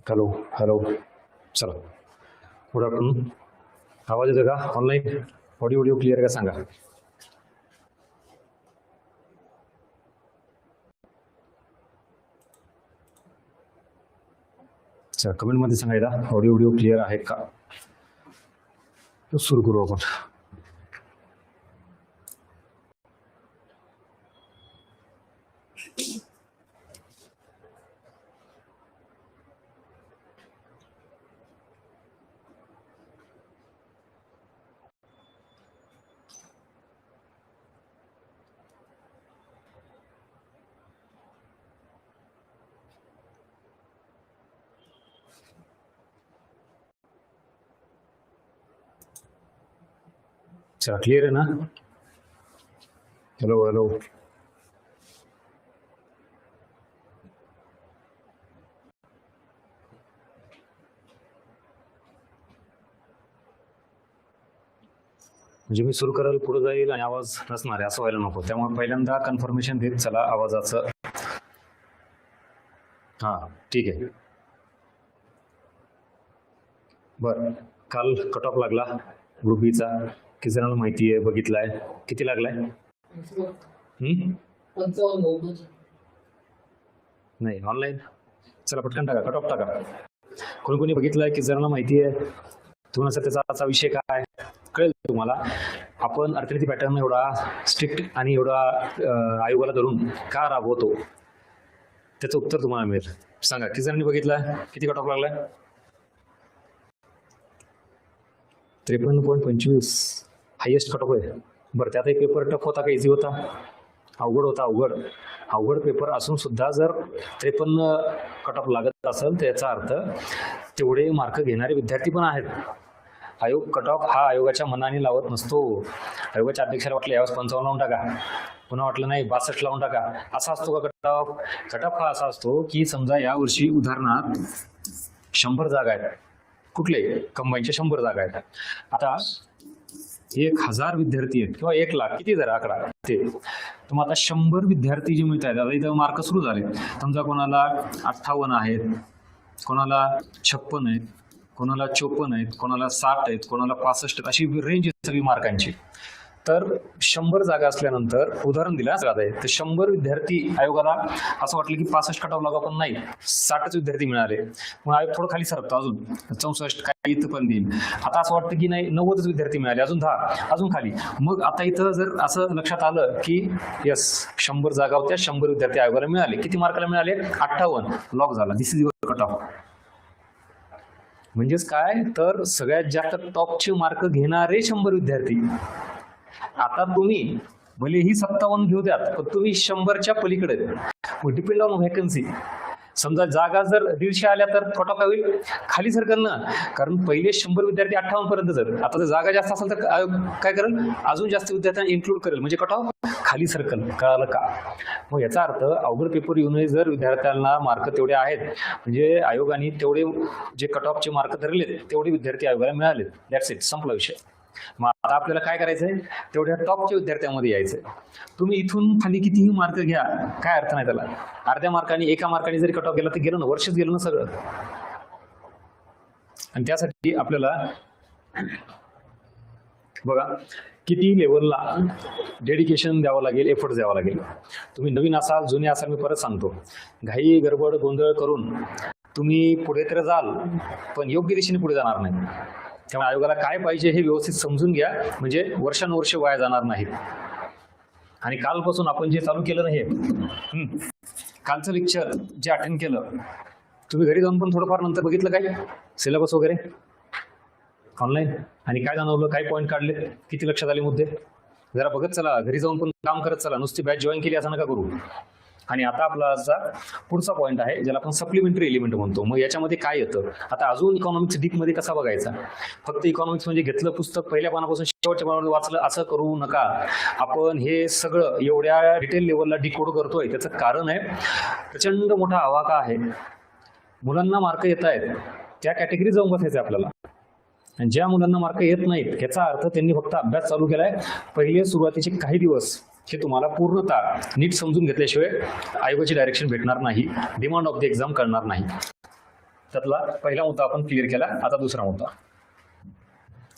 Hello hello. चला, good afternoon. आवाज येतो का? ऑनलाईन ऑडिओ क्लिअर का सांगा. चला, कमेंटमध्ये सांगायला ऑडिओ क्लिअर आहे का. सुरू करू आपण. चला, क्लिअर आहे ना? Hello hello. म्हणजे मी सुरू करायला पुढे जाईल आणि आवाज नसणार आहे असं व्हायला नको. त्यामुळे पहिल्यांदा कन्फर्मेशन देत चला आवाजाचं. हां, ठीक आहे. बरं, काल कट ऑफ लागला ग्रुप बीचा. किती जणांना माहिती आहे, बघितलाय? किती लागलाय? नाही, ऑनलाईन. चला पटकन टाका, कट ऑफ टाका. कोणी कोणी बघितलंय? किती जणांना माहिती आहे? तुम्हाला त्याचा आजचा विषय काय कळेल तुम्हाला. आपण अर्थनीती पॅटर्न एवढा स्ट्रिक्ट आणि एवढा आयोगाला धरून का राबवतो त्याचं उत्तर तुम्हाला मिळेल. सांगा, किती जणांनी बघितलंय? किती कट ऑफ लागलाय? 53.25 हायेस्ट कट ऑफ आहे. बरं, त्यात एक पेपर टफ होता का इझी होता? अवघड होता. अवघड पेपर असून सुद्धा जर 53 कट ऑफ लागत असेल तर याचा अर्थ तेवढे मार्क घेणारे विद्यार्थी पण आहेत. आयोग कट ऑफ हा आयोगाच्या मनाने लावत नसतो. आयोगाच्या अध्यक्षाला वाटलं यावेळेस 55 लावून टाका, पुन्हा वाटलं नाही 62 लावून टाका, असा असतो का कट ऑफ? कट ऑफ हा असा असतो की समजा यावर्षी उदाहरणार्थ 100 जागा आहेत. कुठले? कंबाईनच्या 100 जागा आहेत. आता 1000 विद्यार्थी आहेत किंवा 1 लाख, किती जरा आकडा ते. तर मग आता 100 विद्यार्थी जे मिळत आहेत, आता इथं मार्क सुरू झाले. समजा कोणाला 58 आहेत, कोणाला 56 आहेत, कोणाला 54 आहेत, कोणाला 60 आहेत, कोणाला 65 आहेत, अशी रेंज आहे सगळी मार्कांची. तर 100 जागा असल्यानंतर उदाहरण दिलं असं आहे, तर 100 विद्यार्थी आयोगाला असं वाटलं की 65 कट ऑफ लागा, पण नाही, 60च विद्यार्थी मिळाले. मग आयोग थोडं खाली सरकतो, अजून 64 काय इथं पण देईल. आता असं वाटतं की नाही 90च विद्यार्थी मिळाले, अजून 10, अजून खाली. मग आता इथं जर असं लक्षात आलं की यस 100 जागा होत्या, 100 विद्यार्थी आयोगाला मिळाले. किती मार्काला मिळाले? 58. लॉक झाला. दिस इज युअर कट ऑफ. म्हणजेच काय, तर सगळ्यात जास्त टॉपचे मार्क घेणारे 100 विद्यार्थी. आता तुम्ही भले ही 57 घेऊ द्यात, पण तुम्ही 100च्या पलीकडे. Depend on vacancy. समजा जागा जर 150 आल्या तर कट ऑफ होईल खाली सरकल ना, कारण पहिले 100 विद्यार्थी 58 पर्यंत जर. आता जर जागा जास्त असेल तर आयोग काय करेल? अजून जास्त विद्यार्थ्यांना इन्क्लूड करेल, म्हणजे कट ऑफ खाली सरकल. कळालं का? मग याचा अर्थ अवघड पेपर येऊनही जर विद्यार्थ्यांना मार्क तेवढे आहेत, म्हणजे आयोगाने तेवढे जे कट ऑफचे मार्क धरले तेवढे विद्यार्थी आयोगाला मिळाले. दॅट्स इट, संपला विषय. मग आता आपल्याला काय करायचंय? तेवढ्या टॉपच्या विद्यार्थ्यांमध्ये यायचंय. तुम्ही इथून खाली कितीही मार्क घ्या, काय अर्थ नाही त्याला. अर्ध्या मार्काने, एका मार्काने जरी कट ऑफ गेला तर गेलं ना, वर्षच गेलं ना सगळं. आणि त्यासाठी आपल्याला बघा किती लेवलला डेडिकेशन द्यावं लागेल, एफर्ट द्यावा लागेल. तुम्ही नवीन असाल, जुने असाल, मी परत सांगतो, घाई गडबड गोंधळ करून तुम्ही पुढे तर जाल, पण योग्य दिशेने पुढे जाणार नाही. त्यामुळे आयोगाला काय पाहिजे हे व्यवस्थित समजून घ्या, म्हणजे वर्षानुवर्ष वाया जाणार नाहीत. आणि कालपासून आपण जे चालू केलं नाही, कालचं लेक्चर जे अटेंड केलं, तुम्ही घरी जाऊन पण थोडंफार नंतर बघितलं काय सिलेबस वगैरे ऑनलाईन, आणि काय जाणवलं, काय पॉईंट काढले, किती लक्षात आले मुद्दे, जरा बघत चला. घरी जाऊन पण काम करत चला, नुसती बॅच जॉईन केली असं नका करू. आणि आता आपला पुढचा पॉईंट आहे ज्याला आपण सप्लिमेंटरी एलिमेंट म्हणतो. मग याच्यामध्ये काय येतं? आता अजून इकॉनॉमिक्स डीप मध्ये कसा बघायचा? फक्त इकॉनॉमिक्स म्हणजे घेतलं पुस्तक पहिल्या पानापासून शेवटच्या पानावर वाचलं असं करू नका. आपण हे सगळं एवढ्या डिटेल लेवलला डिकोड करतोय, त्याचं कारण आहे प्रचंड मोठा आवाका आहे. मुलांना मार्क येत आहेत, त्या कॅटेगरी जाऊन बसायचं आपल्याला. आणि ज्या मुलांना मार्क येत नाहीत याचा अर्थ त्यांनी फक्त अभ्यास चालू केलाय. पहिले सुरुवातीचे काही दिवस हे तुम्हाला पूर्णतः नीट समजून घेतल्याशिवाय आयोगाची डायरेक्शन भेटणार नाही, डिमांड ऑफ द एक्झाम करणार नाही. त्यातला पहिला मुद्दा आपण क्लिअर केला. आता दुसरा मुद्दा.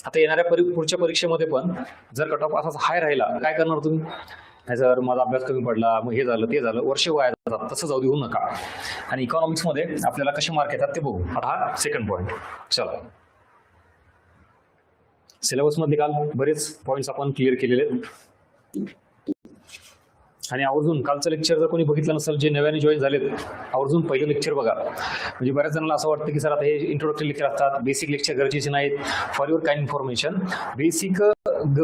आता येणाऱ्या पुढच्या परीक्षेमध्ये पण जर कट ऑफ असाच हाय राहिला काय करणार तुम्ही? नाही सर माझा अभ्यास कमी पडला, मग हे झालं ते झालं, वर्ष वाया जातात, तसं जाऊ देऊ नका. आणि इकॉनॉमिक्समध्ये आपल्याला कसे मार्क येतात ते बघू. आता हा सेकंड पॉईंट. चला, सिलेबसमध्ये काल बरेच पॉईंट्स आपण क्लिअर केलेले आहेत. आणि आवर्जून कालचं लेक्चर जर कोणी बघितलं नसेल, जे नव्याने जॉईन झालेत, आवर्जून पहिलं लेक्चर बघा. म्हणजे बऱ्याच जणांना असं वाटतं की सर आता हे इंट्रोडक्टरी लेक्चर असतात, बेसिक लेक्चर गरजेचे नाहीत. For your kind information, basic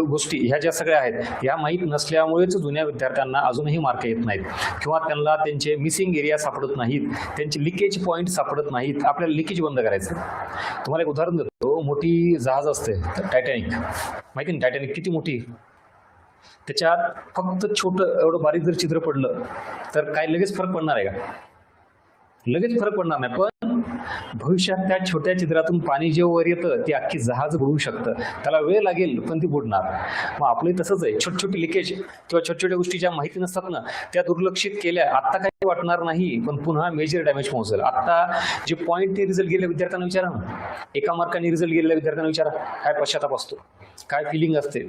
गोष्टी ह्या ज्या सगळ्या आहेत या माहीत नसल्यामुळेच जुन्या विद्यार्थ्यांना अजूनही मार्क येत नाहीत, किंवा त्यांना त्यांचे मिसिंग एरिया सापडत नाहीत, त्यांचे लिकेज पॉईंट सापडत नाहीत. आपल्याला लिकेज बंद करायचं. तुम्हाला एक उदाहरण देतो. मोठी जहाज असते टायटॅनिक, माहिती ना टायटॅनिक किती मोठी. त्याच्यात फक्त छोटं एवढं बारीक जर चित्र पडलं तर काय लगेच फरक पडणार आहे का? लगेच फरक पडणार नाही. पण भविष्यात त्या छोट्या चित्रातून पाणी जे वर येतं ते अख्खी जहाज बुडवू शकतं. त्याला वेळ लागेल पण ती बुडणार. मग आपलंही तसंच आहे. छोटे लिकेज किंवा छोट्या गोष्टी ज्या माहिती नसतात ना त्या दुर्लक्षित केल्या आता काही वाटणार नाही, पण पुन्हा मेजर डॅमेज पोहोचेल. आता जे पॉईंट ते रिझल्ट गेलेल्या विद्यार्थ्यांना विचारा ना, एका मार्काने रिझल्ट गेलेल्या विद्यार्थ्यांना विचारा, काय पश्चाताप असतो, काय फिलिंग असते.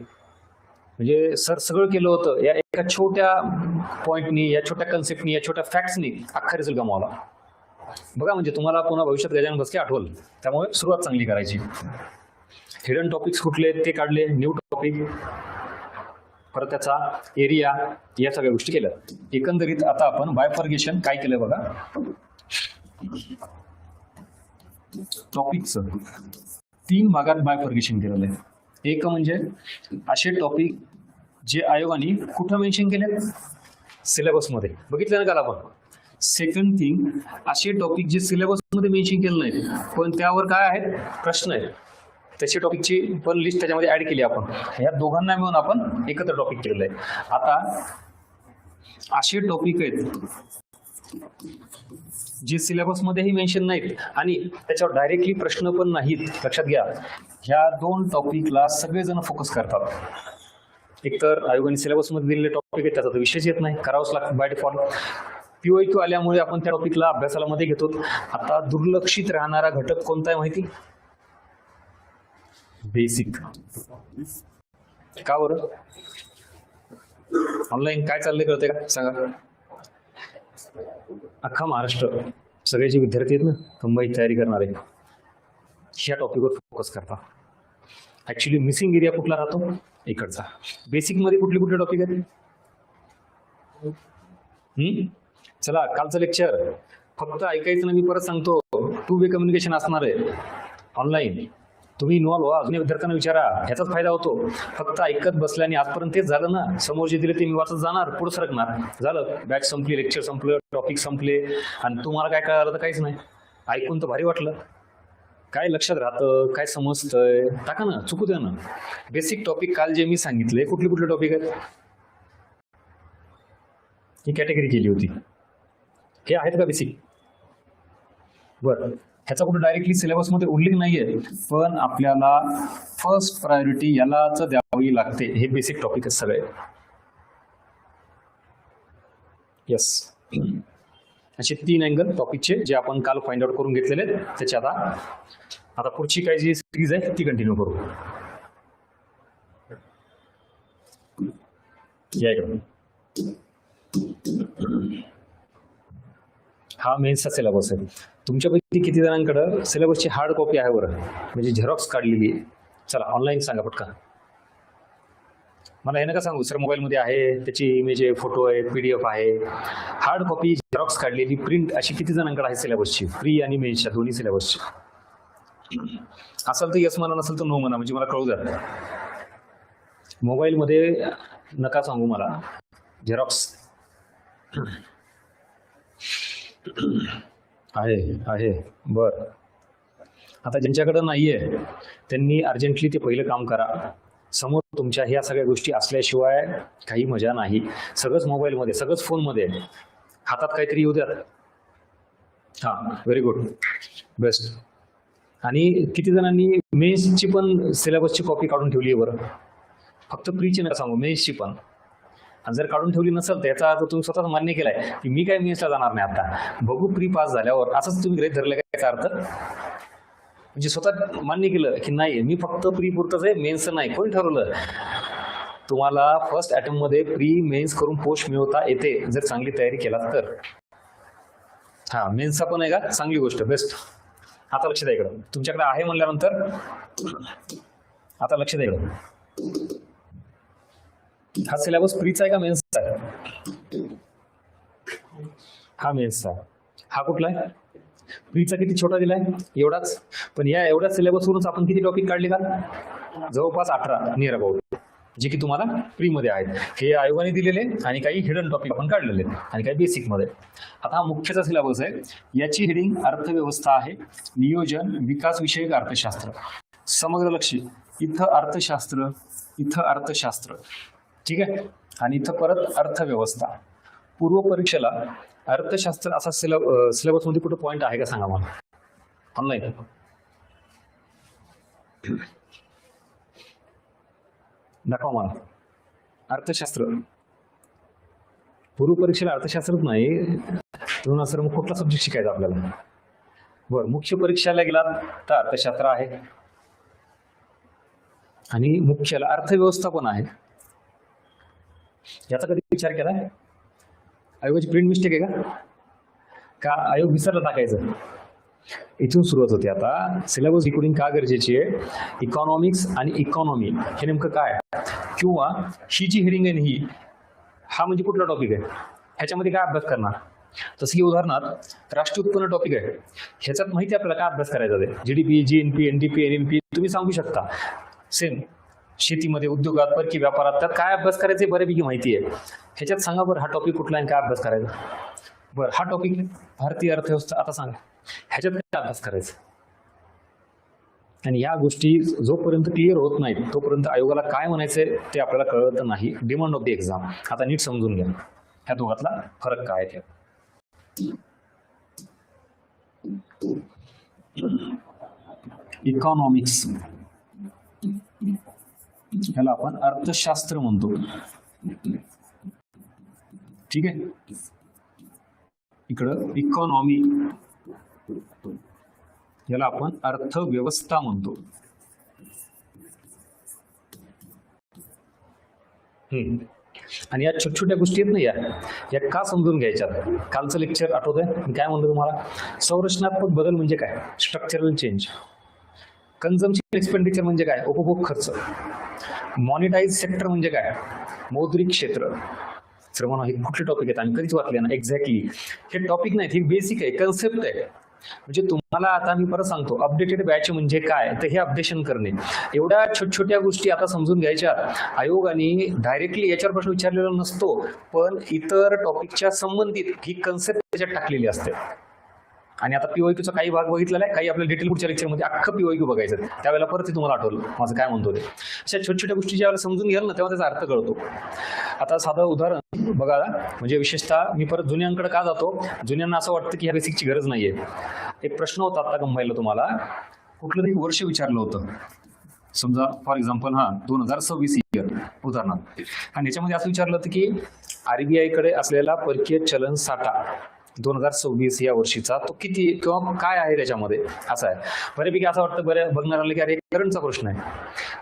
म्हणजे सर सगळं केलं होतं, या एका छोट्या पॉईंटनी, या छोट्या कन्सेप्टनी, या छोट्या फॅक्ट्सनी अख्खा रिझल्ट गमावला. बघा, म्हणजे तुम्हाला पुन्हा भविष्यात गजानन भस्के आठवल. त्यामुळे सुरुवात चांगली करायची. हिडन टॉपिक्स कुठले ते काढले, न्यू टॉपिक, परत त्याचा एरिया, या सगळ्या गोष्टी केल्या. एकंदरीत आता आपण बायफर्गेशन काय केलं बघा. टॉपिकचं 3 भागात बायफर्गेशन केलेलं आहे. एक म्हणजे असे टॉपिक जे आयोगाने कुठं मेन्शन केले? सिलेबसमध्ये. बघितलं ना काल आपण. सेकंड थिंग, असे टॉपिक जे सिलेबसमध्ये मेन्शन केलं नाही पण त्यावर काय आहेत प्रश्न आहेत, त्याची टॉपिकची पण लिस्ट त्याच्यामध्ये ऍड केली आपण. या दोघांना मिळून आपण एकत्र टॉपिक केलेलं आहे. आता असे टॉपिक आहेत जे सिलेबसमध्येही मेन्शन नाहीत आणि त्याच्यावर डायरेक्टली प्रश्न पण नाहीत. लक्षात घ्या, ह्या 2 टॉपिकला सगळेजण फोकस करतात. एकतर आयोगाने सिलेबसमध्ये दिलेले टॉपिक आहेत त्याचा तर विषयच येत नाही, करावंच लागतं बाय डिफॉल्ट. PYQ आल्यामुळे आपण त्या टॉपिकला अभ्यासाला मध्ये घेतो. आता दुर्लक्षित राहणारा घटक कोणता आहे माहिती? बेसिक. का बरं? ऑनलाईन काय चाललंय कळतंय का सांगा? अख्खा महाराष्ट्र सगळे जे विद्यार्थी आहेत ना कंबाईन तयारी करणारे ह्या टॉपिकवर फोकस करतात. ऍक्च्युली मिसिंग एरिया कुठला राहतो? इकडचा. बेसिक मध्ये कुठले टॉपिक आहेत? चला, कालचं लेक्चर फक्त ऐकायचं नाही, मी परत सांगतो. 2 वे कम्युनिकेशन असणार आहे ऑनलाईन. तुम्ही इन्व्हॉल्व व्हा, जुन्या विद्यार्थ्यांना विचारा, ह्याचाच फायदा होतो. फक्त ऐकत बसल्याने आजपर्यंत तेच झालं ना, समोर जे दिले ते मी वाचत जाणार, पुढे सरकणार, झालं. बॅच संपली, लेक्चर संपलं, टॉपिक संपले आणि तुम्हाला काय कळालं तर काहीच नाही. ऐकून तर भारी वाटलं, काय लक्षात राहतं, काय समजतंय, टाका ना, चुकू द्या ना. बेसिक टॉपिक काल जे मी सांगितले कुठले टॉपिक आहेत ही कॅटेगरी केली होती, हे आहेत का बेसिक? बरं, ह्याचा कुठे डायरेक्टली सिलेबसमध्ये उल्लेख नाहीये, पण आपल्याला फर्स्ट प्रायोरिटी यालाच द्यावी लागते. हे बेसिक टॉपिक आहेत सगळे. येस, असे 3 अँगल टॉपिकचे जे आपण काल फाइंड आउट करून घेतलेले आहेत. त्याची आता पुढची काय जी सिरीज आहे ती कंटिन्यू करू. या इकडे. हा मेन्सचा सिलेबस आहे. तुमच्यापैकी किती जणांकडे सिलेबसची हार्ड कॉपी आहे बरं, म्हणजे झेरॉक्स काढलेली आहे? चला ऑनलाईन सांगा पटकन. मला हे नका सांगू सर मोबाईलमध्ये आहे, त्याची इमेज आहे, फोटो आहे, PDF आहे. हार्ड कॉपी झेरॉक्स काढलेली प्रिंट अशी किती जणांकडे आहे सिलेबसची, फ्री आणि मेन्सच्या दोन्ही सिलेबसची? असेल तर यस म्हणा, नसेल तर नो म्हणा, म्हणजे मला कळू द्या. मोबाईलमध्ये नका सांगू मला. झेरॉक्स आहे बर. आता ज्यांच्याकडे नाहीये त्यांनी अर्जंटली ते पहिलं काम करा. समोर तुमच्या ह्या सगळ्या गोष्टी असल्याशिवाय काही मजा नाही. सगळंच मोबाईलमध्ये, सगळंच फोनमध्ये, हातात काहीतरी येऊ द्या. हां, व्हेरी गुड, बेस्ट. आणि किती जणांनी मेन्सची पण सिलेबसची कॉपी काढून ठेवली आहे बरं? फक्त प्रीची नका सांगू, मेन्सची पण. आणि जर काढून ठेवली नसेल तर याचा अर्थ तुम्ही स्वतःच मान्य केलाय की मी काय मेन्सला जाणार नाही, आता बघू प्री पास झाल्यावर, असंच तुम्ही गृहीत धरलं काय याचा अर्थ? म्हणजे स्वतः मान्य केलं की नाही मी फक्त प्री पुरतच आहे, मेन्स नाही. कोण ठरवलं? तुम्हाला फर्स्ट अटेम्प्ट मध्ये प्री मेन्स करून पोस्ट मिळवता येते जर चांगली तयारी केला तर. हा, मेन्सचा पण आहे का? चांगली गोष्ट, बेस्ट. आता लक्ष द्या इकडं, तुमच्याकडे आहे म्हणल्यानंतर आता लक्ष द्या इकडं. हा सिलेबस प्रीचा आहे का मेन्सचा आहे? हा मेन्सचा. हा कुठला आहे? प्रीचा किती छोटा दिलाय? एवढाच. पण या एवढ्या सिलेबसवरूनच आपण किती टॉपिक काढले का? जवळपास 18 नियर अबाउट, जे की तुम्हाला प्री मध्ये आहेत. हे आयोगाने दिलेले आणि काही हिडन टॉपिक आपण काढलेले आणि काही बेसिक मध्ये. आता हा मुख्यचा सिलेबस आहे. याची हेडिंग अर्थव्यवस्था आहे, नियोजन विकास विषयक अर्थशास्त्र. समग्र लक्ष इथं अर्थशास्त्र, इथं अर्थशास्त्र, ठीक आहे, आणि इथं परत अर्थव्यवस्था. पूर्व परीक्षेला अर्थशास्त्र असा सिलेबस मध्ये कुठं पॉइंट आहे का सांगा मला ऑनलाईन? दाखवा मला अर्थशास्त्र. पूर्व परीक्षेला अर्थशास्त्रच नाही तर सर मग कुठला सब्जेक्ट शिकायचा आपल्याला? बरं, मुख्य परीक्षेला गेला तर अर्थशास्त्र आहे आणि मुख्याला अर्थव्यवस्था पण आहे. याचा कधी विचार केलाय? आयोगाची प्रिंट मिस्टेक आहे का आयोग विसरला टाकायचं? इथून सुरुवात होते. आता सिलेबस डिकोडिंग का गरजेची आहे? इकॉनॉमिक्स आणि इकॉनॉमी हे नेमकं काय, किंवा ही जी हेडिंग आहे ही, हा म्हणजे कुठला टॉपिक आहे, ह्याच्यामध्ये काय अभ्यास करणार? तसं की उदाहरणार्थ राष्ट्रीय उत्पन्न टॉपिक आहे, ह्याच्यात माहिती आपल्याला काय अभ्यास करायचा आहे? जीडीपी, जीएनपी, एनडीपी, एनएनपी तुम्ही सांगू शकता. सेम शेतीमध्ये, उद्योगात, परकी व्यापारात त्यात काय अभ्यास करायचे बऱ्यापैकी माहिती आहे. ह्याच्यात सांगा बरं हा टॉपिक कुठला आहे, काय अभ्यास करायचा? बरं, हा टॉपिक भारतीय अर्थव्यवस्था. आता सांगा ह्याच्यात काय अभ्यास करायचा? आणि या गोष्टी जोपर्यंत क्लिअर होत नाहीत तोपर्यंत आयोगाला काय म्हणायचंय ते आपल्याला कळत नाही. Demand of the exam. आता नीट समजून घ्या ह्या दोघातला फरक काय आहे. इकॉनॉमिक्स ह्याला आपण अर्थशास्त्र म्हणतो, ठीक आहे. इकडं इकॉनॉमी याला आपण अर्थव्यवस्था म्हणतो. आणि या छोट्या छोट्या गोष्टी आहेत ना, या का समजून घ्यायच्यात? कालचं लेक्चर आठवतंय मी काय म्हणतो तुम्हाला? संरचनात्मक बदल म्हणजे काय? Structural change. कन्झम्पशन एक्सपेंडिचर म्हणजे काय? उपभोग खर्च. मॉनिटाइज सेक्टर म्हणजे काय? मौद्रिक क्षेत्र. सर म्हणा हे कुठले टॉपिक आहेत, आम्ही कधीच वाचले ना. एक्झॅक्टली, हे टॉपिक नाहीत, हे बेसिक आहे, कन्सेप्ट आहे. म्हणजे तुम्हाला आता मी परत सांगतो, अपडेटेड बॅच म्हणजे काय, तर हे अपडेशन करणे. एवढ्या छोट्या गोष्टी आता समजून घ्यायच्या. आयोगाने डायरेक्टली याच्यावर प्रश्न विचारलेला नसतो, पण इतर टॉपिकच्या संबंधित ही कन्सेप्ट त्याच्यात टाकलेली असते. आणि आता पीओक्यूचा काही भाग बघितलेला आहे, काही आपल्या डिटेल पुढच्या लेक्चरमध्ये अख्खं पीओक्यू बघायचं. त्यावेळेला परत ते तुम्हाला आठवलं माझं काय म्हणतो ते. अशा छोट्या गोष्टी ज्यावेळेला समजून घ्याल ना तेव्हा त्याचा अर्थ कळतो. आता साधं उदाहरण बघा, म्हणजे विशेषतः मी परत जुन्यांकडे का जातो? जुन्यांना असं वाटतं की ह्या बेसिकची गरज नाहीये. एक प्रश्न होता आता गंभाईला तुम्हाला, कुठलं तरी वर्ष विचारलं होतं, समजा फॉर एक्झाम्पल 2026 इयर उदाहरणार्थ, आणि याच्यामध्ये असं विचारलं होतं की आरबीआय कडे असलेला परकीय चलन साठा 2026 या वर्षीचा तो किती किंवा काय आहे त्याच्यामध्ये, असं आहे. बऱ्यापैकी असं वाटतं बघणार की अरे करंटचा प्रश्न आहे.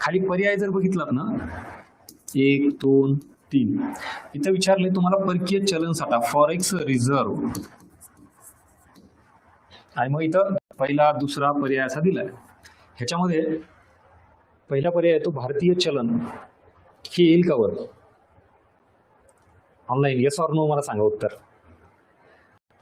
खाली पर्याय जर बघितलात ना 1, 2, 3, इथं विचारले तुम्हाला परकीय चलन साठा, फॉरेक्स रिझर्व्ह, आणि मग इथं पहिला दुसरा पर्याय असा दिलाय. ह्याच्यामध्ये पहिला पर्याय तो भारतीय चलन, हे येईल का वर ऑनलाईन? येस ऑर नो मला सांगा उत्तर.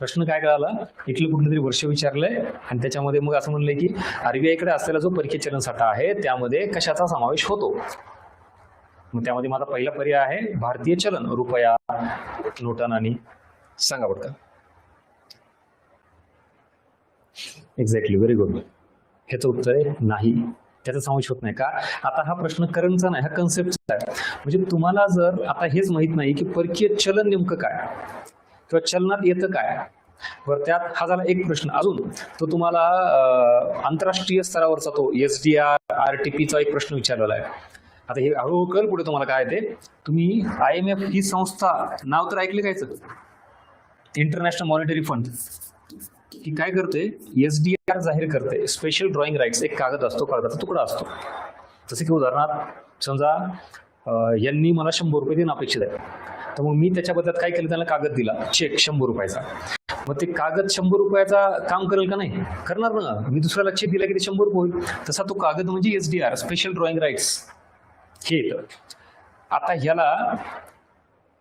प्रश्न काय कळाला? इथलं कुठलं तरी वर्ष विचारलंय आणि त्याच्यामध्ये मग असं म्हणलंय की आरबीआय कडे असलेला जो परकीय चलन साठा आहे त्यामध्ये कशाचा समावेश होतो. मग त्यामध्ये माझा पहिला पर्याय आहे भारतीय चलन, रुपया, नोटा, नाणी. सांगा पटकन. Exactly, very good. ह्याचं उत्तर आहे नाही, त्याचा समावेश होत नाही. का? आता हा प्रश्न करंटचा नाही, हा कन्सेप्टचा आहे. म्हणजे तुम्हाला जर आता हेच माहित नाही की परकीय चलन नेमकं काय किंवा चलनात येतं काय, बरं त्यात हा झाला एक प्रश्न. अजून तो तुम्हाला आंतरराष्ट्रीय स्तरावरचा तो SDR RTPचा एक प्रश्न विचारलेला आहे. आता हे हळूहळू कळ पुढे तुम्हाला काय ते. तुम्ही IMF ही संस्था नाव तर ऐकले कायच, इंटरनॅशनल मॉनिटरी फंड, की काय करते, SDR जाहीर करते, स्पेशल ड्रॉइंग राईट्स. एक कागद असतो, कागदाचा तुकडा असतो. जसं की उदाहरणार्थ समजा यांनी मला 100 रुपये देणं अपेक्षित आहे, तर मग मी त्याच्या बदल्यात काय केलं, त्यांना कागद दिला, चेक 100 रुपयाचा. मग ते कागद 100 रुपयाचा काम करेल का नाही, करणार ना. मी दुसऱ्याला चेक दिला की ते 100 रुपये होईल. तसा तो कागद म्हणजे SDR, स्पेशल ड्रॉइंग राईट्स हे येतं. आता ह्याला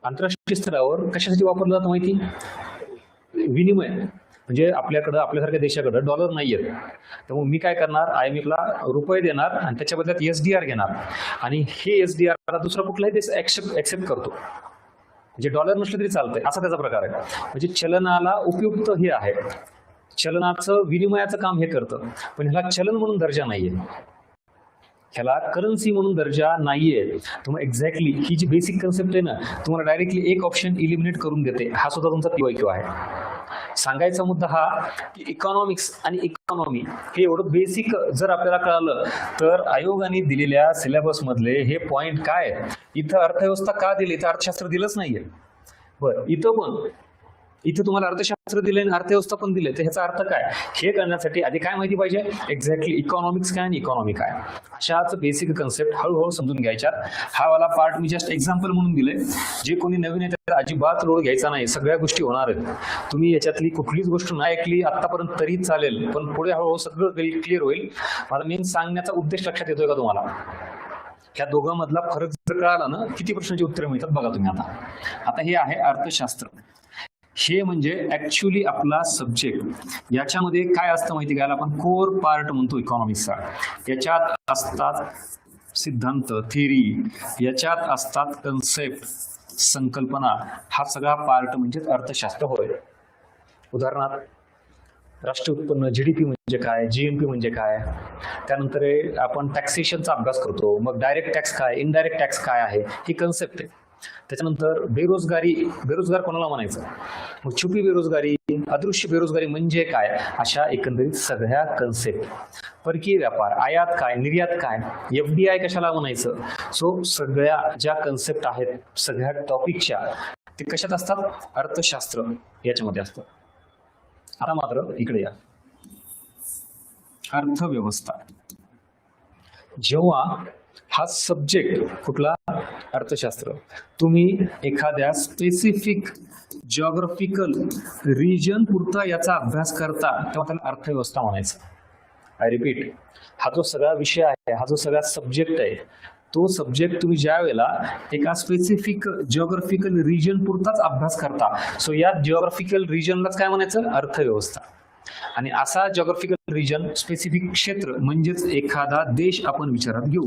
आंतरराष्ट्रीय स्तरावर कशासाठी वापरलं जातं माहिती, विनिमय. म्हणजे आपल्यासारख्या देशाकडे डॉलर नाही आहेत, तर मग मी काय करणार, IMFला रुपये देणार आणि त्याच्या बदल्यात SDR घेणार, आणि हे SDR दुसरा कुठलाही देश ऍक्सेप्ट करतो. म्हणजे डॉलर नसलं तरी चालतंय, असा त्याचा प्रकार आहे. म्हणजे चलनाला उपयुक्त हे आहे, चलनाचं विनिमयाचं काम हे करतं. पण ह्याला चलन म्हणून दर्जा नाहीये, ह्याला करन्सी म्हणून दर्जा नाहीये. तर मग एक्झॅक्टली ही जी बेसिक कन्सेप्ट आहे ना, तुम्हाला डायरेक्टली एक ऑप्शन इलिमिनेट करून देते. हा सुद्धा तुमचा PYQ आहे. सांगायचा मुद्दा हा की इकॉनॉमिक्स आणि इकॉनॉमी हे एवढं बेसिक जर आपल्याला कळालं तर आयोगाने दिलेल्या सिलेबस मधले हे पॉइंट काय, इथं अर्थव्यवस्था का दिली, इथं अर्थशास्त्र दिलंच नाहीये. बरं, इथं तुम्हाला अर्थशास्त्र दिले आणि अर्थव्यवस्था पण दिले, तर ह्याचा अर्थ काय हे करण्यासाठी आधी काय माहिती पाहिजे, एक्झॅक्टली इकॉनॉमिक्स काय आणि इकॉनॉमी काय. अशाच बेसिक कन्सेप्ट हळूहळू समजून घ्यायच्या. हा वाला पार्ट मी जस्ट एक्झाम्पल म्हणून दिले. जे कोणी नवीन आहे त्याला अजिबात लोड घ्यायचा नाही, सगळ्या गोष्टी होणार आहेत. तुम्ही याच्यातली कुठलीच गोष्ट नाही ऐकली आतापर्यंत तरी चालेल, पण पुढे हळूहळू सगळं क्लिअर होईल. मला मेन सांगण्याचा उद्देश लक्षात येतोय का तुम्हाला, ह्या दोघांमधला फरक जर कळाला ना, किती प्रश्नांची उत्तरे मिळतात बघा तुम्ही. आता हे आहे अर्थशास्त्र. हे म्हणजे ऍक्च्युली आपला सब्जेक्ट. याच्यामध्ये काय असतं माहिती काय, आपण कोर पार्ट म्हणतो इकॉनॉमिक्सचा. याच्यात असतात सिद्धांत, थिअरी, याच्यात असतात कन्सेप्ट, संकल्पना. हा सगळा पार्ट म्हणजे अर्थशास्त्र होय. उदाहरणार्थ राष्ट्रीय उत्पन्न, GDP म्हणजे काय, GNP म्हणजे काय. त्यानंतर आपण टॅक्सेशनचा अभ्यास करतो. मग डायरेक्ट टॅक्स काय, इनडायरेक्ट टॅक्स काय आहे, ही कन्सेप्ट आहे. त्याच्यानंतर बेरोजगार कोणाला म्हणायचं, मग छुपी बेरोजगारी, अदृश्य बेरोजगारी म्हणजे काय, अशा एकंदरीत सगळ्या कन्सेप्ट. परकीय व्यापार, आयात काय, निर्यात काय, FDI कशाला म्हणायचं. सो सगळ्या ज्या कन्सेप्ट आहेत सगळ्या टॉपिकच्या, ते कशात असतात, अर्थशास्त्र याच्यामध्ये असतात. आता मात्र इकडे या, अर्थव्यवस्था. जेव्हा हा सब्जेक्ट कुठला, अर्थशास्त्र, तुम्ही एखाद्या स्पेसिफिक जिओग्राफिकल रिजन पुरता याचा अभ्यास करता तेव्हा त्याला अर्थव्यवस्था म्हणायचं. आय रिपीट, हा जो सगळा विषय आहे, हा जो सगळा सब्जेक्ट आहे, तो सब्जेक्ट तुम्ही ज्या वेळेला एका स्पेसिफिक जिओग्राफिकल रिजन पुरताच अभ्यास करता, सो या जिओग्राफिकल रिजनलाच काय म्हणायचं, अर्थव्यवस्था. आणि असा जिओग्राफिकल रिजन, स्पेसिफिक क्षेत्र म्हणजेच एखादा देश आपण विचारात घेऊ.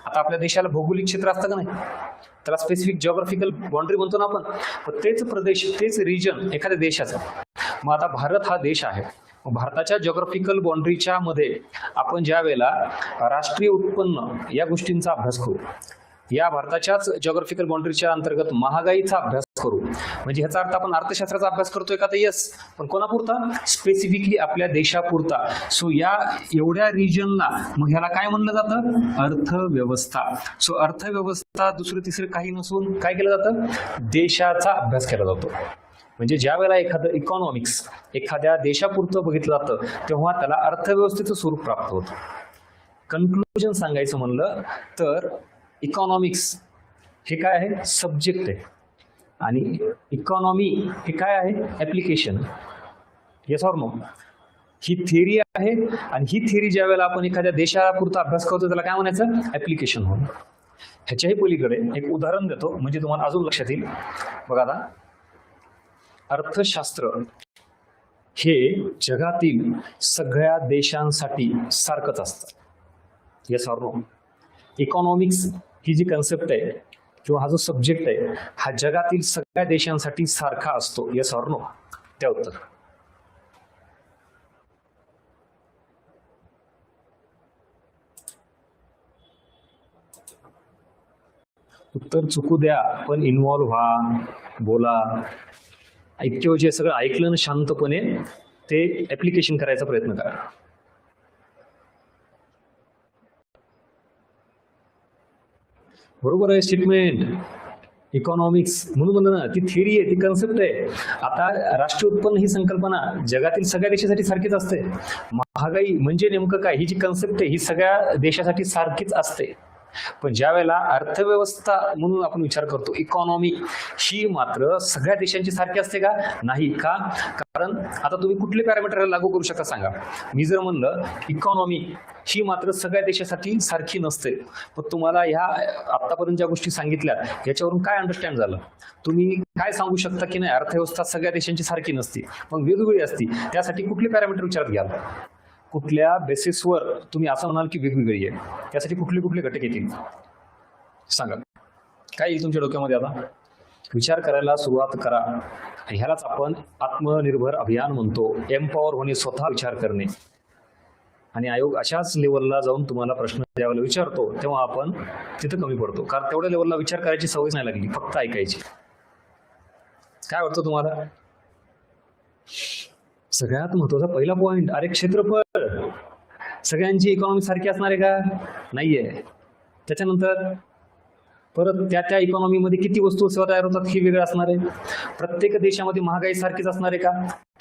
आता आपल्या देशाला भौगोलिक क्षेत्र असतं का नाही, त्याला स्पेसिफिक जिओग्राफिकल बाउंड्री म्हणतो ना आपण. तेच प्रदेश, तेच रिजन एखाद्या देशाचं. मग आता भारत हा देश आहे, भारताच्या जिओग्राफिकल बाउंड्रीच्या मध्ये आपण ज्या वेळेला राष्ट्रीय उत्पन्न या गोष्टींचा अभ्यास करू, या भारताच्याच जिओग्राफिकल बाउंड्रीच्या अंतर्गत महागाईचा अभ्यास करू, म्हणजे ह्याचा अर्थ आपण अर्थशास्त्राचा अभ्यास करतोय का, तर यस, पण कोणापुरता, स्पेसिफिकली आपल्या देशापुरता. सो या एवढ्या रिजनला मग ह्याला काय म्हणलं जातं, अर्थव्यवस्था. सो अर्थव्यवस्था दुसरं तिसरं काही नसून काय केलं जातं, देशाचा अभ्यास केला जातो. म्हणजे ज्या वेळेला एखादं इकॉनॉमिक्स एखाद्या देशापुरतं बघितलं जातं तेव्हा त्याला अर्थव्यवस्थेचं स्वरूप प्राप्त होतं. कन्क्लुजन सांगायचं म्हणलं तर इकॉनॉमिक्स हे काय आहे, सब्जेक्ट आहे, आणि इकॉनॉमी हे काय आहे, ऍप्लिकेशन. येस ऑर नो, ही थिअरी आहे, आणि ही थिअरी ज्या वेळेला आपण एखाद्या देशापुरता अभ्यास करतो त्याला काय म्हणायचं, ऍप्लिकेशन म्हणून. ह्याच्याही पलीकडे एक उदाहरण देतो म्हणजे तुम्हाला अजून लक्षात येईल. बघा आता, अर्थशास्त्र हे जगातील सगळ्या देशांसाठी सारखंच असतं. Yes or no. इकॉनॉमिक्स ही जी कन्सेप्ट आहे किंवा हा जो सब्जेक्ट आहे हा जगातील सगळ्या देशांसाठी सारखा असतो. Yes or no. त्या उत्तर. उत्तर चुकू द्या पण इन्व्हॉल्व्ह व्हा, बोला. ऐक्यवजी सगळं ऐकलं ना शांतपणे ते ऍप्लिकेशन करायचा प्रयत्न करा. बरोबर आहे स्टेटमेंट. इकॉनॉमिक्स म्हणून म्हणलं ना, ती थिअरी आहे, ती कन्सेप्ट आहे. आता राष्ट्रीय उत्पन्न ही संकल्पना जगातील सगळ्या देशासाठी सारखीच असते. महागाई म्हणजे नेमकं काय, ही जी कन्सेप्ट आहे ही सगळ्या देशासाठी सारखीच असते. पण ज्या वेळेला अर्थव्यवस्था म्हणून आपण विचार करतो, इकॉनॉमी, ही मात्र सगळ्या देशांची सारखी असते का? नाही. का? कारण आता तुम्ही कुठले पॅरामीटर लागू करू शकता सांगा. मी जर म्हणलं इकॉनॉमी ही मात्र सगळ्या देशासाठी सारखी नसते, पण तुम्हाला ह्या आतापर्यंत ज्या गोष्टी सांगितल्या याच्यावरून काय अंडरस्टँड झालं? तुम्ही काय सांगू शकता की नाही अर्थव्यवस्था सगळ्या देशांची सारखी नसती, मग वेगवेगळी असती. त्यासाठी कुठले पॅरामीटर विचारात घ्याल? कुठल्या बेसिसवर तुम्ही असं म्हणाल की वेगवेगळी आहे? त्यासाठी कुठले कुठले घटक येतील सांगा. काय येईल तुमच्या डोक्यामध्ये? आता विचार करायला सुरुवात करा. आणि ह्यालाच आपण आत्मनिर्भर अभियान म्हणतो. एम्पॉवर होणे, स्वतः विचार करणे. आणि आयोग अशाच लेवलला जाऊन तुम्हाला प्रश्न ज्यावेळेला विचारतो तेव्हा आपण तिथं कमी पडतो, कारण तेवढ्या लेवलला विचार करायची सवय नाही लागली, फक्त ऐकायची. काय वाटतं तुम्हाला? सगळ्यात महत्वाचा पहिला पॉइंट, अरे क्षेत्रफळ. सगळ्यांची इकॉनॉमी सारखी असणार आहे का? नाहीये. त्याच्यानंतर परत त्या इकॉनॉमीमध्ये किती वस्तू सेवा तयार होतात ही वेगळं असणार आहे. प्रत्येक देशामध्ये महागाई सारखीच असणार आहे का?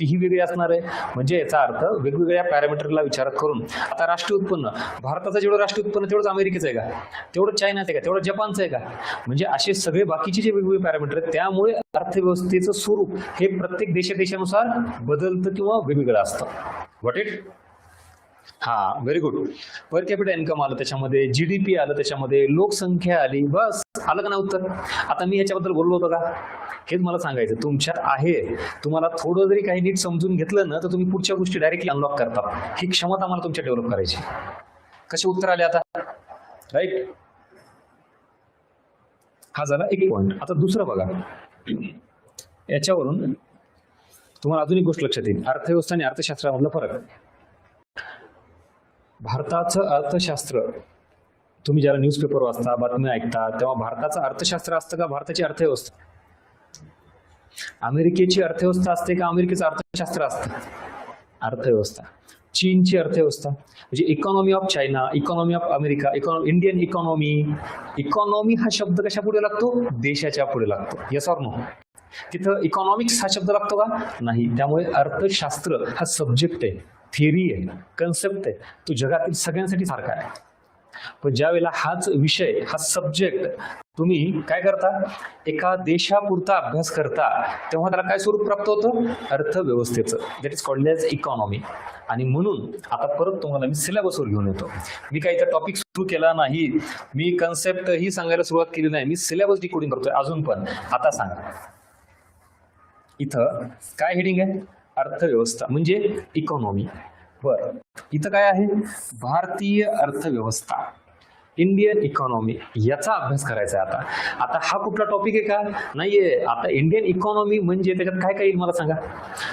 तीही वेगळी असणार आहे. म्हणजे याचा अर्थ वेगवेगळ्या पॅरामीटरला विचारात करून, आता राष्ट्रीय उत्पन्न, भारताचं जेवढं राष्ट्रीय उत्पन्न तेवढंच अमेरिकेचं आहे का? तेवढं चायनाचं आहे का? तेवढं जपानचं आहे का? म्हणजे असे सगळे बाकीचे जे वेगवेगळे पॅरामीटर आहेत, त्यामुळे अर्थव्यवस्थेचं स्वरूप हे प्रत्येक देशानुसार बदलतं किंवा वेगवेगळं असतं. What it? हा, व्हेरी गुड. पर कॅपिटल इन्कम आलं त्याच्यामध्ये, जीडीपी आलं त्याच्यामध्ये, लोकसंख्या आली, बस आलं का ना उत्तर? आता मी याच्याबद्दल बोललो होतो का? हेच मला सांगायचं. तुमच्यात आहे, तुम्हाला थोडं जरी काही नीट समजून घेतलं ना तर तुम्ही पुढच्या गोष्टी डायरेक्टली अनलॉक करतात. ही क्षमता मला तुमच्या डेव्हलप करायची. कसे उत्तर आले आता? राईट. हा झाला एक पॉइंट. आता दुसरा बघा. याच्यावरून तुम्हाला अजून एक गोष्ट लक्षात येईल, अर्थव्यवस्था आणि अर्थशास्त्रामधला फरक. भारताचं अर्थशास्त्र, तुम्ही ज्याला न्यूजपेपर वाचता, बातम्या ऐकता, तेव्हा भारताचं अर्थशास्त्र असतं का भारताची अर्थव्यवस्था? अमेरिकेची अर्थव्यवस्था असते का अमेरिकेचं अर्थशास्त्र असतं? अर्थव्यवस्था. चीनची अर्थव्यवस्था म्हणजे economy of China, economy of America, Indian economy. Economy हा शब्द कशा पुढे लागतो? देशाच्या पुढे लागतो. Yes or no? तिथं इकॉनॉमिक्स हा शब्द लागतो का? नाही. त्यामुळे अर्थशास्त्र हा सब्जेक्ट आहे, थिअरी आहे, कन्सेप्ट आहे, तो जगातील सगळ्यांसाठी सारखा आहे. पण ज्या वेळेला हाच विषय, हा सब्जेक्ट तुम्ही काय करता, एका देशापुरता अभ्यास करता, तेव्हा त्याला काय स्वरूप प्राप्त होतं? अर्थव्यवस्थेचं. That is called as economy. आणि म्हणून आता परत तुम्हाला मी सिलेबसवर घेऊन येतो. मी काही तर टॉपिक सुरू केला नाही, मी कन्सेप्ट ही सांगायला सुरुवात केली नाही, मी सिलेबस डिकोडिंग करतोय अजून पण. आता सांगा, इथं काय हेडिंग आहे? अर्थव्यवस्था म्हणजे इकॉनॉमी. बरं, इथं काय आहे? भारतीय अर्थव्यवस्था, इंडियन इकॉनॉमी, याचा अभ्यास करायचा आहे. आता हा कुठला टॉपिक आहे का? नाहीये. आता इंडियन इकॉनॉमी म्हणजे त्याच्यात काय काय येईल मला सांगा.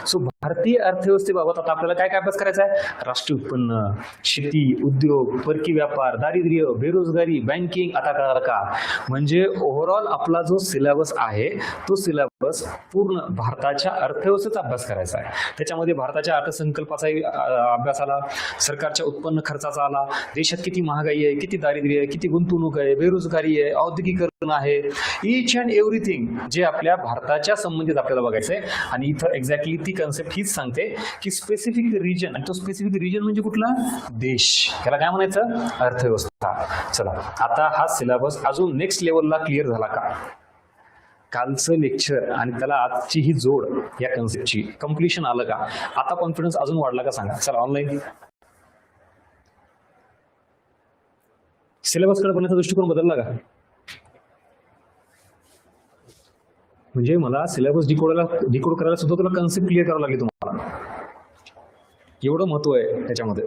सो भारतीय अर्थव्यवस्थेबाबत आता आपल्याला काय काय अभ्यास करायचा आहे? राष्ट्रीय उत्पन्न, शेती, उद्योग, परकीय व्यापार, दारिद्र्य, बेरोजगारी, बँकिंग. आता कळलं का? म्हणजे ओव्हरऑल आपला जो सिलेबस आहे तो सिलेबस पूर्ण भारताच्या अर्थव्यवस्थेचा अभ्यास करायचा आहे. त्याच्यामध्ये भारताच्या अर्थसंकल्पाचाही अभ्यास आला, सरकारच्या उत्पन्न खर्चाचा आला, देशात किती महागाई आहे, किती दारिद्र्य, किती गुंतवणूक आहे, बेरोजगारी आहे, औद्योगिकरण आहे, इच अँड एव्हरीथिंग जे आपल्या भारताच्या संबंधित आपल्याला बघायचं आहे. आणि इथं एक्झॅक्टली ती कन्सेप्ट हीच सांगते की स्पेसिफिक रिजन, आणि तो स्पेसिफिक रिजन म्हणजे कुठला? देश. त्याला काय म्हणायचं? अर्थव्यवस्था. चला, आता हा सिलेबस अजून नेक्स्ट लेवलला क्लिअर झाला का? कालचं लेक्चर आणि त्याला आजची ही जोड, या कन्सेप्टची कम्प्लिशन आलं का? आता कॉन्फिडन्स अजून वाढला का सांगा. चला, ऑनलाईन सिलेबस कडे बघण्याचा दृष्टिकोन बदलला का? म्हणजे मला सिलेबस डिकोड करायला सुद्धा तुला कन्सेप्ट क्लिअर करावं लागेल तुम्हाला. एवढं महत्व आहे त्याच्यामध्ये.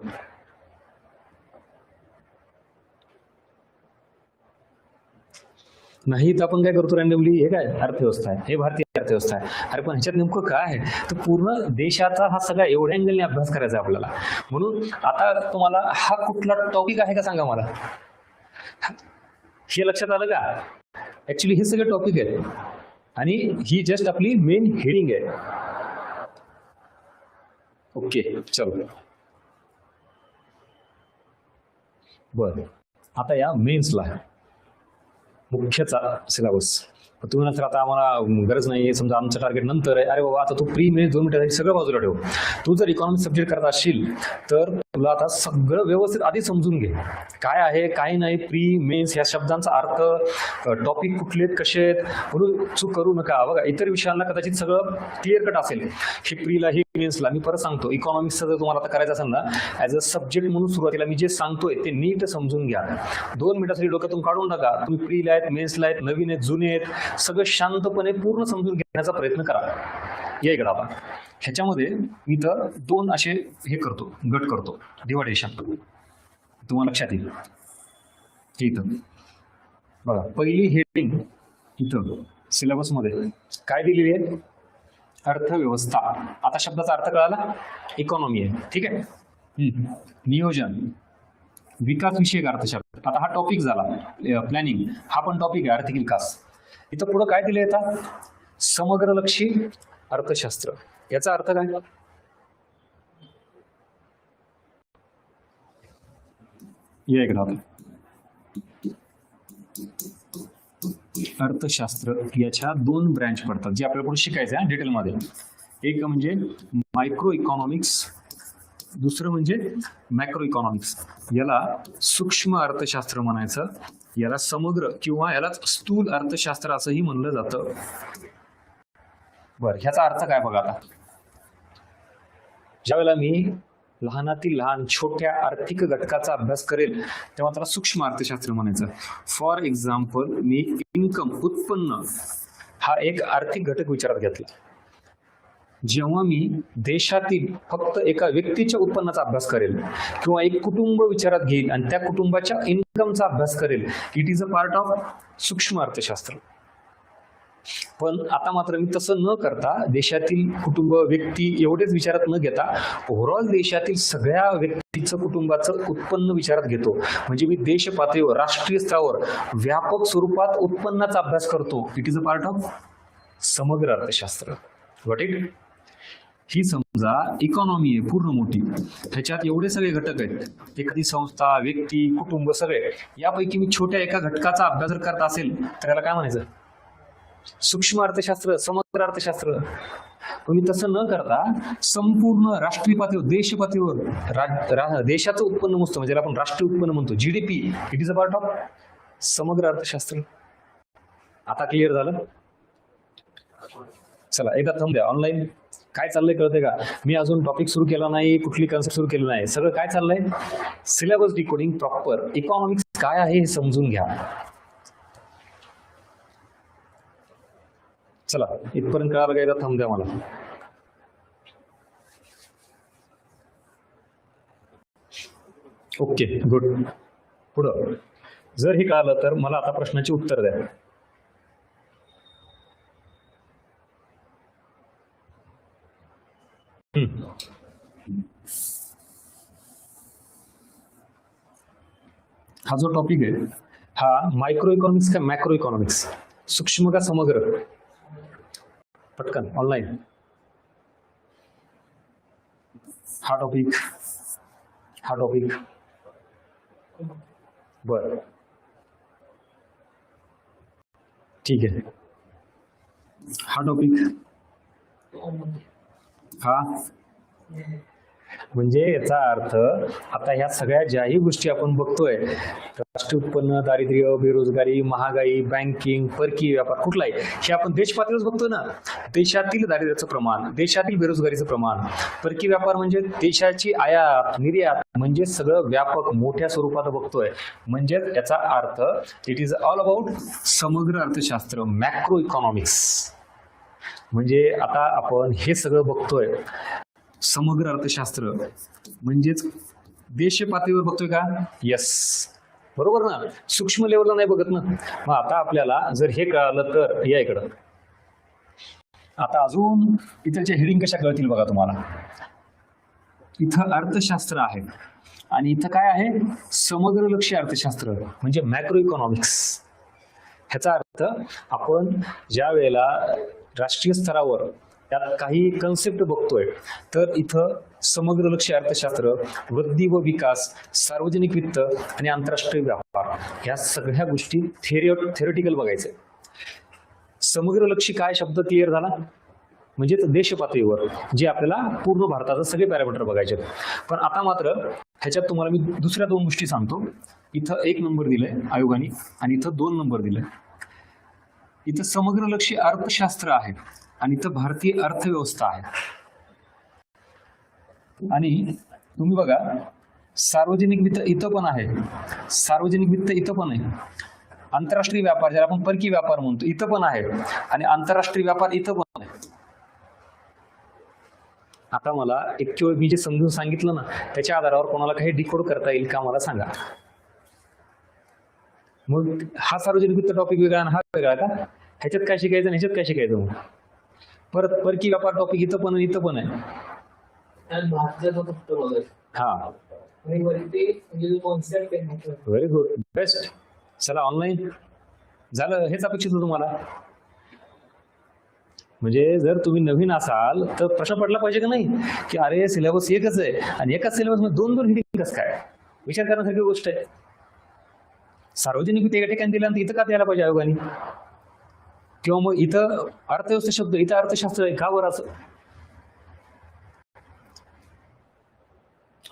नाही तर आपण काय करतो रँडमली, हे काय अर्थव्यवस्था आहे, हे भारतीय अर्थव्यवस्था आहे. अरे पण ह्याच्यात नेमकं काय आहे? तर पूर्ण देशाचा हा सगळा एवढ्या अँगलने अभ्यास करायचा आहे आपल्याला. म्हणून आता तुम्हाला हा कुठला टॉपिक आहे का सांगा मला. हे लक्षात आलं का? ऍक्च्युली हे सगळे टॉपिक आहेत आणि ही जस्ट आपली मेन हेडिंग आहे. ओके, चलो. बर, आता या मेन्सला मुख्यचा सिलेबस. तुम्ही नंतर आता आम्हाला गरज नाही, समजा आमचं टार्गेट नंतर आहे, अरे बाबा आता तू प्री मेन्स 2 मिनिटासाठी सगळं बाजूला ठेव. तू जर इकॉनॉमिक्स सब्जेक्ट करत असशील तर तुला आता सगळं व्यवस्थित आधी समजून घे, काय आहे काय नाही. प्री मेन्स या शब्दांचा अर्थ, टॉपिक कुठले आहेत, कसे आहेत, म्हणून चूक करू नका. बघा इतर विषयांना कदाचित सगळं क्लिअर कट असेल, हे प्रीला हे मेन्सला. मी परत सांगतो, इकॉनॉमिक्सचं जर तुम्हाला आता करायचं असेल ना, ॲज अ सब्जेक्ट म्हणून सुरुवातीला मी जे सांगतोय ते नीट समजून घ्या. 2 मिनिटासाठी डोक्यातून काढून टाका. तुम्ही प्रीला आहेत, मेन्सला आहेत, नवीन आहेत, जुने आहेत, सगळं शांतपणे पूर्ण समजून घेण्याचा प्रयत्न करा. या इकडं आता ह्याच्यामध्ये मी तर 2 असे हे करतो, गट करतो, डिवायडेशन. तुम्हाला लक्षात येईल. इथं बघा पहिली हेडिंग इथं सिलेबसमध्ये काय दिलेली आहे, अर्थव्यवस्था. आता शब्दाचा अर्थ कळाला, इकॉनॉमी आहे, ठीक आहे. नियोजन, विकास विषयक अर्थशास्त्र. आता हा टॉपिक झाला प्लॅनिंग, हा पण टॉपिक आहे आर्थिक विकास. इथं पुढं काय दिले आता, समग्रलक्षी अर्थशास्त्र. याचा अर्थ काय, या इकडं अर्थशास्त्र याच्या 2 ब्रँच पडतात जे आपल्याला पुढे शिकायचं आहे डिटेलमध्ये. एक म्हणजे मायक्रो इकॉनॉमिक्स, दुसरं म्हणजे मॅक्रो इकॉनॉमिक्स. याला सूक्ष्म अर्थशास्त्र म्हणायचं, याला समग्र किंवा याला स्थूल अर्थशास्त्र असंही म्हणलं जातं. बरं, ह्याचा अर्थ काय बघा. आता ज्यावेळेला मी लहानातील लहान छोट्या आर्थिक घटकाचा अभ्यास करेल तेव्हा त्याला सूक्ष्म अर्थशास्त्र म्हणायचं. फॉर एक्झाम्पल, मी इन्कम, उत्पन्न हा एक आर्थिक घटक विचारात घेतला. जेव्हा मी देशातील फक्त एका व्यक्तीच्या उत्पन्नाचा अभ्यास करेल किंवा एक कुटुंब विचारात घेईल आणि त्या कुटुंबाच्या इन्कमचा अभ्यास करेल, it is a part of सूक्ष्म अर्थशास्त्र. पण आता मात्र मी तसं न करता देशातील कुटुंब, व्यक्ती एवढेच विचारात न घेता ओव्हरऑल देशातील सगळ्या व्यक्तीचं, कुटुंबाचं उत्पन्न विचारात घेतो. म्हणजे मी देश पातळीवर, राष्ट्रीय स्तरावर व्यापक स्वरूपात उत्पन्नाचा अभ्यास करतो. It is a part of समग्र अर्थशास्त्र. Got it. ही समजा इकॉनॉमी आहे पूर्ण मोठी, ह्याच्यात एवढे सगळे घटक आहेत, एखादी संस्था, व्यक्ती, कुटुंब सगळे. यापैकी मी छोट्या एका घटकाचा अभ्यास जर करत असेल तर याला काय म्हणायचं, सूक्ष्म अर्थशास्त्र, समग्र अर्थशास्त्र. पण मी तसं न करता संपूर्ण राष्ट्रीय पातळीवर, देश पातळीवर देशाचं उत्पन्न मोजतो, म्हणजे आपण राष्ट्रीय उत्पन्न म्हणतो, GDP, it is a part of समग्र अर्थशास्त्र. आता क्लिअर झालं. चला एकदा थांब द्या. ऑनलाईन काय चाललंय कळतंय का. मी अजून टॉपिक सुरू केला नाही, कुठली कन्सेप्ट सुरू केली नाही. सगळं काय चाललंय, सिलेबस डिकोडिंग प्रॉपर. इकॉनॉमिक्स काय आहे हे समजून घ्या. चला इथपर्यंत कळालं का, एकदा थांब द्या मला. Okay good. पुढं जर हे कळालं तर मला आता प्रश्नाचे उत्तर द्या. हा जो टॉपिक आहे हा मायक्रो इकॉनॉमिक्स का मॅक्रो इकॉनॉमिक्स, सूक्ष्म का समग्र, पटकन ऑनलाईन. हा टॉपिक बर ठीक आहे. हा टॉपिक हा म्हणजे याचा अर्थ आता ह्या सगळ्या ज्याही गोष्टी आपण बघतोय, राष्ट्रीय उत्पन्न, दारिद्र्य, बेरोजगारी, महागाई, बँकिंग, परकीय व्यापार, कुठलाही हे आपण देश पातळीवर बघतोय ना. देशातील दारिद्र्याचं प्रमाण, देशातील बेरोजगारीचं प्रमाण, परकीय व्यापार म्हणजे देशाची आयात निर्यात, म्हणजे सगळं व्यापक मोठ्या स्वरूपात बघतोय. म्हणजे याचा earth it is all about समग्र अर्थशास्त्र, मॅक्रो इकॉनॉमिक्स. म्हणजे आता आपण हे सगळं बघतोय समग्र अर्थशास्त्र म्हणजेच देश पातळीवर बघतोय का. यस बरोबर ना, सूक्ष्म लेवलला नाही बघत ना. मग आता आपल्याला जर हे कळालं तर या इकडं आता अजून इथलच्या हेडिंग कशा कळतील बघा तुम्हाला. इथं अर्थशास्त्र आहे आणि इथं काय आहे, समग्र लक्ष्य अर्थशास्त्र म्हणजे मॅक्रो इकॉनॉमिक्स. ह्याचा अर्थ आपण ज्या वेळेला राष्ट्रीय स्तरावर त्यात काही कन्सेप्ट बघतोय तर इथं समग्र लक्ष्य अर्थशास्त्र, वृद्धी व विकास, सार्वजनिक वित्त आणि आंतरराष्ट्रीय व्यापार ह्या सगळ्या गोष्टी थेरटिकल बघायचं. समग्रलक्षी काय शब्द क्लिअर झाला, म्हणजे देश पातळीवर जे आपल्याला पूर्ण भारताचे सगळे पॅरामीटर बघायचे. पण आता मात्र ह्याच्यात तुम्हाला मी दुसऱ्या 2 गोष्टी सांगतो. इथं 1 नंबर दिलाय आयोगाने आणि इथं 2 नंबर दिलाय. इथं समग्रलक्षी अर्थशास्त्र आहे आणि इथं भारतीय अर्थव्यवस्था आहे. आणि तुम्ही बघा सार्वजनिक वित्त इथं पण आहे, सार्वजनिक वित्त इथं पण आहे, आंतरराष्ट्रीय व्यापार ज्याला आपण परकीय व्यापार म्हणतो इथं पण आहे, आणि आंतरराष्ट्रीय व्यापार इथं पण आहे. आता मला एक केवळ मी जे समजून सांगितलं ना त्याच्या आधारावर कोणाला काही डिकोड करता येईल का मला सांगा. मग हा सार्वजनिक वित्त टॉपिक वेगळा आणि हा वेगळा का, ह्याच्यात काय शिकायचं आणि ह्याच्यात काय शिकायचं. मग परत परकीय व्यापार टॉपिक इथं पण इथं पण आहे. हा व्हेरी गुड, बेस्ट. चला ऑनलाईन झालं, हेच अपेक्षित होतं तुम्हाला. म्हणजे जर तुम्ही नवीन असाल तर प्रश्न पडला पाहिजे का नाही की अरे सिलेबस एकच आहे आणि एकाच सिलेबस मध्ये 2 हिडिंग कसं काय, विचार करण्यासारखी गोष्ट आहे. सार्वजनिक वित्त एका ठिकाणी दिल्यानंतर इथं का द्यायला पाहिजे आयोगाने, किंवा मग इथं अर्थव्यवस्था शब्द इथं अर्थशास्त्र आहे का बरं असं.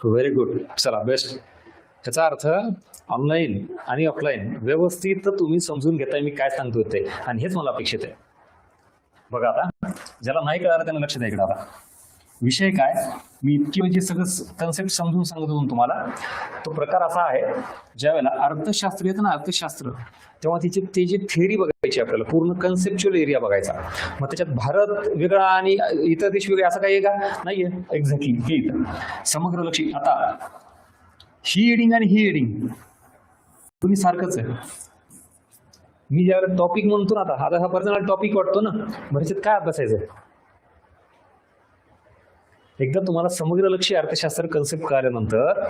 व्हेरी गुड, चला बेस्ट. त्याचा अर्थ ऑनलाईन आणि ऑफलाईन व्यवस्थित तुम्ही समजून घेताय मी काय सांगतोय ते, आणि हेच मला अपेक्षित आहे. बघा आता ज्याला नाही कळालं त्यांना लक्ष द्या इकडे. आता विषय काय, मी इतकी म्हणजे सगळं कन्सेप्ट समजून सांगत होतो तुम्हाला. तो प्रकार असा आहे, ज्या वेळेला अर्थशास्त्र येतं ना अर्थशास्त्र, तेव्हा ते जी थेअरी बघायची आपल्याला, पूर्ण कन्सेप्च्युअल एरिया बघायचा. मग त्याच्यात भारत वेगळा आणि इतर देश वेगळे असं काही आहे का, नाहीये. एक्झॅक्टली हे इथं समग्रलक्षी. आता ही हेडिंग आणि ही हेडिंग तुम्ही सारखंच आहे. मी ज्यावेळेला टॉपिक म्हणतो ना, आता हा पर्सनल टॉपिक वाटतो ना, म्हणजे काय अभ्यासायचं. एकदा तुम्हाला समग्रलक्षी अर्थशास्त्र कन्सेप्ट कळल्यानंतर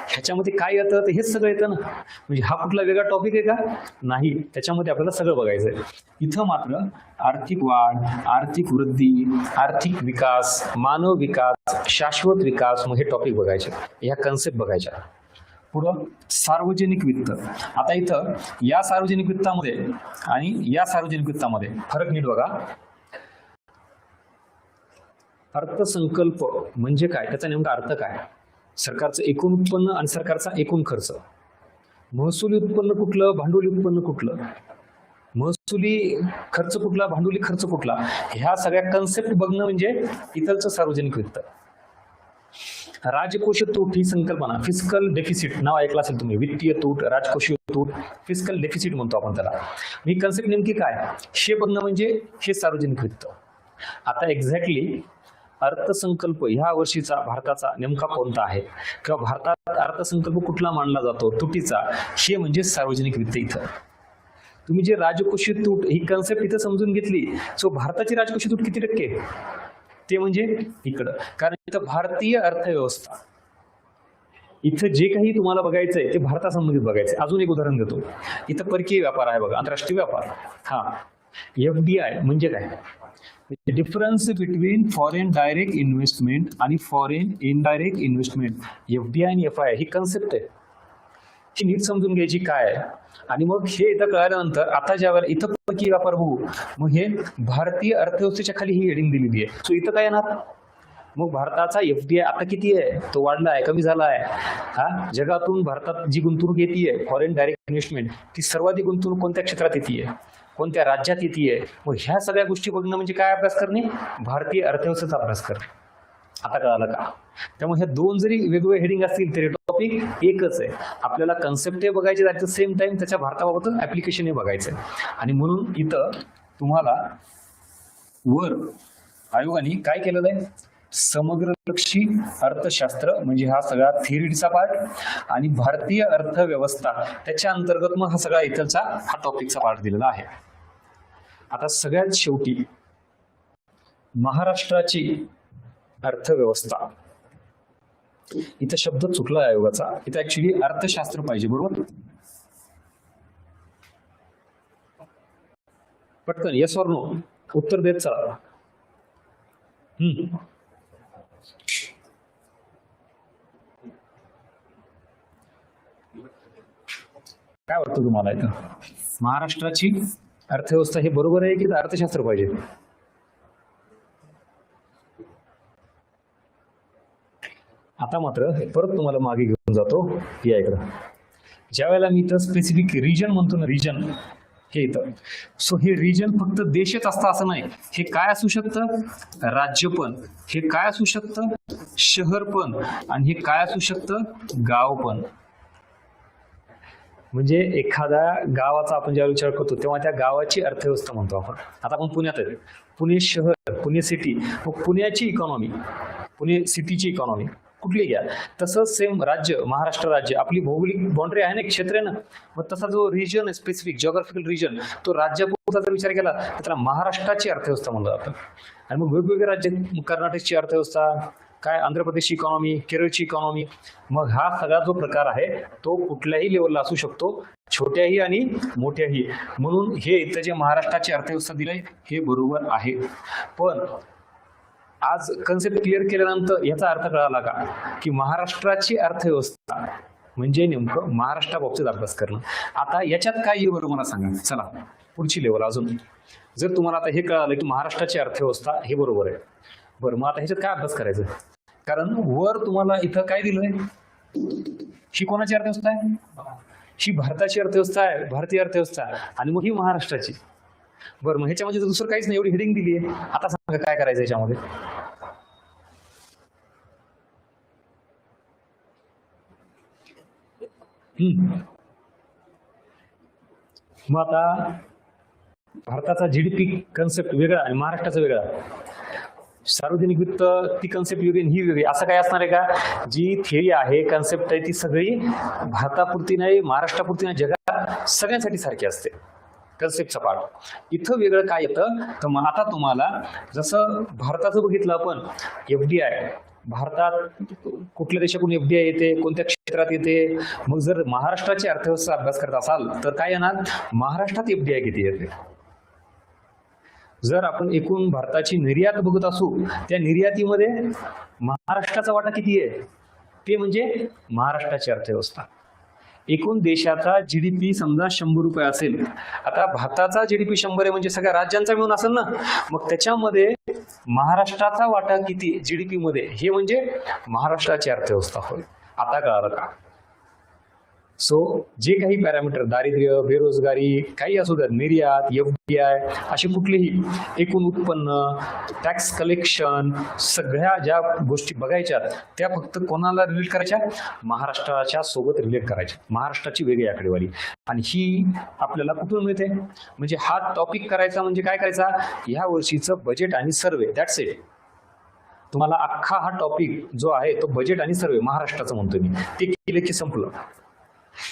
ह्याच्यामध्ये काय येतं ते हेच सगळं येतं ना. म्हणजे हा कुठला वेगळा टॉपिक आहे का, नाही, त्याच्यामध्ये आपल्याला सगळं बघायचंय. इथं मात्र आर्थिक वाढ, आर्थिक वृद्धी, आर्थिक विकास, मानव विकास, शाश्वत विकास, मग हे टॉपिक बघायचे, ह्या कन्सेप्ट बघायच्या. पुढं सार्वजनिक वित्त. आता इथं या सार्वजनिक वित्तामध्ये आणि या सार्वजनिक वित्तामध्ये फरक नीट बघा. अर्थसंकल्प म्हणजे काय, त्याचा नेमका अर्थ काय. सरकारचं एकूण उत्पन्न आणि सरकारचा एकूण खर्च. महसुली उत्पन्न कुठलं, भांडवली उत्पन्न कुठलं, महसुली खर्च कुठला, भांडवली खर्च कुठला, ह्या सगळ्या कन्सेप्ट बघणं म्हणजे इथलचं सार्वजनिक वित्त. राजकोषीय तूट ही संकल्पना, फिस्कल डेफिसिट नाव ऐकलं असेल तुम्ही, वित्तीय तूट, राजकोषीय तूट, फिस्कल डेफिसिट म्हणतो आपण त्याला. ही कन्सेप्ट नेमकी काय हे बघणं म्हणजे हे सार्वजनिक वित्त. आता एक्झॅक्टली अर्थसंकल्प ह्या वर्षीचा भारताचा नेमका कोणता आहे, किंवा भारतात अर्थसंकल्प कुठला मानला जातो तुटीचा, हे म्हणजे सार्वजनिक वित्त. इथं तुम्ही जे राजकोषीय तूट ही कन्सेप्ट इथं समजून घेतली, सो भारताची राजकोषीय तूट किती टक्के ते म्हणजे इकडं. कारण इथं भारतीय अर्थव्यवस्था, इथं जे काही तुम्हाला बघायचंय ते भारतासंबंधित बघायचंय. अजून एक उदाहरण देतो. इथं परकीय व्यापार आहे बघा, आंतरराष्ट्रीय व्यापार. हा FDI म्हणजे काय, difference between foreign direct investment आणि फॉरेन इनडायरेक्ट इन्व्हेस्टमेंट. FDI आणि FI ही कन्सेप्ट आहे, ही नीट समजून घ्यायची काय आहे. आणि मग हे इथं कळल्यानंतर आता ज्या वेळेला इथं परकीय व्यापार बघू, मग हे भारतीय अर्थव्यवस्थेच्या खाली ही हेडिंग दिलेली आहे. सो इथं काय येणार, मग भारताचा FDI आता किती आहे, तो वाढला आहे कमी झाला आहे. हा जगातून भारतात जी गुंतवणूक येते फॉरेन डायरेक्ट इन्व्हेस्टमेंट, ती सर्वाधिक गुंतवणूक कोणत्या क्षेत्रात येते, कोणत्या राज्यात येते. मग ह्या सगळ्या गोष्टी बघणं म्हणजे काय अभ्यास करणे, भारतीय अर्थव्यवस्थेचा अभ्यास करणे. आता कळालं का. त्यामुळे ह्या 2 जरी वेगवेगळे हेडिंग असतील तरी टॉपिक एकच आहे. आपल्याला कन्सेप्ट हे बघायचे, ॲट द सेम टाइम त्याच्या भारताबाबत ऍप्लिकेशन हे बघायचं. आणि म्हणून इथं तुम्हाला वर आयोगाने काय केलेलं आहे, समग्रलक्षी अर्थशास्त्र म्हणजे हा सगळा थिअरीचा पार्ट, आणि भारतीय अर्थव्यवस्था त्याच्या अंतर्गत मग हा सगळा इथलचा हा टॉपिकचा पार्ट दिलेला आहे. आता सगळ्यात शेवटी महाराष्ट्राची अर्थव्यवस्था. इथं शब्द चुकला आयोगाचा, इथं ऍक्च्युली अर्थशास्त्र पाहिजे, बरोबर. पटकन येस ऑर नो उत्तर देत चला. काय वाटतं तुम्हाला इथं महाराष्ट्राची अर्थव्यवस्था हे बरोबर आहे की अर्थशास्त्र पाहिजे? आता मात्र परत तुम्हाला मागे घेऊन जातो या इकडं. ज्या वेळेला मी इथं स्पेसिफिक रिजन म्हणतो ना, रिजन हे इथं, सो हे रिजन फक्त देशच असतं असं नाही. हे काय असू शकतं? राज्य पण, हे काय असू शकतं? शहर पण, आणि हे काय असू शकतं? गाव पण. म्हणजे एखाद्या गावाचा आपण ज्या विचार करतो तेव्हा त्या गावाची अर्थव्यवस्था म्हणतो आपण. आता आपण पुण्यात आहे, पुणे शहर, पुणे सिटी, मग पुण्याची इकॉनॉमी, पुणे सिटीची इकॉनॉमी कुठली घ्या. तसंच सेम राज्य, महाराष्ट्र राज्य, आपली भौगोलिक बाउंड्री आहे ना, क्षेत्र आहे ना, मग तसा जो रिजन आहे, स्पेसिफिक जिओग्राफिकल रिजन, तो राज्यापुरता जर विचार केला तर त्याला महाराष्ट्राची अर्थव्यवस्था म्हणलं जातं. आणि मग वेगवेगळे राज्य, कर्नाटकची अर्थव्यवस्था काय, आंध्र प्रदेशची इकॉनॉमी, केरळची इकॉनॉमी, मग हा सगळा जो प्रकार आहे तो कुठल्याही लेवलला असू शकतो, छोट्याही आणि मोठ्याही. म्हणून हे इथं जे महाराष्ट्राची अर्थव्यवस्था दिलंय हे बरोबर आहे. पण आज कन्सेप्ट क्लिअर केल्यानंतर याचा अर्थ कळाला का की महाराष्ट्राची अर्थव्यवस्था म्हणजे नेमकं महाराष्ट्राबाबतीत अभ्यास करणं. आता याच्यात काय येईल बरं मला सांगा. चला पुढची लेवल अजून. जर तुम्हाला आता हे कळालं की महाराष्ट्राची अर्थव्यवस्था हे बरोबर आहे, बरं मग आता ह्याच्यात काय अभ्यास करायचं? कारण वर तुम्हाला इथं काय दिलंय, ही कोणाची अर्थव्यवस्था आहे? ही भारताची अर्थव्यवस्था आहे, भारतीय अर्थव्यवस्था, आणि मग ही महाराष्ट्राची. बरं मग ह्याच्यामध्ये दुसरं काहीच नाही, एवढी हेडिंग दिली आहे. आता सांगा काय करायचं याच्यामध्ये? मग आता भारताचा जीडीपी कन्सेप्ट वेगळा आणि महाराष्ट्राचा वेगळा, सार्वजनिक वित्त ती कन्सेप्ट वेगळी ही वेगळी, असं काय असणार आहे का? जी थिअरी आहे, कन्सेप्ट आहे, ती सगळी भारतापुरती नाही, महाराष्ट्रापुरती नाही, जगात सगळ्यांसाठी सारखी असते. कन्सेप्टचा पार्ट इथं वेगळं काय येतं तर मग आता तुम्हाला जसं भारताचं बघितलं आपण, एफडीआय, भारतात कुठल्या देशाकडून एफडीआय येते, कोणत्या क्षेत्रात येते. मग जर महाराष्ट्राची अर्थव्यवस्था अभ्यास करत असाल तर काय येणार, महाराष्ट्रात एफडीआय किती येते. जर आपण एकूण भारताची निर्यात बघत असू, त्या निर्यातीमध्ये महाराष्ट्राचा वाटा किती आहे, ते म्हणजे महाराष्ट्राची अर्थव्यवस्था. एकूण देशाचा जीडीपी समजा 100 रुपये असेल, आता भारताचा जीडीपी 100 आहे म्हणजे सगळ्या राज्यांचा मिळून असेल ना, मग त्याच्यामध्ये महाराष्ट्राचा वाटा किती जीडीपी मध्ये, हे म्हणजे महाराष्ट्राची अर्थव्यवस्था होय. आता कळालं का? सो जे काही पॅरामीटर, दारिद्र्य, बेरोजगारी, काही असू द्यात, निर्यात, एफडीआय, असे कुठलेही, एकूण उत्पन्न, टॅक्स कलेक्शन, सगळ्या ज्या गोष्टी बघायच्या त्या फक्त कोणाला रिलेट करायच्या, महाराष्ट्राच्या सोबत रिलेट करायच्या. महाराष्ट्राची वेगळी आकडेवारी, आणि ही आपल्याला कुठून मिळते, म्हणजे हा टॉपिक करायचा म्हणजे काय करायचा, ह्या वर्षीचं बजेट आणि सर्वे, दॅट्स इट. तुम्हाला अख्खा हा टॉपिक जो आहे तो बजेट आणि सर्वे महाराष्ट्राचं म्हणतो मी, ते केलं की संपलं.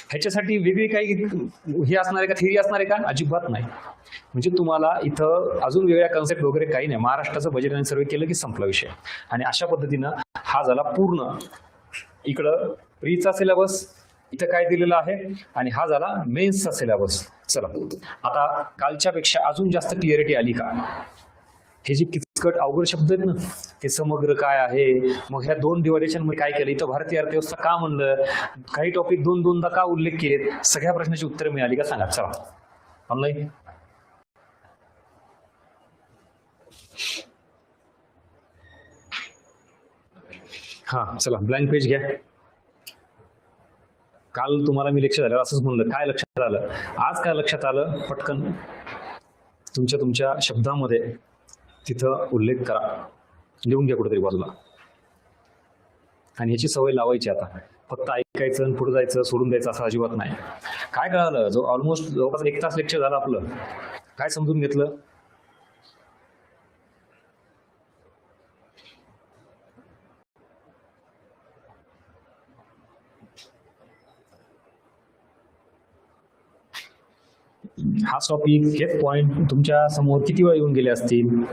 ह्याच्यासाठी वेगळी काही हे असणार आहे का, थिअरी असणार आहे का? अजिबात नाही. म्हणजे तुम्हाला इथं अजून वेगळ्या कन्सेप्ट वगैरे काही नाही, महाराष्ट्राचं बजेट आणि सर्वे केलं की संपला विषय. आणि अशा पद्धतीनं हा झाला पूर्ण. इकडं प्रीचा सिलेबस इथं काय दिलेलं आहे, आणि हा झाला मेन्सचा सिलेबस. चला आता कालच्या पेक्षा अजून जास्त क्लिअरिटी आली का? हे जे किचकट अवघड शब्द आहेत ना, ते समग्र काय आहे, मग ह्या दोन डिव्हायडेशन मध्ये काय केलं, इथं भारतीय अर्थव्यवस्था का म्हणलं, काही टॉपिक दोनदा का उल्लेख केले, सगळ्या प्रश्नाची उत्तरं मिळाली का सांगा. चला ऑनलाईन. हा चला ब्लँक पेज घ्या. काल तुम्हाला मी लक्षात आलं असंच म्हणलं, काय लक्षात आलं आज, काय लक्षात आलं, पटकन तुमच्या शब्दामध्ये तिथं उल्लेख करा, लिहून घ्या कुठेतरी बाजूला. आणि याची सवय लावायची. आता फक्त ऐकायचं आणि पुढे जायचं, सोडून द्यायचं असं अजिबात नाही. काय कळालं, जो ऑलमोस्ट जवळपास 1 तास लेक्चर झालं आपलं, काय समजून घेतलं? हा टॉपिक, हेच पॉइंट तुमच्या समोर किती वेळा येऊन गेले असतील.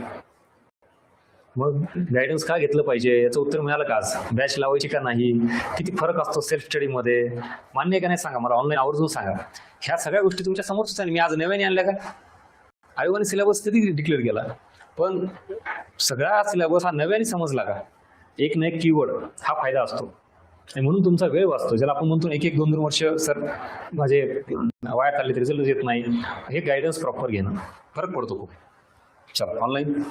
मग गायडन्स का घेतलं पाहिजे याचं उत्तर मिळालं का आज? बॅच लावायची का नाही, किती फरक असतो सेल्फ स्टडी मध्ये, मान्य का नाही सांगा मला, ऑनलाईन आवर्जून सांगा. ह्या सगळ्या गोष्टी तुमच्या समोरच आहे. मी आज नव्याने आणल्या का? आयोगाने सिलेबस कधी डिक्लेअर केला, पण सगळा सिलेबस हा नव्याने समजला का? एक ना एक कीवर्ड हा फायदा असतो. आणि म्हणून तुमचा वेळ वाचतो. ज्याला आपण म्हणतो 1-2 वर्ष सर माझे वाया चालले, रिझल्ट येत नाही, हे गायडन्स प्रॉपर घेणं फरक पडतो खूप. चला ऑनलाईन.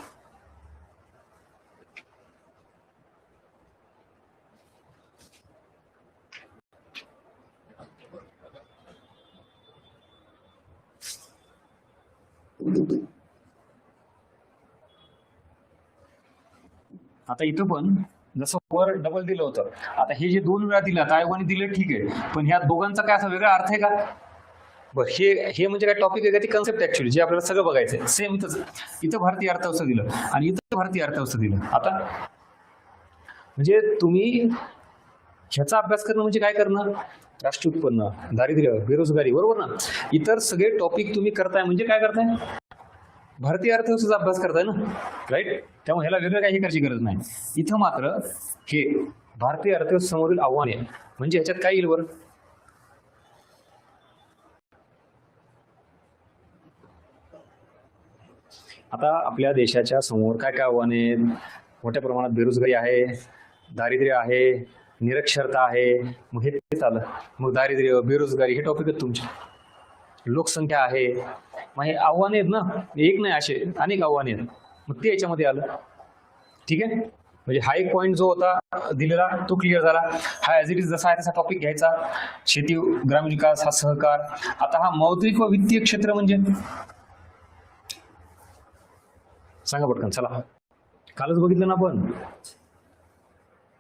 आता इथं पण जसं वर डबल दिलं होतं, आता हे जे 2 वेळा दिलं आता आयोगाने दिलं ठीक आहे, पण ह्या दोघांचा काय असा वेगळा अर्थ आहे का? बरं, हे म्हणजे काय टॉपिक आहे का? ती कन्सेप्ट ऍक्च्युअली जे आपल्याला सगळं बघायचं आहे. सेम इथं भारतीय अर्थव्यवस्था दिलं आणि इथं भारतीय अर्थव्यवस्था दिलं. आता म्हणजे तुम्ही ह्याचा अभ्यास करणं म्हणजे काय करणं? राष्ट्रीय उत्पन्न, दारिद्र्य, बेरोजगारी, बरोबर ना? इतर सगळे टॉपिक तुम्ही करताय म्हणजे काय करताय? भारतीय अर्थव्यवस्थेचा अभ्यास करताय ना, राईट? त्यामुळे ह्याला वेगळं काही करायची गरज नाही. इथं मात्र हे भारतीय अर्थव्यवस्थेसमोरील आव्हान आहे. म्हणजे ह्याच्यात काय येईल बरं? आता आपल्या देशाच्या समोर काय काय आव्हाने आहेत? मोठ्या प्रमाणात बेरोजगारी आहे, दारिद्र्य आहे, निरक्षरता आहे. मग हे तेच आलं. मग दारिद्र्य, बेरोजगारी हे टॉपिक आहेत तुमचे. लोकसंख्या आहे. मग हे आव्हाने आहेत ना, एक नाही असे अनेक आव्हाने आहेत. मग ते याच्यामध्ये आलं. ठीक आहे, म्हणजे हा एक पॉईंट जो होता दिलेला तो क्लिअर झाला. हा ऍज इट इज जसा आहे तसा टॉपिक घ्यायचा. शेती, ग्रामीण विकास, हा सहकार. आता हा मौद्रिक व वित्तीय क्षेत्र म्हणजे सांगा पटकन. चला, कालच बघितलं ना आपण.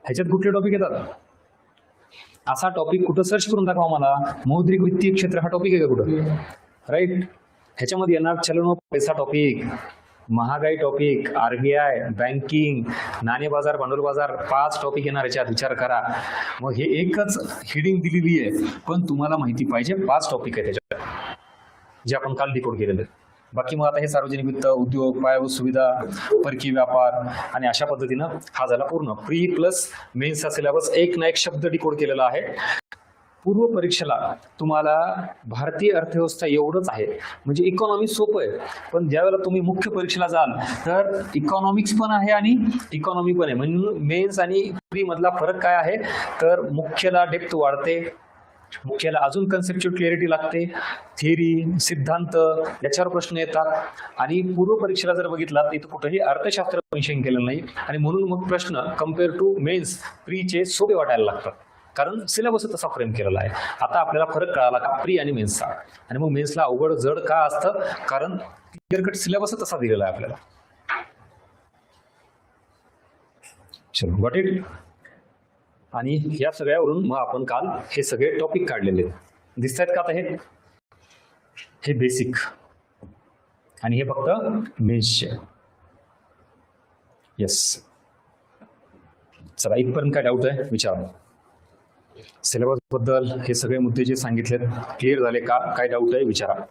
ह्याच्यात कुठले टॉपिक येतात? असा टॉपिक कुठं सर्च करून दाखवा मला. मौद्रिक वित्तीय क्षेत्र हा टॉपिक आहे का कुठं? राईट. ह्याच्यामध्ये येणार चलन व पैसा टॉपिक, महागाई टॉपिक, आरबीआय, बँकिंग, नाणे बाजार, भांडवल बाजार, 5 टॉपिक येणार. याच्यात विचार करा. मग हे एकच हेडिंग दिलेली आहे, पण तुम्हाला माहिती पाहिजे 5 टॉपिक आहे त्याच्यात, जे आपण काल डिकोड केलेले. बाकी मग आता हे सार्वजनिक वित्त, उद्योग, पायाभूत सुविधा, परकीय व्यापार आणि अशा पद्धतीनं हा झाला पूर्ण प्री प्लस मेन्सचा सिलेबस. एक ना एक शब्द डिकोड केलेला आहे. पूर्व परीक्षेला तुम्हाला भारतीय अर्थव्यवस्था एवढंच आहे, म्हणजे इकॉनॉमी सोपं आहे. पण ज्यावेळेला तुम्ही मुख्य परीक्षेला जाल तर इकॉनॉमिक्स पण आहे आणि इकॉनॉमी पण आहे. म्हणून मेन्स आणि प्री मधला फरक काय आहे तर मुख्यला डेप्थ वाढते, मुख्याला अजून कन्सेप्च्युअल क्लिअरिटी लागते, थिअरी, सिद्धांत याच्यावर प्रश्न येतात. आणि पूर्व परीक्षेला जर बघितला तर इथं कुठेही अर्थशास्त्र मेन्शन केलेलं नाही, आणि म्हणून मग प्रश्न कम्पेअर टू मेन्स प्रीचे सोपे वाटायला लागतात, कारण सिलेबस तसा फ्रेम केलेला आहे. आता आपल्याला फरक कळाला का प्री आणि मेन्सचा. आणि मग मेन्सला अवघड जड का असतं? कारण क्लिअर कट सिलेबस तसा दिलेला आहे आपल्याला. चलो, गॉट इट. आणि या सगळ्यावरून मग आपण काल हे सगळे टॉपिक काढलेले दिसत आहेत का? आता हे बेसिक आणि हे फक्त मेन्सचे. येस, चला इथपर्यंत काय डाऊट आहे विचारा. सिलेबस बद्दल हे सगळे मुद्दे जे सांगितलेत क्लिअर झाले का? काय डाऊट आहे विचारा.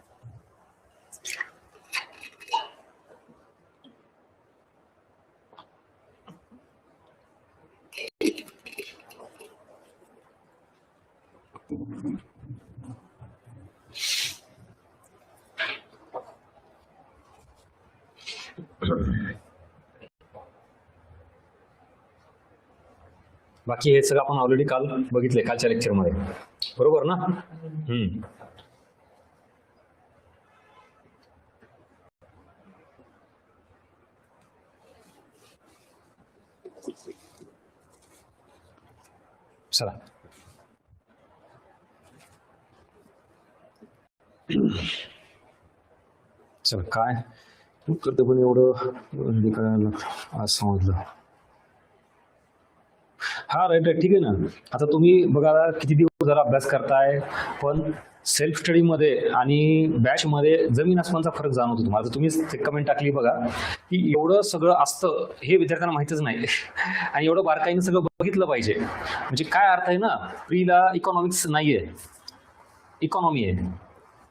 बाकी हे सगळं आपण ऑलरेडी काल बघितले कालच्या लेक्चरमध्ये, बरोबर ना? चला, चला काय करतो पण एवढं करायला आज समजलं. हा राईट आहे, ठीक आहे ना. आता तुम्ही बघा किती दिवस झाला अभ्यास करताय, पण सेल्फ स्टडी मध्ये आणि बॅच मध्ये जमीन आसमानचा फरक जाणवतो तुम्हाला. तुम्ही कमेंट टाकली बघा की एवढं सगळं असतं हे विद्यार्थ्यांना माहितीच नाही आणि एवढं बारकाईने सगळं बघितलं पाहिजे. म्हणजे काय अर्थ आहे ना, प्रीला इकॉनॉमिक्स नाहीये, इकॉनॉमी आहे.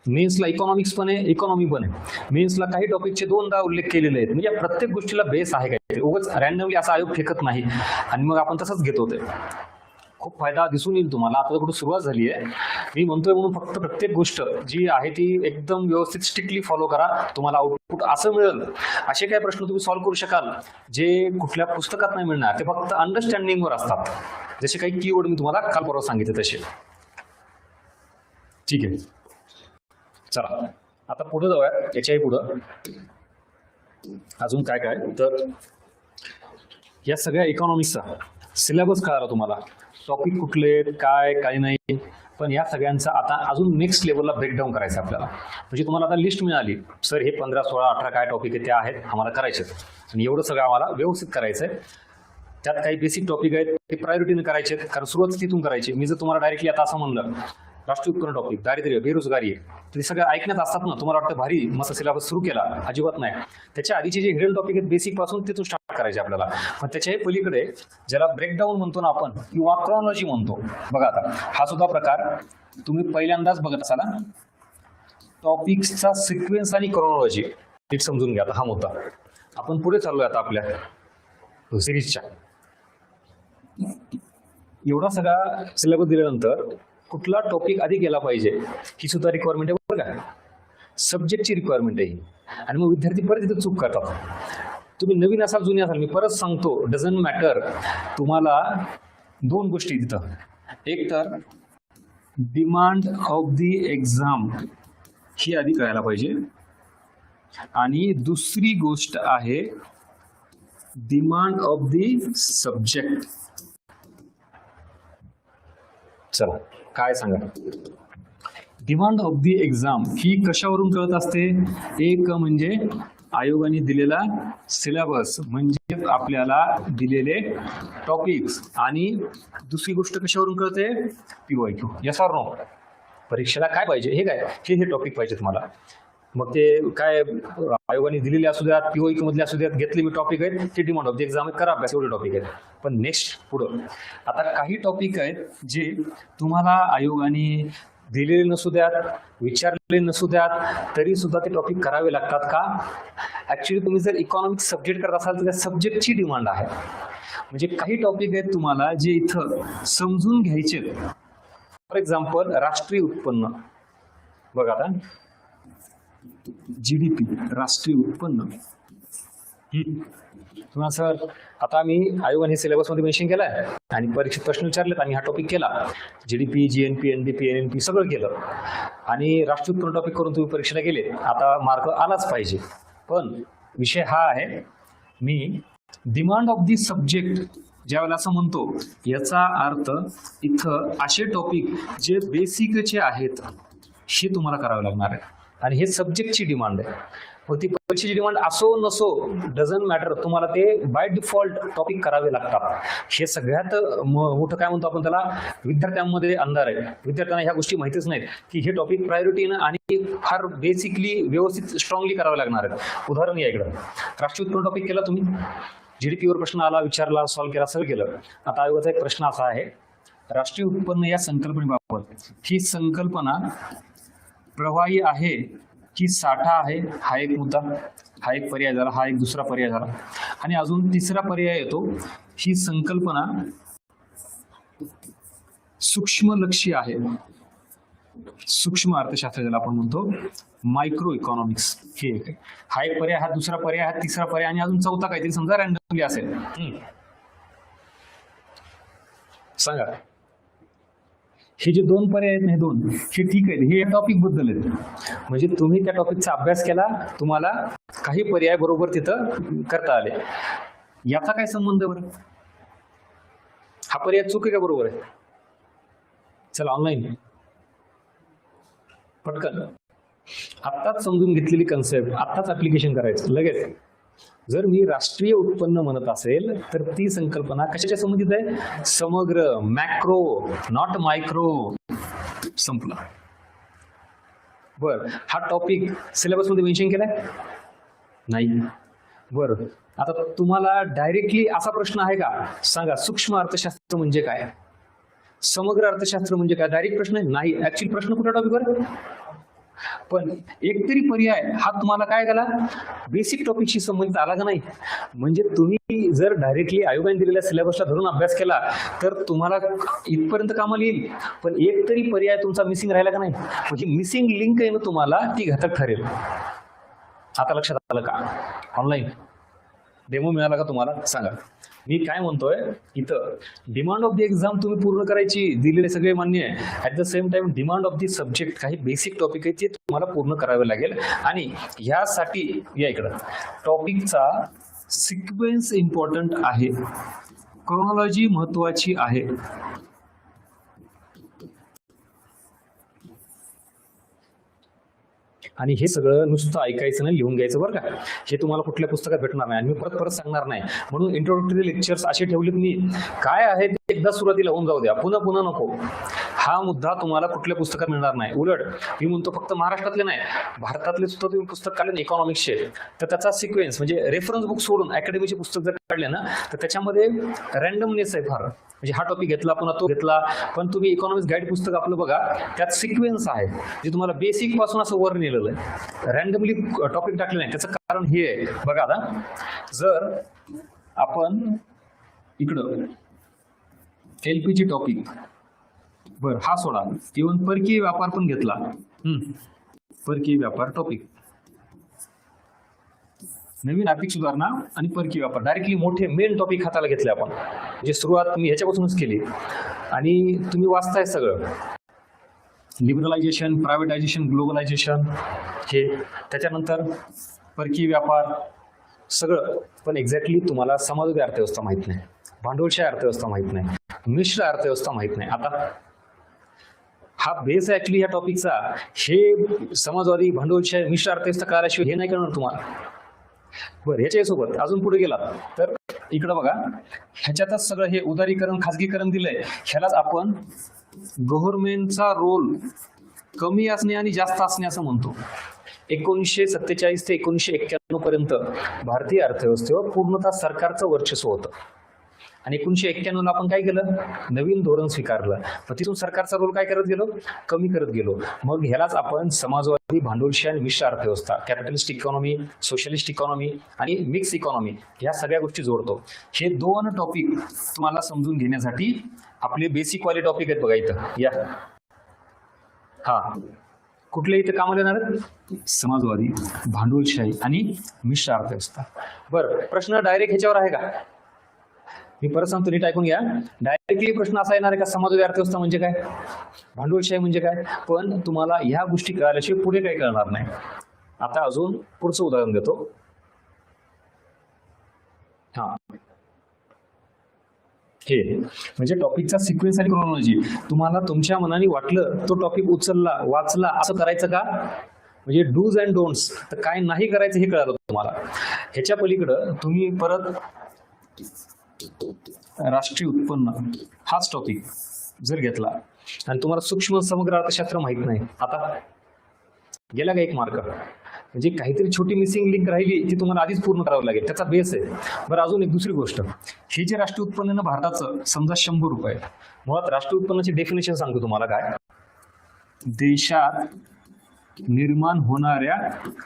मेन्सला इकॉनॉमिक्स पण आहे, इकॉनॉमी पण आहे. मेन्सला काही टॉपिकचे 2दा उल्लेख केलेले आहेत. म्हणजे प्रत्येक गोष्टीला बेस आहे काय, उगाच रॅन्डमली असा आयोग फेकत नाही आणि मग आपण तसंच घेत होते. खूप फायदा दिसून येईल तुम्हाला. आता कुठं सुरुवात झाली आहे, मी म्हणतोय म्हणून फक्त प्रत्येक गोष्ट जी आहे ती एकदम व्यवस्थित स्ट्रिक्टली फॉलो करा. तुम्हाला आउटपुट असं मिळेल. असे काही प्रश्न तुम्ही सॉल्व्ह करू शकाल जे कुठल्या पुस्तकात नाही मिळणार, ते फक्त अंडरस्टँडिंगवर असतात. जसे काही कीवर्ड मी तुम्हाला काल परवा सांगितले तसे. ठीक आहे, चला आता पुढे जाऊया. याच्याही पुढं अजून काय काय, तर या सगळ्या इकॉनॉमिक्सचा सिलेबस कळाला तुम्हाला, टॉपिक कुठले काय काय नाही. पण या सगळ्यांचा आता अजून नेक्स्ट लेवलला ब्रेकडाऊन करायचं आपल्याला. म्हणजे तुम्हाला आता लिस्ट मिळाली, सर हे 15, 16, 18 काय टॉपिक आहे ते आहेत आम्हाला करायचे, आणि एवढं सगळं आम्हाला व्यवस्थित करायचं आहे. त्यात काही बेसिक टॉपिक आहेत ते प्रायोरिटीने करायचे आहेत, कारण सुरुवात तिथून करायची. मी जर तुम्हाला डायरेक्टली आता असं म्हणलं राष्ट्रीय उत्पन्न टॉपिक, दारिद्र्य, बेरोजगारी, ते सगळं ऐकण्यात असतात ना, तुम्हाला वाटतं भारी मस्त सिलेबस सुरू केला, अजिबात नाही. त्याच्या आधीचे जे हिडन टॉपिक आहेत बेसिक पासून तिथून स्टार्ट करायचे आपल्याला. पण त्याच्याही पलीकडे ज्याला ब्रेकडाऊन म्हणतो ना आपण, किंवा क्रॉनॉलॉजी म्हणतो, बघा आता हा सुद्धा प्रकार तुम्ही पहिल्यांदाच बघत असाल. टॉपिक्सचा सिक्वेन्स आणि क्रॉनॉलॉजी नीट समजून घ्या. आता हा मुद्दा आपण पुढे चाललोय आता आपल्या सिरीजच्या. एवढा सगळा सिलेबस दिल्यानंतर कुठला टॉपिक आधी गेला पाहिजे ही सुद्धा रिक्वायरमेंट आहे बरं का, सब्जेक्टची रिक्वायरमेंट आहे ही. आणि मग विद्यार्थी परत इथे चूक करतात. तुम्ही नवीन असाल जुने असाल, मी परत सांगतो, डझंट मॅटर. तुम्हाला दोन गोष्टी तिथं, एक तर डिमांड ऑफ द एक्झाम ही आधी कळायला पाहिजे, आणि दुसरी गोष्ट आहे डिमांड ऑफ द सब्जेक्ट. चला काय सांगा, डिमांड ऑफ द एक्झाम ही कशावरून कळत असते? एक म्हणजे आयोगाने दिलेला सिलेबस, म्हणजे आपल्याला दिलेले टॉपिक्स, आणि दुसरी गोष्ट कशावरून कळते? PYQ. Yes or no? परीक्षेला काय पाहिजे, हे काय, हे टॉपिक पाहिजे तुम्हाला. मग ते काय आयोगाने दिलेले असू द्यात, PYQ मधले असू द्यात, घेतले मी टॉपिक आहेत ते डिमांड ऑफ द एक्झाम करा अभ्यास, एवढे टॉपिक आहेत. पण नेक्स्ट पुढं आता काही टॉपिक आहेत जे तुम्हाला आयोगाने दिलेले नसू द्यात, विचारलेले नसू द्यात, तरी सुद्धा ते टॉपिक करावे लागतात. का? ऍक्च्युली तुम्ही जर इकॉनॉमिक्स सब्जेक्ट करत असाल तर त्या सब्जेक्टची डिमांड आहे. म्हणजे काही टॉपिक आहेत तुम्हाला जे इथं समजून घ्यायचे. फॉर एक्झाम्पल राष्ट्रीय उत्पन्न, बघा आता GDP, राष्ट्रीय उत्पन्न. तुम्हाला सर आता आम्ही आयोगाने सिलेबस मध्ये मेन्शन केलाय आणि परीक्षेत प्रश्न विचारलेत, आम्ही हा टॉपिक केला, GDP, GNP, NDP, NNP सगळं केलं, आणि राष्ट्रीय उत्पन्न टॉपिक करून तुम्ही परीक्षेला गेले, आता मार्क आलाच पाहिजे. पण विषय हा आहे, मी डिमांड ऑफ दी सब्जेक्ट ज्यावेळेला असं म्हणतो, याचा अर्थ इथं असे टॉपिक जे बेसिकचे आहेत हे तुम्हाला करावे लागणार आहे, आणि हे सब्जेक्टची डिमांड आहे. मग ती परीक्षेची डिमांड असो नसो, डझंट मॅटर, तुम्हाला ते बाय डिफॉल्ट टॉपिक करावे लागतात. हे सगळ्यात मोठं काय म्हणतो आपण त्याला, विद्यार्थ्यांमध्ये अंधार आहे. विद्यार्थ्यांना ह्या गोष्टी माहितीच नाहीत की हे टॉपिक प्रायोरिटीनं आणि फार बेसिकली व्यवस्थित स्ट्रॉंगली करावे लागणार आहेत. उदाहरण या इकडं, राष्ट्रीय उत्पन्न टॉपिक केला तुम्ही, GDP वर प्रश्न आला, विचारला, सॉल्व्ह केला, सगळं केलं. आता आयोगाचा एक प्रश्न असा आहे, राष्ट्रीय उत्पन्न या संकल्पनेबाबत, ही संकल्पना प्रवाही आहे की साठा आहे, हा एक मुद्दा, हा एक पर्याय झाला, हा एक दुसरा पर्याय झाला. आणि अजून तिसरा पर्याय येतो, ही संकल्पना सूक्ष्मलक्षी आहे, सूक्ष्म अर्थशास्त्र ज्याला आपण म्हणतो, मायक्रो इकॉनॉमिक्स. हे हा एक पर्याय, हा दुसरा पर्याय, हा तिसरा पर्याय, आणि अजून चौथा काहीतरी समजा रँडमली असेल. सांगा, हे जे दोन पर्याय आहेत ना, हे दोन हे ठीक आहेत, हे टॉपिक बद्दल आहेत. म्हणजे तुम्ही त्या टॉपिकचा अभ्यास केला, तुम्हाला काही पर्याय बरोबर तिथं करता आले. याचा काय संबंध बरं? हा पर्याय चूक आहे का बरोबर आहे? चला ऑनलाईन पटकन आत्ताच समजून घेतलेली कन्सेप्ट आत्ताच ऍप्लिकेशन करायचं लगेच. जर मी राष्ट्रीय उत्पन्न म्हणत असेल तर ती संकल्पना कशाच्या संबंधित आहे? समग्र, मॅक्रो, नॉट मायक्रो. संपला. बर, हा टॉपिक सिलेबस मध्ये मेन्शन केलाय नाही? बर, आता तुम्हाला डायरेक्टली असा प्रश्न आहे का? सांगा, सूक्ष्म अर्थशास्त्र म्हणजे काय, समग्र अर्थशास्त्र म्हणजे काय? डायरेक्ट प्रश्न आहे नाही. ऍक्च्युअली प्रश्न कुठल्या टॉपिकवर? पण एकतरी पर्याय हा तुम्हाला काय झाला, बेसिक टॉपिकशी संबंधित आला का नाही? म्हणजे तुम्ही जर डायरेक्टली आयोगाने दिलेल्या सिलेबसला धरून अभ्यास केला तर तुम्हाला इथपर्यंत कामाला येईल. पण एकतरी पर्याय तुमचा मिसिंग राहिला का नाही? म्हणजे मिसिंग लिंक आहे ना तुम्हाला, ती घातक ठरेल. आता लक्षात आलं का? ऑनलाईन डेमो मिळाला का तुम्हाला? सांगा. मी काय म्हणतोय, इथं डिमांड ऑफ द एक्झाम तुम्ही पूर्ण करायची, दिलेले सगळे मान्य आहे. At the same time demand of the subject, काही बेसिक टॉपिक आहे ते तुम्हाला पूर्ण करावे लागेल. आणि ह्यासाठी या इकडं टॉपिकचा सिक्वेन्स इम्पॉर्टंट आहे, क्रोनॉलॉजी महत्वाची आहे. आणि हे सगळं नुसतं ऐकायचं नाही, लिहून घ्यायचं बरं का. हे तुम्हाला कुठल्या पुस्तकात भेटणार नाही आणि मी परत परत सांगणार नाही. म्हणून इंट्रोडक्टरी लेक्चर्स असे ठेवलेत मी, काय आहे ते एकदा सुरुवातीला होऊन जाऊ द्या, पुन्हा पुन्हा नको. हा मुद्दा तुम्हाला कुठल्या पुस्तकात मिळणार नाही. उलट मी म्हणतो फक्त महाराष्ट्रातले नाही, भारतातले सुद्धा तुम्ही पुस्तक काढले इकॉनॉमिक्सचे, तर त्याचा सिक्वेन्स म्हणजे रेफरन्स बुक सोडून अकॅडमीचे पुस्तक जर काढले ना, तर त्याच्यामध्ये रॅन्डमनेस आहे फार. म्हणजे हा टॉपिक घेतला पुन्हा तो घेतला. पण तुम्ही इकॉनॉमिक्स गाईड पुस्तक आपलं बघा, त्यात सिक्वेन्स आहे जे तुम्हाला बेसिक पासून असं वर नेलेलं आहे, रॅन्डमली टॉपिक टाकले नाही. त्याचं कारण हे आहे बघा. आता जर आपण इकडं एलपीजी टॉपिक बर हा सोडा, इव्हन परकीय व्यापार पण घेतला, परकीय व्यापार टॉपिक, नवीन आर्थिक सुधारणा आणि परकीय व्यापार, डायरेक्टली मोठे मेन टॉपिक हाताला घेतले आपण. म्हणजे सुरुवात मी ह्याच्यापासूनच केली आणि तुम्ही वाचताय सगळं, लिबरलायझेशन, प्रायव्हेटायझेशन, ग्लोबलायझेशन, हे त्याच्यानंतर परकीय व्यापार सगळं. पण एक्झॅक्टली तुम्हाला समाजवादी अर्थव्यवस्था माहित नाही, भांडवलशाही अर्थव्यवस्था माहित नाही, मिश्र अर्थव्यवस्था माहित नाही. आता हा बेस आहे ऍक्च्युली या टॉपिकचा. हे समाजवादी, भांडवलशाही, मिश्र अर्थव्यवस्था कळाल्याशिवाय हे नाही करणार तुम्हाला. बरं, ह्याच्यासोबत अजून पुढे गेला तर इकडं बघा, ह्याच्यातच सगळं हे उदारीकरण, खाजगीकरण दिलंय. ह्यालाच आपण गव्हर्नमेंटचा रोल कमी असणे आणि जास्त असणे असं म्हणतो. 1947 ते 1991 पर्यंत भारतीय अर्थव्यवस्थेवर पूर्णतः सरकारचं वर्चस्व होतं. आणि 1991 आपण काय केलं, नवीन धोरण स्वीकारलं. मग तिथून सरकारचा रोल काय करत गेलो, कमी करत गेलो. मग ह्यालाच आपण समाजवादी, भांडवलशाही आणि मिश्र अर्थव्यवस्था, कॅपिटलिस्ट इकॉनॉमी, सोशलिस्ट इकॉनॉमी आणि मिक्स इकॉनॉमी, ह्या सगळ्या गोष्टी जोडतो. हे दोन टॉपिक तुम्हाला समजून घेण्यासाठी आपले बेसिक वाले टॉपिक आहेत बघा इथं. या हा कुठले इथे कामाला येणार आहेत, समाजवादी, भांडवलशाही आणि मिश्र अर्थव्यवस्था. बरं, प्रश्न डायरेक्ट ह्याच्यावर आहे का, मी परत सांगतो, नीट ऐकून घ्या. डायरेक्टली प्रश्न असा येणार आहे का, समाजवादी अर्थव्यवस्था म्हणजे काय, भांडवलशाही म्हणजे काय. पण तुम्हाला ह्या गोष्टी कळाल्याशिवाय पुढे काही कळणार नाही. आता अजून पुढचं उदाहरण देतो. हा हे म्हणजे टॉपिकचा सिक्वेन्स आणि क्रोनॉलॉजी. तुम्हाला तुमच्या मनाने वाटलं तो टॉपिक उचलला, वाचला, असं करायचं का, म्हणजे डूज अँड डोंट्स, तर काय नाही करायचं हे कळालं तुम्हाला. ह्याच्या पलीकडं तुम्ही परत राष्ट्रीय उत्पन्न हाच टॉपिक जर घेतला आणि तुम्हाला सूक्ष्म समग्र अर्थशास्त्र माहित नाही, आता गेला का एक मार्क. म्हणजे काहीतरी छोटी मिसिंग लिंक राहिली ती तुम्हाला आधीच पूर्ण करावं लागेल, त्याचा बेस आहे. बरं, अजून एक दुसरी गोष्ट, हे जे राष्ट्रीय उत्पन्न ना भारताचं, समजा 100 रुपये, मुळात राष्ट्रीय उत्पन्नाची डेफिनेशन सांगतो तुम्हाला. काय, देशात निर्माण होणाऱ्या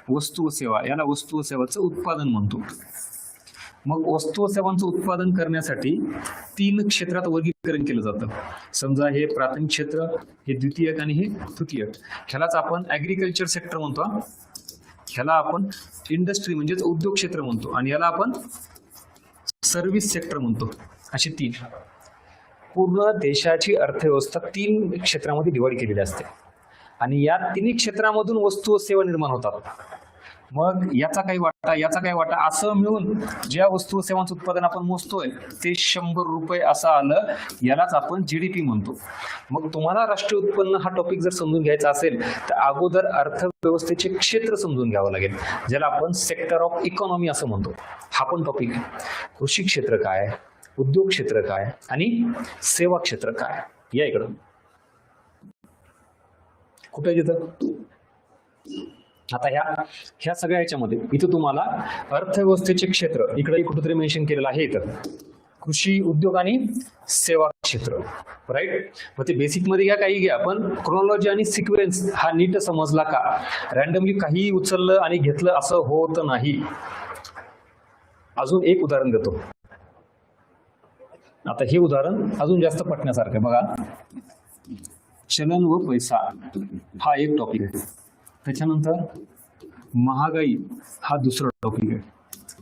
वस्तू व सेवा, याला वस्तू व सेवाचं उत्पादन म्हणतो. मग वस्तू व सेवांचं उत्पादन करण्यासाठी 3 क्षेत्रात वर्गीकरण केलं जातं. समजा हे प्राथमिक क्षेत्र, हे द्वितीयक आणि हे तृतीयक. ह्यालाच आपण ऍग्रिकल्चर सेक्टर म्हणतो, ह्याला आपण इंडस्ट्री म्हणजेच उद्योग क्षेत्र म्हणतो, आणि याला आपण सर्व्हिस सेक्टर म्हणतो. अशी 3 पूर्ण देशाची अर्थव्यवस्था 3 क्षेत्रामध्ये डिवाइड केलेली असते. आणि या 3 क्षेत्रामधून वस्तू व सेवा निर्माण होतात. मग याचा काही वाटा, याचा काही वाटा, असं मिळून ज्या वस्तू व सेवांचं उत्पादन आपण मोजतोय ते 100 रुपये असं आलं. यालाच आपण जीडीपी म्हणतो. मग तुम्हाला राष्ट्रीय उत्पन्न हा टॉपिक जर समजून घ्यायचा असेल तर अगोदर अर्थव्यवस्थेचे क्षेत्र समजून घ्यावं लागेल, ज्याला आपण सेक्टर ऑफ इकॉनॉमी असं म्हणतो. हा पण टॉपिक, कृषी क्षेत्र काय, उद्योग क्षेत्र काय आणि सेवा क्षेत्र काय. या इकडं कुठे येतं. आता ह्या सगळ्या ह्याच्यामध्ये इथं तुम्हाला अर्थव्यवस्थेचे क्षेत्र इकडे कुठेतरी मेन्शन केलेलं आहे. इथं कृषी, उद्योग आणि सेवा क्षेत्र, राईट. मग ते बेसिक मध्ये घ्या, काही घ्या, पण क्रोनॉलॉजी आणि सिक्वेन्स हा नीट समजला का, रॅन्डमली काही उचललं आणि घेतलं असं होत नाही. अजून एक उदाहरण देतो. आता हे उदाहरण अजून जास्त पटण्यासारखं बघा. चलन व पैसा हा एक टॉपिक आहे. त्याच्यानंतर महागाई हा दुसरा टॉपिक आहे.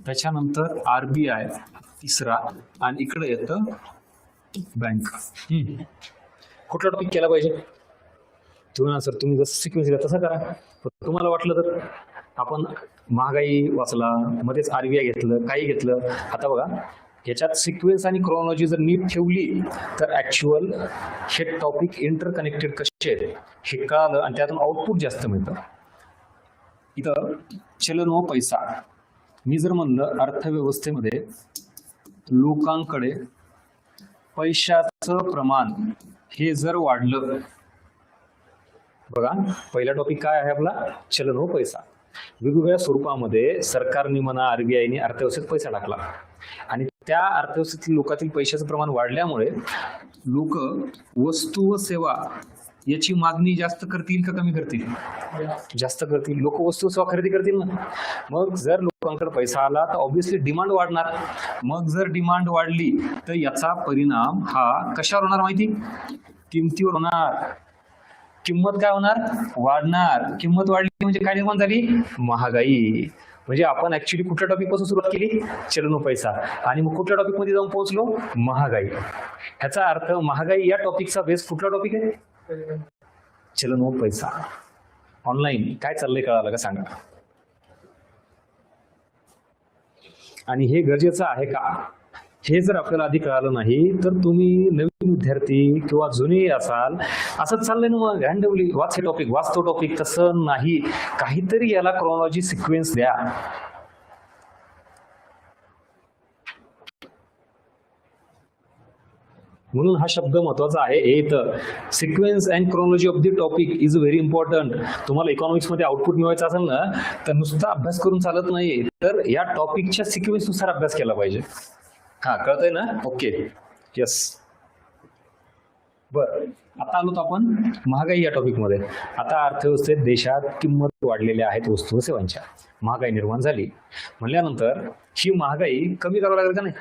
त्याच्यानंतर RBI तिसरा, आणि इकडे येतं बँक. कुठला टॉपिक केला पाहिजे तुम्ही? सर तुम्ही जसं सिक्वेन्स दिला तसं करा. तुम्हाला वाटलं तर आपण महागाई वाचला, मध्येच आरबीआय घेतलं, काही घेतलं. आता बघा याच्यात सिक्वेन्स आणि क्रोनॉलॉजी जर नीट ठेवली तर ऍक्च्युअल हे टॉपिक इंटरकनेक्टेड कसे आहेत हे कळालं आणि त्यातून आउटपुट जास्त मिळतं. इथं चलन व पैसा, मी जर म्हणलं अर्थव्यवस्थेमध्ये लोकांकडे पैशाचं प्रमाण हे जर वाढलं, बघा पहिला टॉपिक काय आहे आपला, चलन व पैसा. वेगवेगळ्या स्वरूपामध्ये सरकारने म्हणा आरबीआयने अर्थव्यवस्थेत पैसा टाकला आणि त्या अर्थव्यवस्थेतील लोकांतील पैशाचं प्रमाण वाढल्यामुळे लोक वस्तू व सेवा याची मागणी जास्त करतील का कमी करतील? जास्त करतील. लोक वस्तू सेवा खरेदी करतील ना. मग जर लोकांकडे पैसा आला तर ऑब्व्हियसली डिमांड वाढणार. मग जर डिमांड वाढली तर याचा परिणाम हा कशावर होणार माहिती? किमतीवर होणार. किंमत काय होणार? वाढणार. किंमत वाढली म्हणजे काय निर्माण झाली? महागाई. म्हणजे आपण ऍक्च्युली कुठल्या टॉपिक पासून सुरुवात केली? चलन व पैसा. आणि मग कुठल्या टॉपिक मध्ये जाऊन पोहोचलो? महागाई. ह्याचा अर्थ महागाई या टॉपिकचा बेस कुठला टॉपिक आहे? चलन व पैसा. ऑनलाईन काय चाललंय कळालं का सांगा? आणि हे गरजेचं आहे का? हे जर आपल्याला आधी कळालं नाही तर तुम्ही नवीन विद्यार्थी किंवा जुने असाल, असंच चाललंय ना मग रँडमली वाच हे टॉपिक, वाच तो टॉपिक. तसं नाही, काहीतरी याला क्रोनॉलॉजी सिक्वेन्स द्या. म्हणून हा शब्द महत्वाचा आहे. एथ sequence and chronology of the topic is very important. तुम्हाला इकॉनॉमिक्स मध्ये आउटपुट मिळवायचं असेल ना तर नुसता अभ्यास करून चालत नाही, तर या टॉपिकच्या सिक्वेन्स नुसार अभ्यास केला पाहिजे. हा कळतंय ना? Okay, yes. बर, आता आलो आपण महागाई या टॉपिक मध्ये. आता अर्थव्यवस्थेत देशात किंमत वाढलेल्या आहेत वस्तू व सेवांच्या, महागाई निर्माण झाली म्हणल्यानंतर ही महागाई कमी करावं लागेल का नाही?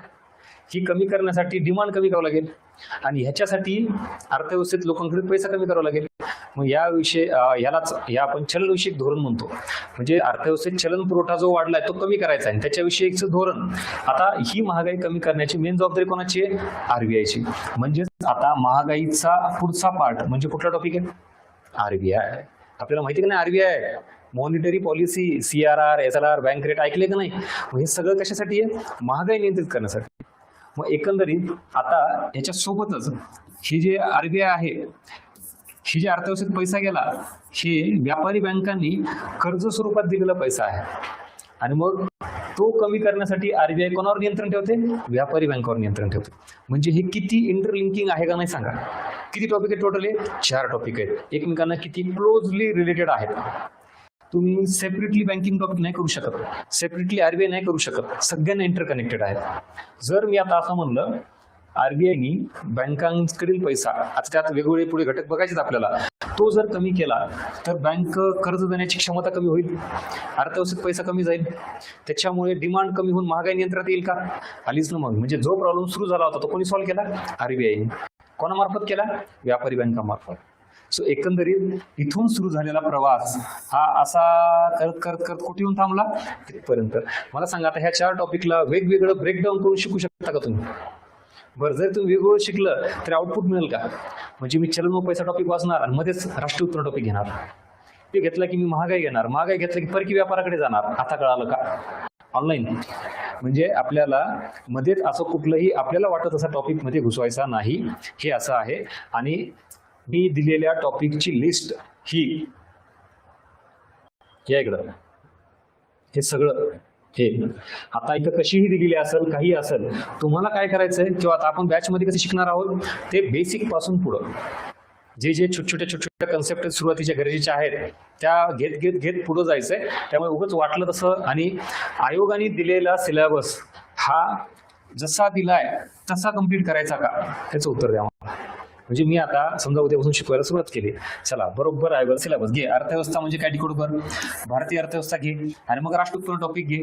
ही कमी करण्यासाठी डिमांड कमी करावं लागेल आणि ह्याच्यासाठी अर्थव्यवस्थेत लोकांकडे पैसा कमी करावा लागेल. मग यालाच आपण चलनविषयक धोरण म्हणतो. म्हणजे अर्थव्यवस्थेत चलन पुरवठा जो वाढलाय तो कमी करायचा आहे त्याच्याविषयीचं धोरण. आता ही महागाई कमी करण्याची मेन जबाबदारी कोणाची आहे? आरबीआयची. म्हणजे आता महागाईचा पुढचा पार्ट म्हणजे कुठला टॉपिक आहे? आरबीआय. आपल्याला माहिती का नाही RBI? Monetary policy, CRR, SLR, bank rate ऐकले का नाही? हे सगळं कशासाठी आहे? महागाई नियंत्रित करण्यासाठी. मग एकंदरीत आता याच्या सोबतच ही जे आरबीआय आहे, ही जे अर्थव्यवस्थेत पैसा गेला, हे व्यापारी बँकांनी कर्ज स्वरूपात दिलेला पैसा आहे आणि मग तो कमी करण्यासाठी आरबीआय कोणावर नियंत्रण ठेवते? व्यापारी बँकावर नियंत्रण ठेवते. म्हणजे हे किती इंटरलिंकिंग आहे का नाही सांगा? किती टॉपिक आहेत टोटल? 4 टॉपिक आहेत, एकमेकांना किती क्लोजली रिलेटेड आहेत. तुम्ही सेपरेटली बँकिंग टॉपिक नाही करू शकत, सेपरेटली आरबीआय नाही करू शकत, सगळ्यांना इंटरकनेक्टेड आहेत. जर मी आता असं म्हणलं आरबीआयनी बँकांकडील पैसा, आता त्यात वेगवेगळे पुढे घटक बघायचे आपल्याला, तो जर कमी केला तर बँक कर्ज देण्याची क्षमता कमी होईल, अर्थव्यवस्थेत पैसा कमी जाईल, त्याच्यामुळे डिमांड कमी होऊन महागाई नियंत्रणात येईल का? आलीच ना. मग म्हणजे जो प्रॉब्लेम सुरू झाला होता तो कोणी सॉल्व्ह केला? आरबीआयने. कोणामार्फत केला? व्यापारी बँकामार्फत. सो एकंदरीत इथून सुरू झालेला प्रवास हा असा करत करत करत कुठे येऊन थांबला? तिथपर्यंत. मला सांगा आता ह्या 4 टॉपिकला वेगवेगळं ब्रेकडाऊन करून शिकू शकता का तुम्ही? बरं, जर तुम्ही वेगवेगळं शिकलं तर आउटपुट मिळेल का? म्हणजे मी चलन व पैसा टॉपिक वाचणार आणि मध्येच राष्ट्रीय उत्पन्न टॉपिक घेणार, ते घेतला की मी महागाई घेणार, महागाई घेतलं की परकी व्यापाराकडे जाणार. आता कळालं का? ऑनलाईन. म्हणजे आपल्याला मध्येच असं कुठलंही आपल्याला वाटत असा टॉपिक मध्ये घुसवायचा नाही, हे असं आहे. आणि मी दिलेल्या टॉपिकची लिस्ट ही या इकडं, हे सगळं हे आता इथं कशीही दिलेली असेल, काही असेल, तुम्हाला काय करायचंय किंवा आता आपण बॅच मध्ये कसे शिकणार आहोत ते बेसिक पासून पुढं जे छोट्या कन्सेप्ट सुरुवातीच्या गरजेच्या आहेत त्या घेत घेत घेत पुढे जायचंय. त्यामुळे उगाच वाटलं तसं, आणि आयोगाने दिलेला सिलेबस हा जसा दिलाय तसा कंप्लीट करायचा का, त्याचं उत्तर द्या. म्हणजे मी आता समजा उद्यापासून शिकवायला सुरुवात केली, चला बरोबर आहे सिलेबस घे, अर्थव्यवस्था म्हणजे काय डिकोड कर, भारतीय अर्थव्यवस्था घे आणि मग राष्ट्रीय उत्पन्न टॉपिक घे.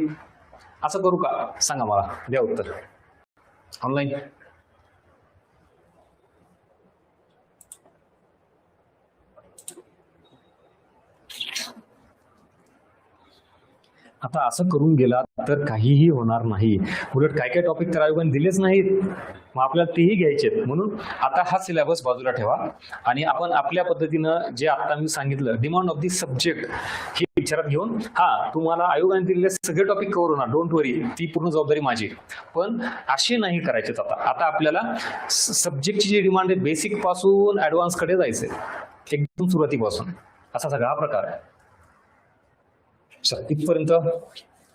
असं करू का? सांगा मला, द्या उत्तर ऑनलाईन. आता असं करून गेला तर काहीही होणार नाही. उलट काय काय टॉपिक तर आयोगाने दिलेच नाहीत, मग आपल्याला तेही घ्यायचे. म्हणून आता हा सिलेबस बाजूला ठेवा आणि आपण आपल्या पद्धतीनं जे आता मी सांगितलं डिमांड ऑफ दी सब्जेक्ट हे विचारात घेऊन, तुम्हाला आयोगाने दिलेले सगळे टॉपिक कव्हर होणार, डोंट वरी, ती पूर्ण जबाबदारी माझी. पण असे नाही करायचे. आता आपल्याला सब्जेक्टची जी डिमांड आहे बेसिक पासून ऍडव्हान्स कडे जायचंय, एकदम सुरुवातीपासून. असा सगळा प्रकार आहे. इथपर्यंत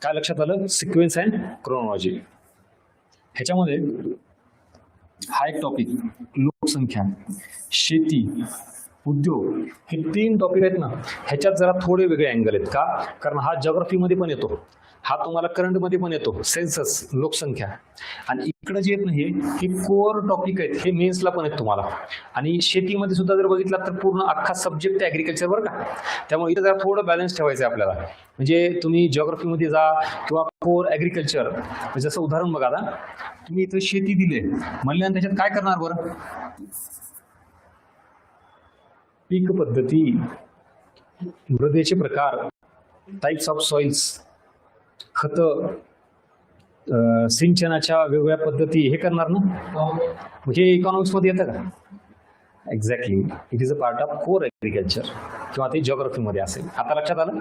काय लक्षात आलं? Sequence and chronology. ह्याच्यामध्ये हा एक टॉपिक, लोकसंख्या, शेती, उद्योग, हे 3 टॉपिक आहेत ना, ह्याच्यात जरा थोडे वेगळे अँगल आहेत. का? कारण हा जिओग्राफीमध्ये पण येतो, हा तुम्हाला करंटमध्ये पण येतो, सेन्सस, लोकसंख्या. आणि इकडे जे येत नाही हे कोर टॉपिक आहेत, हे मेन्सला पण आहेत तुम्हाला. आणि शेतीमध्ये सुद्धा जर बघितला तर पूर्ण अख्खा सब्जेक्ट आहे ॲग्रिकल्चर, बरं का. त्यामुळे इथं जरा थोडं बॅलन्स ठेवायचं आहे आपल्याला. म्हणजे तुम्ही जिओग्राफीमध्ये जा किंवा कोर ॲग्रिकल्चर, जसं उदाहरण बघा, आता तुम्ही इथं शेती दिले म्हणल्यानंतर त्याच्यात काय करणार बरं? पीक पद्धती, मृदेचे प्रकार, टाइप्स ऑफ सॉइल्स, खत, सिंचनाच्या वेगवेगळ्या पद्धती, हे करणार ना. म्हणजे इकॉनॉमिक्स मध्ये येतं का? Exactly, it is a part of core agriculture किंवा ते जिओग्राफीमध्ये असेल. आता लक्षात आलं?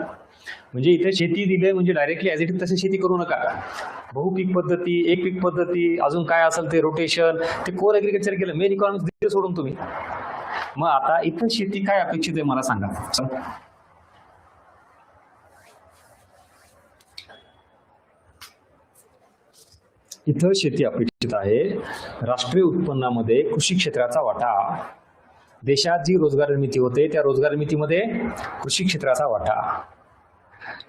म्हणजे इथे शेती दिले म्हणजे डायरेक्टली ॲज इट इज तशी शेती करू नका. बहुपीक पद्धती, एक पीक पद्धती, अजून काय असेल ते रोटेशन, ते कोर ॲग्रिकल्चर केलं. मेन इकॉनॉमिक्स दिले सोडून तुम्ही. मग आता इथं शेती काय अपेक्षित आहे मला सांगा. इथं शेती अपेक्षित आहे. राष्ट्रीय उत्पन्नामध्ये कृषी क्षेत्राचा वाटा, देशात जी रोजगार निर्मिती होते त्या रोजगार निर्मितीमध्ये कृषी क्षेत्राचा वाटा.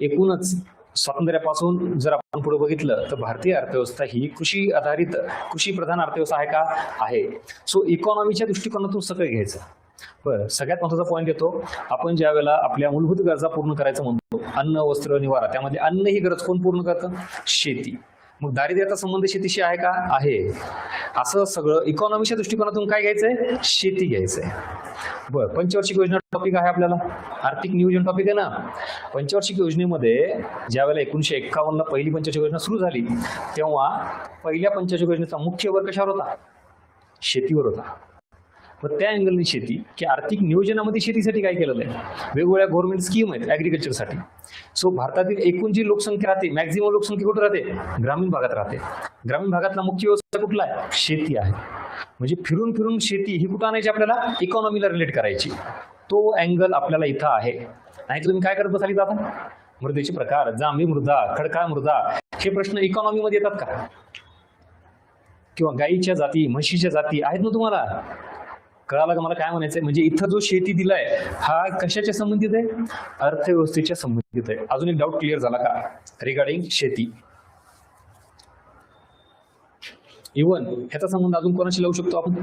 एकूणच स्वातंत्र्यापासून जर आपण पुढे बघितलं तर भारतीय अर्थव्यवस्था ही कृषी आधारित, कृषी प्रधान अर्थव्यवस्था आहे का? आहे. सो इकॉनॉमीच्या दृष्टिकोनातून सगळं घ्यायचं. बरं, सगळ्यात महत्त्वाचा पॉईंट येतो, आपण ज्या वेळेला आपल्या मूलभूत गरजा पूर्ण करायचं म्हणतो, अन्न, वस्त्र, निवारा, त्यामध्ये अन्न ही गरज कोण पूर्ण करतं? शेती. मग दारिद्र्याचा संबंध शेतीशी आहे का? आहे. असं सगळं इकॉनॉमीच्या दृष्टिकोनातून काय घ्यायचंय? शेती घ्यायचंय. बरं, पंचवार्षिक योजना टॉपिक आहे आपल्याला, आर्थिक नियोजन टॉपिक आहे ना. पंचवार्षिक योजनेमध्ये ज्या वेळेला 1951ला पहिली पंचवार्षिक योजना सुरू झाली तेव्हा पहिल्या पंचवार्षिक योजनेचा मुख्य भर कशावर होता? शेतीवर होता. पण त्या अँगलनी शेती की आर्थिक नियोजनामध्ये शेतीसाठी काय केलेलं आहे? वेगवेगळ्या गव्हर्नमेंट स्कीम आहेत ॲग्रिकल्चरसाठी. सो भारतातील एकूण जी लोकसंख्या राहते, मॅक्झिमम लोकसंख्या कुठे राहते? ग्रामीण भागात राहते. ग्रामीण भागातला मुख्य व्यवसाय कुठला आहे? शेती आहे. म्हणजे फिरून फिरून शेती ही कुठं आणायची आपल्याला? इकॉनॉमीला रिलेट करायची. तो अँगल आपल्याला इथं आहे. नाही तुम्ही काय करत बसाली आता? मृदेचे प्रकार, जांभी मृदा, खडकाळ मृदा, हे प्रश्न इकॉनॉमीमध्ये येतात का? किंवा गायीच्या जाती, म्हशीच्या जाती आहेत ना तुम्हाला? कळालं का मला काय म्हणायचंय? म्हणजे इथं जो शेती दिलाय हा कशाच्या संबंधित आहे? अर्थव्यवस्थेच्या संबंधित आहे. अजून एक डाऊट क्लिअर झाला का रिगार्डिंग शेती? इव्हन ह्याचा संबंध अजून कोणाशी लावू शकतो आपण?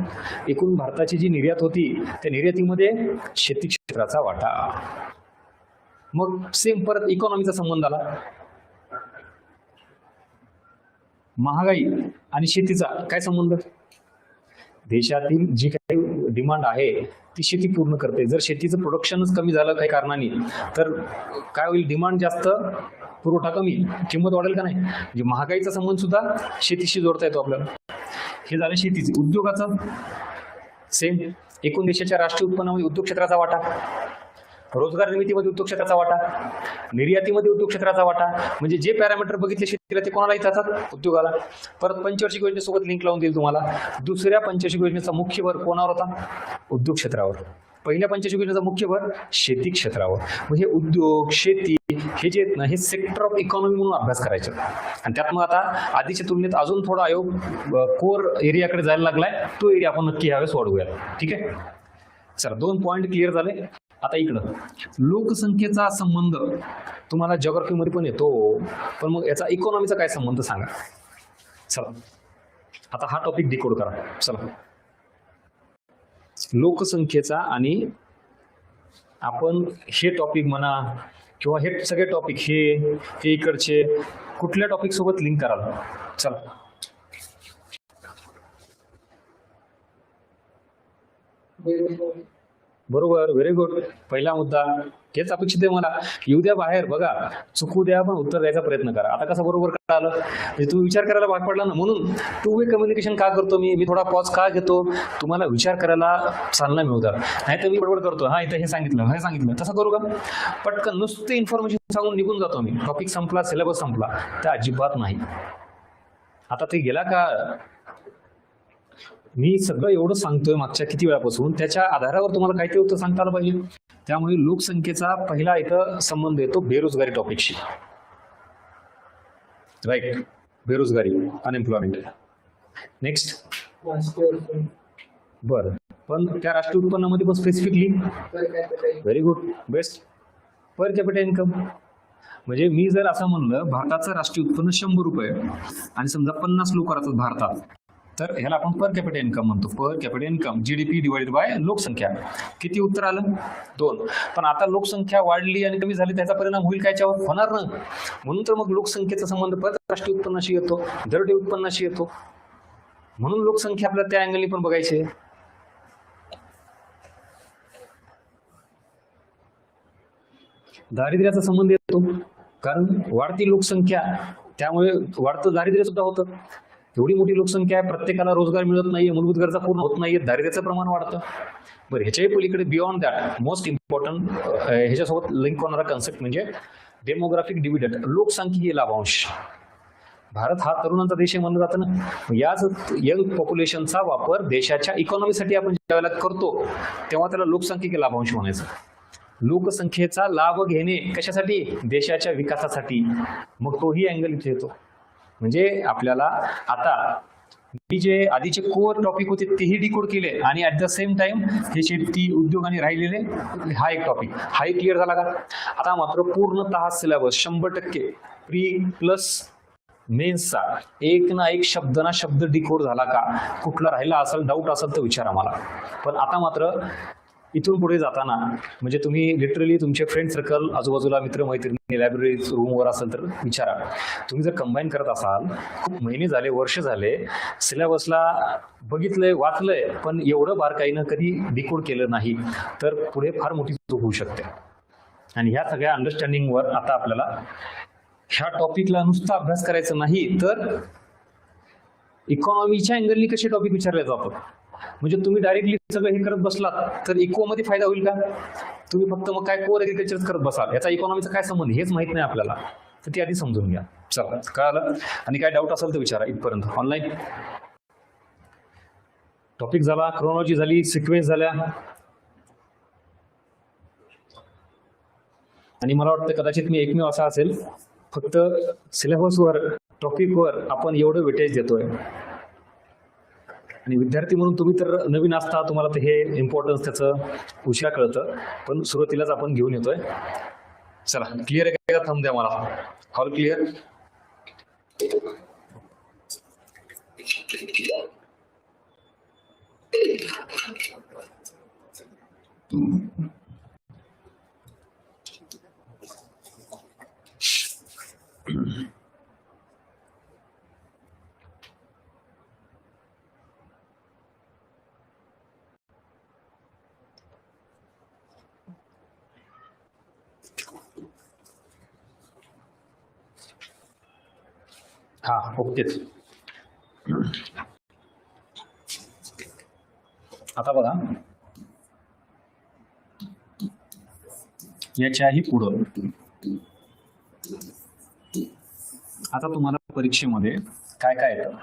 एकूण भारताची जी निर्यात होती त्या निर्यातीमध्ये शेती क्षेत्राचा वाटा. मग सेम परत इकॉनॉमीचा संबंध आला. महागाई आणि शेतीचा काय संबंध? देशातील जी काही डिमांड आहे ती शेती पूर्ण करते. जर शेतीचं प्रोडक्शनच कमी झालं काही कारणाने तर काय होईल? डिमांड जास्त, पुरवठा कमी, किंमत वाढेल का नाही? म्हणजे महागाईचा संबंध सुद्धा शेतीशी जोडता येतो आपल्याला. हे झालं शेतीचे. उद्योगाचं सेम, एकूण देशाच्या राष्ट्रीय उत्पन्नामध्ये उद्योग क्षेत्राचा वाटा, रोजगार निर्मितीमध्ये उद्योग क्षेत्राचा वाटा, निर्यातीमध्ये उद्योग क्षेत्राचा वाटा. म्हणजे जे पॅरामीटर बघितले शेतीला ते कोणाला येतात? उद्योगाला. परत पंचवार्षिक योजनेसोबत लिंक लावून देईल तुम्हाला. दुसऱ्या पंचवार्षिक योजनेचा मुख्य भर कोणावर होता? उद्योग क्षेत्रावर. पहिल्या पंचवार्षिक योजनेचा मुख्य भर शेती क्षेत्रावर. म्हणजे उद्योग, शेती हे जे आहेत ना, हे सेक्टर ऑफ इकॉनॉमी म्हणून अभ्यास करायचे. आणि त्यात मग आता आधीच्या तुलनेत अजून थोडा आयोग कोर एरियाकडे जायला लागलाय. तो एरिया आपण नक्की यावेळेस वाढवूया. ठीक आहे, चला 2 पॉईंट क्लिअर झाले. आता इकडं लोकसंख्येचा संबंध तुम्हाला जिओग्राफीमध्ये पण येतो, पण मग याचा इकॉनॉमीचा काय संबंध सांगा. चला आता हा टॉपिक डिकोड करा. चला, लोकसंख्येचा आणि आपण हे टॉपिक म्हणा किंवा हे सगळे टॉपिक हे इकडचे कुठल्या टॉपिक सोबत लिंक कराल? चला, बरोबर, व्हेरी गुड. पहिला मुद्दा हेच अपेक्षित आहे मला. येऊ द्या बाहेर, बघा, चुकू द्या, पण उत्तर द्यायचा प्रयत्न करा. आता कसं बरोबर कळालं? म्हणजे तुम्ही विचार करायला भाग पडला ना. म्हणून टू वे कम्युनिकेशन का करतो मी थोडा पॉज का घेतो? तुम्हाला विचार करायला चालना मिळवतात. नाही तर मी बडबड करतो, हा इथं हे सांगितलं तसं करू का? पटकन नुसते इन्फॉर्मेशन सांगून निघून जातो मी. टॉपिक संपला, सिलेबस संपला. तर अजिबात नाही. आता ते गेला का? मी सगळं एवढं सांगतोय मागच्या किती वेळापासून, त्याच्या आधारावर तुम्हाला काहीतरी उत्तर सांगता आलं पाहिजे. त्यामुळे लोकसंख्येचा पहिला इथं संबंध येतो बेरोजगारी टॉपिकशी. राईट, बेरोजगारी, अनएम्प्लॉयमेंट. नेक्स्ट. बरं, पण त्या राष्ट्रीय उत्पन्नामध्ये पण specifically very good, best, per capita income. म्हणजे मी जर असं म्हणलं भारताचं राष्ट्रीय उत्पन्न 100 रुपये आणि समजा 50 लोक राहतात भारतात, तर ह्याला आपण पर कॅपिटा इन्कम म्हणतो. Per capita income GDP divided by लोकसंख्या. किती उत्तर आलं? 2. पण आता लोकसंख्या वाढली आणि कमी झाली, त्याचा परिणाम होईल काय? याच्यावर होणार ना. म्हणून तर मग लोकसंख्येचा संबंध परत राष्ट्रीय उत्पन्नाशी येतो, दरडोई उत्पन्नाशी येतो. म्हणून लोकसंख्या आपल्याला त्या अँगलनी पण बघायची आहे. दारिद्र्याचा संबंध येतो, कारण वाढती लोकसंख्या, त्यामुळे वाढतं दारिद्र्य सुद्धा होतं. एवढी मोठी लोकसंख्या आहे, प्रत्येकाला रोजगार मिळत नाहीये, मूलभूत गरजा पूर्ण होत नाहीये, दारिद्र्याचं प्रमाण वाढतं. बरं, ह्याच्याही पलीकडे बियॉन्ड दॅट मोस्ट इम्पॉर्टंट ह्याच्यासोबत लिंक होणारा कन्सेप्ट म्हणजे डेमोग्राफिक डिव्हिडंड, लोकसंख्येय लाभांश. भारत हा तरुणांचा देश आहे म्हणलं जातं ना. याच यंग पॉप्युलेशनचा वापर देशाच्या इकॉनॉमीसाठी आपण ज्यावेळेला करतो, तेव्हा त्याला लोकसंख्येय लाभांश म्हणायचं. लोकसंख्येचा लाभ घेणे कशासाठी? देशाच्या विकासासाठी. मग तोही अँगल इथे येतो. म्हणजे आपल्याला आता मी जे आधीचे कोर टॉपिक होते तेही डिकोड केले आणि ऍट द सेम टाइम हे शेती, उद्योग आणि राहिलेले हा एक टॉपिक, हाही क्लिअर झाला का? आता मात्र पूर्णतः सिलेबस 100% प्री प्लस मेन्सचा एक ना एक शब्द ना शब्द डिकोड झाला का? कुठला राहिला असेल, डाऊट असेल तर विचारा मला. पण आता मात्र इथून पुढे जाताना म्हणजे तुम्ही लिटरली तुमचे फ्रेंड सर्कल, आजूबाजूला मित्रमैत्रिणी, लायब्ररी रूमवर असेल तर विचारा. तुम्ही जर कंबाईन करत असाल, खूप महिने झाले, वर्ष झाले, सिलेबसला बघितलंय, वाचलंय, पण एवढं बारकाईनं कधी डिकोड केलं नाही, तर पुढे फार मोठी चूक होऊ शकते. आणि ह्या सगळ्या अंडरस्टँडिंगवर आता आपल्याला ह्या टॉपिकला नुसता अभ्यास करायचा नाही, तर इकॉनॉमीच्या अँगलनी कसे टॉपिक विचारले जातात. म्हणजे तुम्ही डायरेक्टली सगळं हे करत बसलात तर इको मध्ये फायदा होईल का? तुम्ही फक्त मग काय कोर एग्रीकल्चर करत बसाल, याचा इकॉनॉमीचा काय संबंध हेच माहित नाही आपल्याला. तर ती आधी समजून घ्या. चला, कळालं? आणि काय डाऊट असेल तर विचारा. इथपर्यंत ऑनलाईन टॉपिक झाला, क्रोनॉलॉजी झाली, सिक्वेन्स झाल्या. आणि मला वाटतं कदाचित मी एकमेव असा असेल फक्त सिलेबसवर, टॉपिकवर आपण एवढं वेटेज देतोय. आणि विद्यार्थी म्हणून तुम्ही तर नवीन असता, तुम्हाला तर हे इम्पॉर्टन्स त्याचं उशिरा कळतं, पण सुरुवातीलाच आपण घेऊन येतोय. चला, क्लिअर आहे का? थांब द्या मला. All clear? हा, ओकेच. आता बघा, याच्याही पुढं आता तुम्हाला परीक्षेमध्ये काय काय येतं?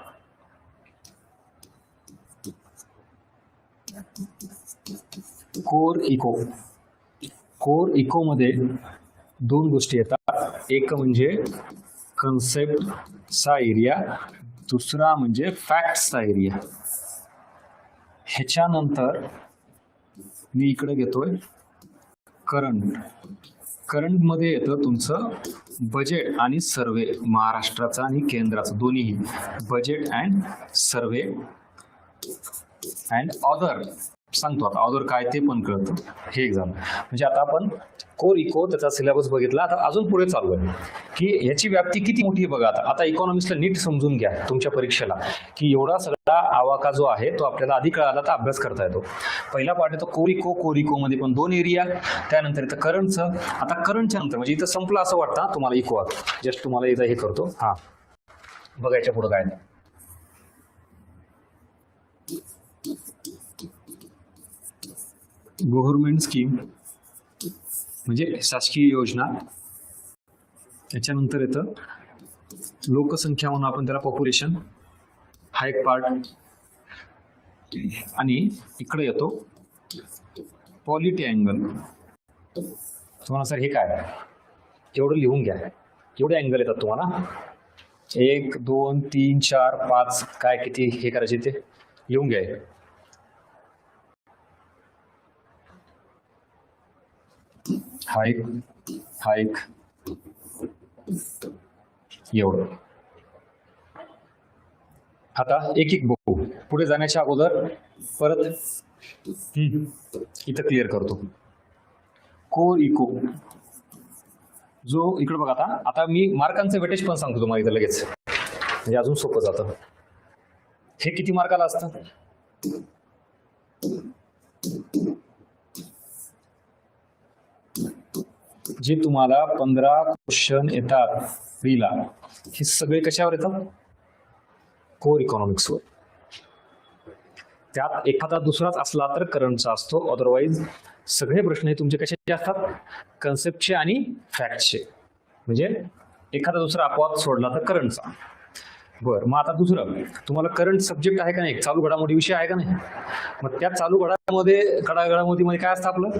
Core eco. कोर इको मध्ये दोन गोष्टी येतात. एक म्हणजे कन्सेप्टचा एरिया, दुसरा म्हणजे फॅक्ट्सचा एरिया. ह्याच्यानंतर मी इकडे घेतोय करंट. करंट मध्ये येतं तुमचं बजेट आणि सर्वे, महाराष्ट्राचा आणि केंद्राचं दोन्हीही. Budget and survey and other सांगतो. आता ऑदर काय ते पण कळतं. हे एक्झाम म्हणजे आता आपण कोर इको त्याचा सिलेबस बघितला. आता अजून पुढे चालू आहे की याची व्याप्ती किती मोठी आहे बघा. आता इकॉनॉमिक्सला नीट समजून घ्या तुमच्या परीक्षेला की एवढा सगळा आवाका जो आहे तो आपल्याला आधी कळाला तर अभ्यास करता येतो. पहिला पार्ट येतो कोरिको मध्ये पण 2 एरिया, त्यानंतर इथं करंटचं. आता करंटच्या नंतर म्हणजे इथं संपलं असं वाटतं तुम्हाला इको. जस्ट तुम्हाला इथं हे करतो, हा बघायच्या पुढं काय. गव्हर्नमेंट स्कीम म्हणजे शासकीय योजना. त्याच्यानंतर येतं लोकसंख्या म्हणून आपण त्याला पॉप्युलेशन, हा एक पार्ट. आणि इकडे येतो पॉलिटी अँगल. तुम्हाला सर हे काय एवढं लिहून घ्या, एवढे अँगल येतात तुम्हाला, 1 2 3 4 5 काय किती हे करायचे ते लिहून घ्या. हा एक एवढं. आता एक बघू. पुढे जाण्याच्या अगोदर परत इथं क्लिअर करतो. कोर इको जो इकडे बघा. आता मी मार्कांचं वेटेज पण सांगतो तुम्हाला इथं लगेच, म्हणजे अजून सोपं जातं. हे किती मार्काला असतं? जे तुम्हाला 15 क्वेश्चन येतात फ्रीला, हे सगळे कशावर येतात? कोर इकॉनॉमिक्सवर. त्यात एखादा दुसराच असला तर करंटचा असतो, अदरवाईज सगळे प्रश्न हे तुमचे कशाचे असतात? कन्सेप्टचे आणि फॅक्टचे. म्हणजे एखादा दुसरा अपवाद सोडला तर करंटचा. बरं, मग आता दुसरं तुम्हाला करंट सब्जेक्ट आहे का नाही? चालू घडामोडी विषय आहे का नाही? मग त्या चालू घडामोडीमध्ये काय असतं आपलं?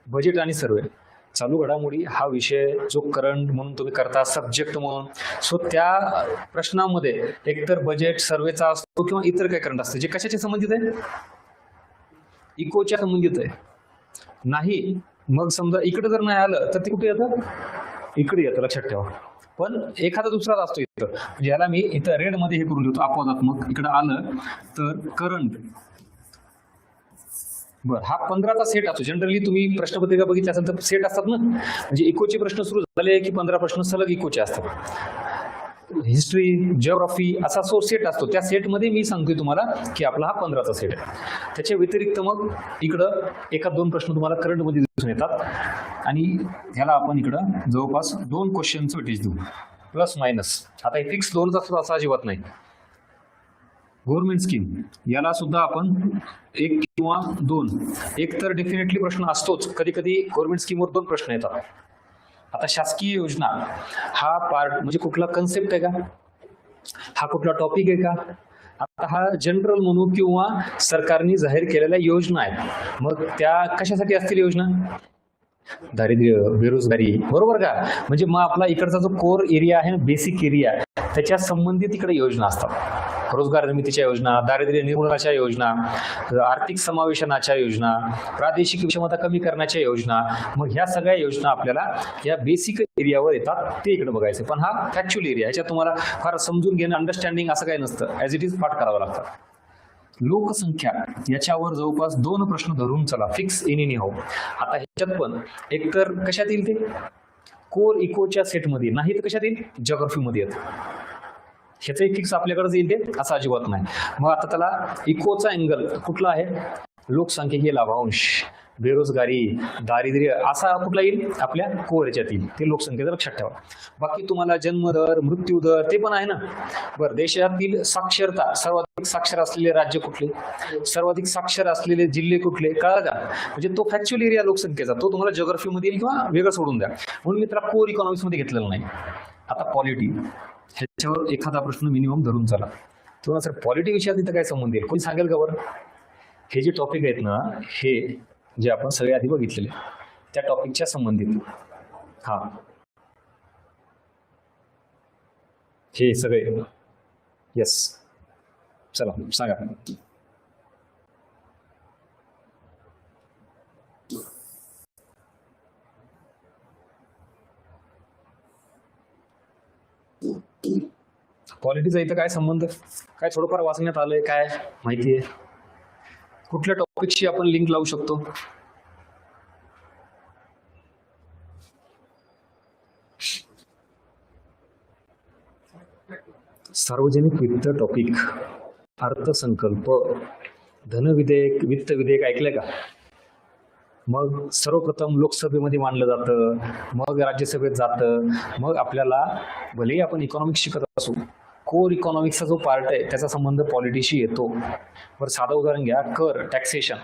बजेट आणि सर्वे. चालू घडामोडी हा विषय जो करंट म्हणून तुम्ही करता, सब्जेक्ट म्हणून. सो त्या प्रश्नामध्ये एकतर बजेट सर्वेचा असतो किंवा इतर काही करंट असतं जे कशाचे संबंधित आहे? इकोच्या संबंधित आहे. नाही मग समजा इकडे जर नाही आलं तर ते कुठे येतं? इकडे येतं, लक्षात ठेवा. पण एखादा दुसराच असतो इथं, ज्याला मी इथं रेड मध्ये हे करून देतो अपवादात्मक. इकडे आलं तर करंट. बरं, हा 15चा सेट असतो. जनरली तुम्ही प्रश्नपत्रिका बघितली असेल तर सेट असतात ना, म्हणजे इकोचे प्रश्न सुरू झाले की 15 प्रश्न सलग इकोचे असतात. हिस्ट्री, जिओग्राफी असा सेट असतो. त्या सेटमध्ये मी सांगतोय तुम्हाला की आपला हा 15चा सेट आहे. त्याच्या व्यतिरिक्त मग इकडं 1-2 प्रश्न तुम्हाला करंटमध्ये दिसून येतात. आणि ह्याला आपण इकडं जवळपास 2 क्वेश्चनचं वेटेज देऊ, प्लस मायनस. आता हे फिक्स 2च असतो असं अजिबात नाही. गव्हर्नमेंट स्कीम याला सुद्धा आपण 1 किंवा 2, एक तर डेफिनेटली प्रश्न असतोच. कधी कधी गव्हर्नमेंट स्कीमवर 2 प्रश्न येतात. आता शासकीय योजना हा पार्ट म्हणजे कुठला कन्सेप्ट आहे का? हा कुठला टॉपिक आहे का? आता हा जनरल म्हणू किंवा सरकारने जाहीर केलेल्या योजना आहेत. मग त्या कशासाठी असतील योजना? दारिद्र्य, बेरोजगारी, बरोबर का? म्हणजे मग आपला इकडचा जो कोर एरिया आहे ना, बेसिक एरिया, त्याच्या संबंधित इकडे योजना असतात. रोजगार निर्मितीच्या योजना, दारिद्र्य निर्मूलनाच्या योजना, आर्थिक समावेशनाच्या योजना, प्रादेशिक विषमता कमी करण्याच्या योजना. मग ह्या सगळ्या योजना आपल्याला या बेसिक एरियावर येतात, ते इकडे बघायचं. पण हा फॅक्च्युअल एरिया, ह्याच्यात तुम्हाला फार समजून घेणं, अंडरस्टँडिंग असं काही नसतं. ॲज इट इज पाठ करावं लागतं. लोकसंख्या याच्यावर जवळपास 2 प्रश्न धरून चला, फिक्स इन हो. आता ह्याच्यात पण एकतर कशात येईल ते? कोर इकोच्या सेटमध्ये, नाही तर कशात येईल? जिओग्राफीमध्ये येत. ह्याचंही फिक्स आपल्याकडे येईल ते असं अजिबात नाही. मग आता त्याला इकोचा अँगल कुठला आहे? लोकसंख्येचे लाभांश, बेरोजगारी, दारिद्र्य असा कुठला येईल? आपल्या कोर याच्यात येईल. ते लोकसंख्येचं लक्षात ठेवा. बाकी तुम्हाला जन्मदर, मृत्यूदर ते पण आहे ना. बरं, देशातील साक्षरता, सर्वाधिक साक्षर असलेले राज्य कुठले, सर्वाधिक साक्षर असलेले जिल्हे कुठले, कळलं का? म्हणजे तो फॅक्च्युअल एरिया लोकसंख्येचा, तो तुम्हाला जिओग्राफीमध्ये येईल किंवा वेगळं सोडून द्या. म्हणून मी त्याला कोर इकॉनॉमिक्स मध्ये घेतलेलं नाही. आता पॉलिटी, ह्याच्यावर एखादा प्रश्न मिनिमम धरून चला. तुम्हाला सर पॉलिटी विषयात इथं काय संबंध येईल? कोणी सांगेल का बरं? हे जे टॉपिक आहेत ना, हे जे आपण सगळे आधी बघितलेले त्या टॉपिकच्या संबंधित, हा हे सगळे. येस, चला सांगा. पॉलिटीचा इथं काय संबंध? काय थोडंफार वाचण्यात आलंय, काय माहिती आहे? कुठल्या टॉपिकशी आपण लिंक लावू शकतो? सार्वजनिक वित्त टॉपिक. अर्थसंकल्प, धनविधेयक, वित्त विधेयक ऐकलंय का? मग सर्वप्रथम लोकसभेमध्ये मांडलं जातं, मग राज्यसभेत जातं, मग आपल्याला भलेही आपण इकॉनॉमिक्स शिकत असू, कोर इकॉनॉमिक्सचा जो पार्ट आहे त्याचा संबंध पॉलिटीशी येतो. बरं, साधं उदाहरण घ्या, कर, टॅक्सेशन.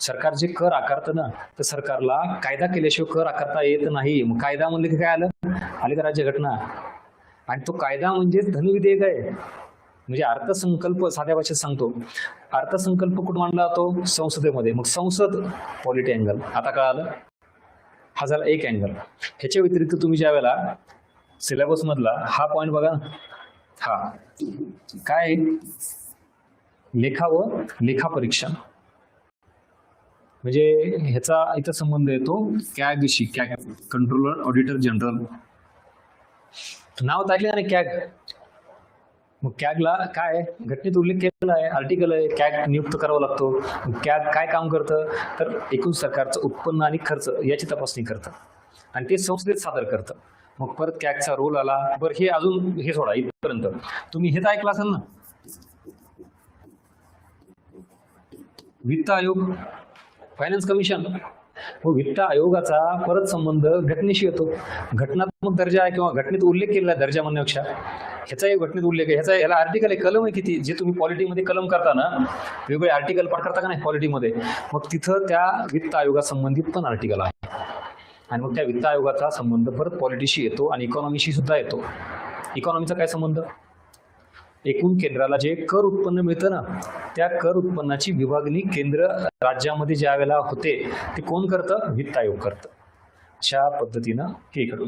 सरकार जे कर आकारतं ना, तर सरकारला कायदा केल्याशिवाय कर आकारता येत नाही. मग कायदा म्हणलं की काय आली का राज्यघटना? आणि तो कायदा म्हणजे धनविधेयक आहे. म्हणजे अर्थसंकल्प, साध्या भाषेत सांगतो, अर्थसंकल्प कुठं मांडला जातो? संसदेमध्ये. मग संसद, पॉलिटी अँगल. आता कळालं? हा झाला एक अँगल. ह्याच्या व्यतिरिक्त तुम्ही ज्या वेळेला सिलेबस मधला हा पॉइंट बघा, हा काय, लेखा व लेखापरीक्षण. म्हणजे ह्याचा इथं संबंध येतो कॅगशी, कॅग, कंट्रोलर ऑडिटर जनरल. नाव ऐकले ना कॅग? मग कॅगला काय, घटनेत उल्लेख केलेला आहे, आर्टिकल आहे, कॅग नियुक्त करावा लागतो. कॅग काय काम करतं? तर एकूण सरकारचं उत्पन्न आणि खर्च याची तपासणी करतं आणि ते संसदेत सादर करतं. मग परत कॅगचा रोल आला. बरं, हे अजून हे सोडा, इथपर्यंत तुम्ही हे तर ऐकलं असेल ना, वित्त आयोग, फायनान्स कमिशन. मग वित्त आयोगाचा परत संबंध घटनेशी येतो. घटनात्मक दर्जा आहे किंवा घटनेत उल्लेख केलेला दर्जा म्हणण्यापेक्षा ह्याचा एक घटनेत उल्लेख आहे, याला आर्टिकल आहे, कलम आहे किती, जे तुम्ही पॉलिटीमध्ये कलम करता ना, वेगवेगळे आर्टिकल पाठ करता का नाही पॉलिटीमध्ये, मग तिथं त्या वित्त आयोगासंबंधित पण आर्टिकल आहे. आणि मग त्या वित्त आयोगाचा संबंध परत पॉलिटीशी येतो आणि इकॉनॉमीशी सुद्धा येतो. इकॉनॉमीचा काय संबंध? एकूण केंद्राला जे कर उत्पन्न मिळतं ना, त्या कर उत्पन्नाची विभागणी केंद्र राज्यामध्ये ज्या वेळेला होते ते कोण करतं? वित्त आयोग करतं. अशा पद्धतीनं हे करू.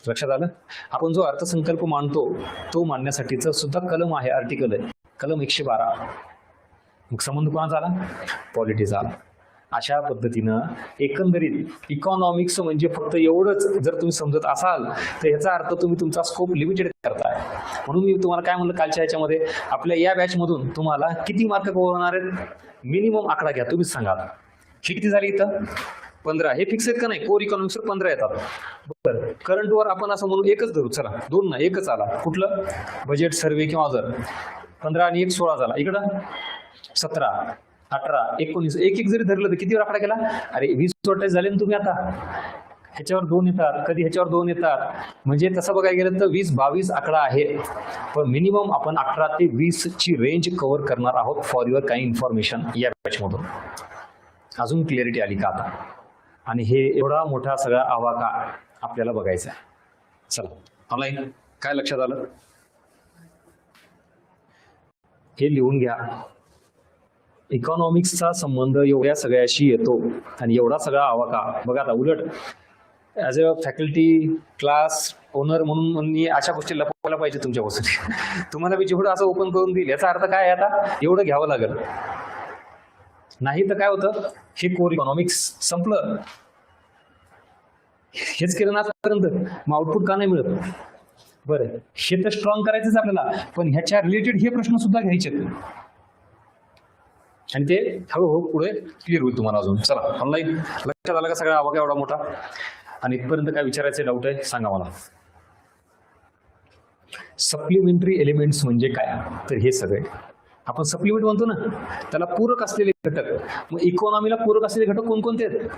लक्षात आलं? आपण जो अर्थसंकल्प मांडतो तो मांडण्यासाठीचं सुद्धा कलम आहे, आर्टिकल आहे, कलम 112. मग संबंध कोणाचा आला? पॉलिटीचा आला. अशा पद्धतीनं एकंदरीत इकॉनॉमिक्स म्हणजे फक्त एवढंच जर तुम्ही समजत असाल तर ह्याचा अर्थ तुम्ही तुमचा स्कोप लिमिटेड करताय. म्हणून मी तुम्हाला काय म्हणलं कालच्या ह्याच्यामध्ये, आपल्या या बॅचमधून तुम्हाला किती मार्क कव्हर होणार आहेत? मिनिमम आकडा घ्या, तुम्हीच सांगा. ही किती झाली इथं? 15. हे फिक्स आहेत का नाही? कोर इकॉनॉमिक्सवर 15 येतात. बरं, करंटवर आपण असं म्हणून एकच धरू, चला 2 ना, एकच आला. कुठलं? बजेट, सर्वे किंवा अदर. 15 आणि 1 16 झाला. इकडं 17, 18, 19, एक जरी धरलं तर किती आकडा केला? अरे 20-28 झाले ना तुम्ही. आता ह्याच्यावर 2 येतात, कधी ह्याच्यावर 2 येतात. म्हणजे तसं बघायला गेलं तर 20-22 आकडा आहे, पण मिनिमम आपण 18 ते 20 ची रेंज कव्हर करणार आहोत फॉर युअर काही इन्फॉर्मेशन या बॅचमधून. अजून क्लिअरिटी आली का आता? आणि हे एवढा मोठा सगळा आवाका आपल्याला बघायचा आहे. चला, आलाय काय लक्षात आलं? हे लिहून घ्या. इकॉनॉमिक्सचा संबंध एवढ्या सगळ्याशी येतो आणि एवढा सगळा आवाका बघा. आता उलट as a faculty, class owner म्हणून मी अशा गोष्टी लपवायला पाहिजे तुमच्यापासून. तुम्हाला मी जेवढं असं ओपन करून देईल याचा अर्थ काय आहे? आता एवढं घ्यावं लागेल, नाही तर काय होतं, हे कोर इकॉनॉमिक्स संपलं. हेच केलं ना आतापर्यंत, मग आउटपुट का नाही मिळत? बरं, हे तर स्ट्रॉंग करायचंच आपल्याला, पण ह्याच्या रिलेटेड हे प्रश्न सुद्धा घ्यायचे आणि ते हळूहळू पुढे क्लिअर होईल तुम्हाला अजून. चला, ऑनलाईन लक्षात आलं का सगळा आवाका एवढा मोठा? आणि इथपर्यंत काय विचारायचे डाऊट आहे सांगा मला. सप्लिमेंटरी एलिमेंट्स म्हणजे काय? तर हे सगळे आपण सप्लिमेंट म्हणतो ना, त्याला पूरक असलेले घटक. मग इकॉनॉमीला पूरक असलेले घटक कोणकोणते आहेत?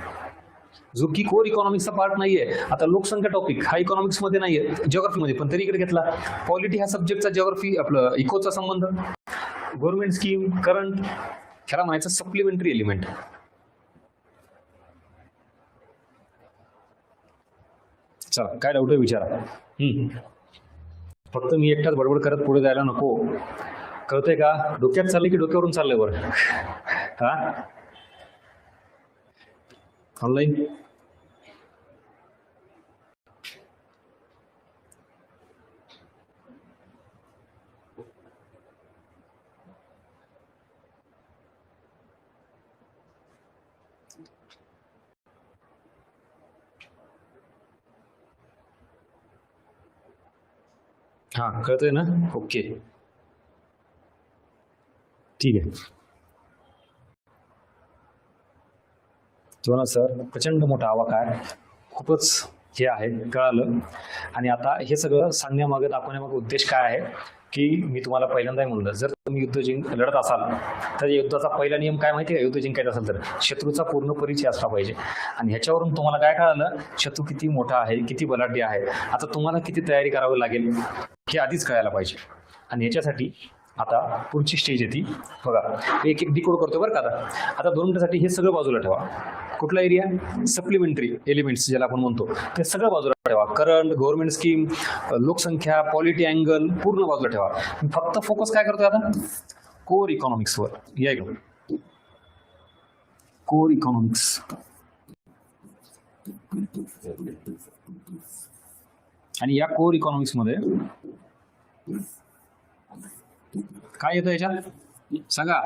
जो की कोर इकॉनॉमिक्सचा पार्ट नाहीये. आता लोकसंख्या टॉपिक हा इकॉनॉमिक्स मध्ये नाहीये, जिओग्राफीमध्ये, पण तरी इकडे घेतला. पॉलिटी ह्या सब्जेक्टचा जिओग्राफी, आपलं इकोचा संबंध, गव्हर्नमेंट स्कीम, करंट, ह्याला म्हणायचं सप्लिमेंटरी एलिमेंट. चला, काय डाऊट आहे विचारा. फक्त मी एकटाच बडबड करत पुढे जायला नको. कळतंय का? डोक्यात चाललंय की डोक्यावरून चाललंय? बरं, हा ऑनलाईन हा कळतंय ना? ओके, ठीक आहे. सर प्रचंड मोठा आवाका आहे, खूपच हे आहे, कळालं. आणि आता हे सगळं सांगण्यामागे दाखवण्यामागे उद्देश काय आहे की मी तुम्हाला पहिल्यांदा म्हणलं, जर तुम्ही युद्ध लढत असाल तर युद्धाचा पहिला नियम काय माहिती आहे का? युद्ध जिंकायचं असेल तर शत्रूचा पूर्ण परिचय असला पाहिजे. आणि ह्याच्यावरून तुम्हाला काय कळालं, शत्रू किती मोठा आहे, किती बलाढ्य आहे, आता तुम्हाला किती तयारी करावी लागेल हे आधीच कळायला पाहिजे. आणि याच्यासाठी आता पुढची स्टेज येते बघा, एक एक डिकोड करतो बरं का. आता 2 मिनिटासाठी हे सगळं बाजूला ठेवा. कुठला एरिया? सप्लिमेंटरी एलिमेंट्स ज्याला आपण म्हणतो ते सगळं बाजूला ठेवा. करंट, गव्हर्नमेंट स्कीम, लोकसंख्या, पॉलिटी अँगल पूर्ण बाजूला ठेवा. फक्त फोकस काय करतोय आता? कोर इकॉनॉमिक्सवर. या इकडे कोर इकॉनॉमिक्स. आणि या कोर इकॉनॉमिक्स मध्ये काय येतं याच्यात सांगा?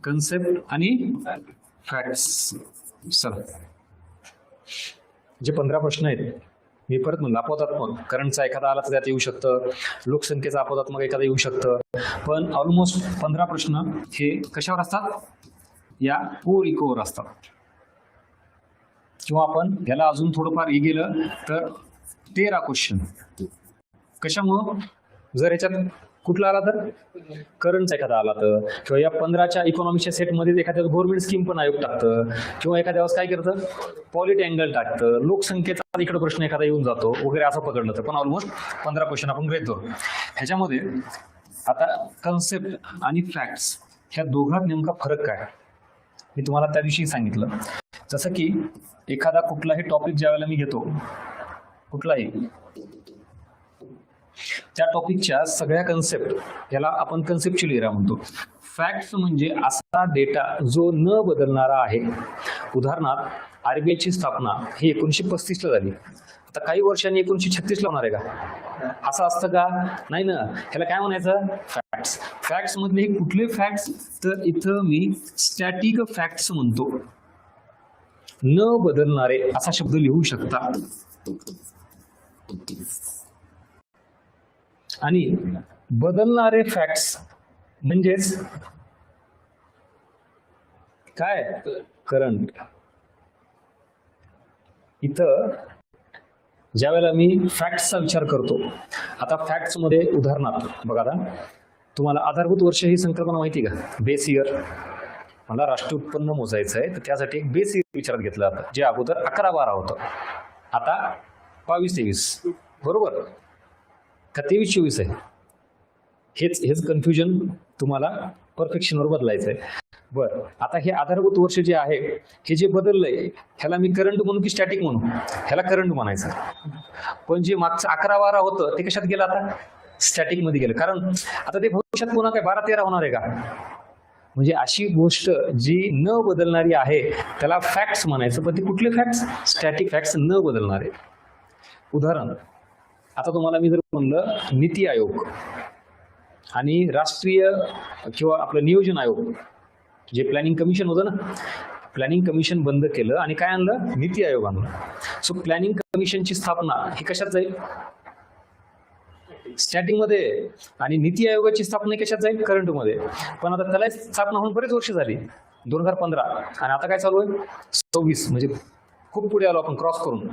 कन्सेप्ट आणि फॅक्ट्स. चला, जे 15 प्रश्न आहेत मी परत म्हणलं, अपवादात्मक करंटचा एखादा आला तर त्यात येऊ शकतं, लोकसंख्येचा अपवादात्मक एखादा येऊ शकतं, पण ऑलमोस्ट 15 प्रश्न हे कशावर असतात? या कोर इकोवर असतात. किंवा आपण याला अजून थोडंफार हे गेलं तर 13 क्वेश्चन. कशामुळं? जर याच्यात कुठला आला तर करंटचा एखादा आला तर, किंवा या 15च्या इकॉनॉमिकच्या सेटमध्ये एखाद्या गव्हर्नमेंट स्कीम पण आयोग टाकतं, किंवा एखाद्या वेळेस काय करतं पॉलिटी अँगल टाकतं, लोकसंख्येचा इकडे प्रश्न एखादा येऊन जातो वगैरे, असं पकडलं तर. पण ऑलमोस्ट 15 क्वेश्चन आपण गृहीत धरू. ह्याच्यामध्ये आता कन्सेप्ट आणि फॅक्ट्स ह्या दोघात नेमका फरक काय मी तुम्हाला त्या दिवशी सांगितलं. जसं की एखादा कुठलाही टॉपिक ज्या वेळेला मी घेतो, कुठलाही, त्या टॉपिकच्या सगळ्या कन्सेप्ट याला आपण कन्सेप्च्युअल एरिया म्हणतो. फॅक्ट्स म्हणजे असा डेटा जो न बदलणारा आहे. उदाहरणार्थ आरबीआयची स्थापना ही 1935 ला झाली. आता काही वर्षांनी 1936 ला होणार आहे का? असं असतं का? नाही ना. ह्याला काय म्हणायचं? फॅक्ट्स. फॅक्ट्स मधले हे कुठले फॅक्ट्स? तर इथं मी स्टॅटिक फॅक्ट्स म्हणतो. न बदलणारे असा शब्द लिहू शकता. आणि बदलणारे फॅक्ट्स म्हणजेच काय? करंट. इथं ज्या वेळेला मी फॅक्ट्सचा विचार करतो, आता फॅक्ट्स मध्ये उदाहरणार्थ बघा, आता तुम्हाला आधारभूत वर्ष ही संकल्पना माहिती का? Base year. मला राष्ट्रीय उत्पन्न मोजायचं आहे तर त्यासाठी एक बेस इयर विचारात घेतलं जातं, जे अगोदर 11-12 होतं, आता 22-23 बरोबर का 23-24 आहे? हेच कन्फ्युजन तुम्हाला परफेक्शनवर बदलायचं आहे. बरं, आता हे आधारभूत वर्ष जे आहे हे जे बदललंय ह्याला मी करंट म्हणू की स्टॅटिक म्हणू? ह्याला करंट म्हणायचं. पण जे मागचं 11-12 होतं ते कशात गेलं? आता स्टॅटिक मध्ये गेलं. कारण आता ते भविष्यात पुन्हा काय 12-13 होणार आहे का? म्हणजे अशी गोष्ट जी न बदलणारी आहे त्याला फॅक्ट्स म्हणायचं. पण ते कुठले फॅक्ट्स? स्टॅटिक फॅक्ट्स, न बदलणारे. उदाहरण, आता तुम्हाला मी जर म्हणलं नीती आयोग आणि राष्ट्रीय किंवा आपलं नियोजन आयोग, जे प्लॅनिंग कमिशन होतं ना, प्लॅनिंग कमिशन बंद केलं आणि काय आणलं? नीती आयोग आणलं. सो प्लॅनिंग कमिशनची स्थापना ही कशात जाईल? स्टॅटिक मध्ये. आणि नीती आयोगाची स्थापना कशात जाईल? करंट मध्ये. पण आता त्याला स्थापना होऊन बरेच वर्ष झाली, 2015, आणि आता काय चालू आहे? 26. म्हणजे खूप पुढे आलो आपण क्रॉस करून.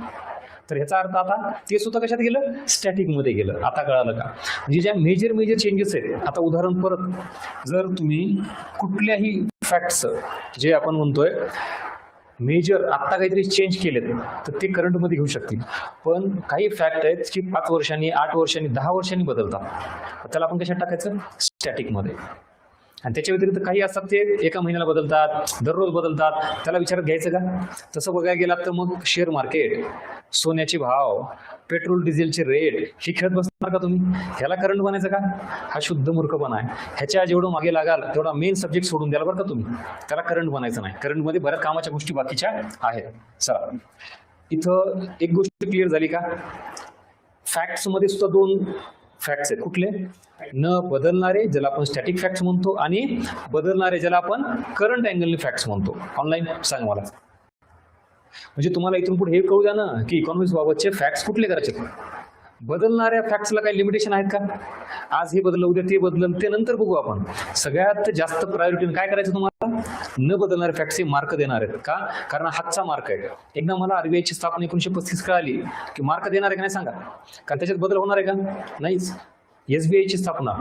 तर ह्याचा अर्थ आता ते सुद्धा कशात गेलं? स्टॅटिक मध्ये गेलं. आता कळालं का? म्हणजे ज्या मेजर चेंजेस आहेत. आता उदाहरण परत, जर तुम्ही कुठल्याही फॅक्ट्स जे आपण म्हणतोय मेजर आत्ता काहीतरी चेंज केलेत तर ते करंट मध्ये घेऊ शकतील. पण काही फॅक्ट आहेत की 5 वर्षांनी, 8 वर्षांनी, 10 वर्षांनी बदलतात. त्याला आपण कशात टाकायचं? स्टॅटिक मध्ये. आणि त्याच्या व्यतिरिक्त काही असतात ते एका महिन्याला बदलतात, दररोज बदलतात. त्याला विचारात घ्यायचं का? तसं बघायला गेलात तर मग शेअर मार्केट, सोन्याचे भाव, पेट्रोल डिझेलचे रेट ही खेळत बसणार का तुम्ही? ह्याला करंट बनायचं का? हा शुद्ध मूर्खपणा आहे. ह्याच्या जेवढं मागे लागाल तेवढा मेन सब्जेक्ट सोडून द्याल बरं का तुम्ही. त्याला करंट बनायचं नाही. करंटमध्ये बऱ्याच कामाच्या गोष्टी बाकीच्या आहेत. चला, इथं एक गोष्ट क्लिअर झाली का? फॅक्ट्स मध्ये सुद्धा 2 फॅक्ट्स आहेत. कुठले? न बदलणारे ज्याला आपण स्टॅटिक फॅक्ट्स म्हणतो, आणि बदलणारे ज्याला आपण करंट अँगलने फॅक्ट्स म्हणतो. ऑनलाईन सांग मला. म्हणजे तुम्हाला इथून पुढे हे कळू द्या ना की इकॉनॉमिक्स बाबतचे फॅक्ट्स कुठले करायचे. बदलणाऱ्या फॅक्ट्सला काही लिमिटेशन आहेत का? आज हे बदललं, उद्या ते बदललं, ते नंतर बघू आपण. सगळ्यात जास्त प्रायोरिटीने काय करायचं तुम्हाला? न बदलणारे फॅक्ट्सचे मार्क देणार आहेत का? कारण हातचा मार्क आहे. एकदा मला आरबीआयची स्थापना 1935 कळाली की मार्क देणार आहे का नाही सांगा? कारण त्याच्यात बदल होणार आहे का? नाहीच. SBI ची स्थापना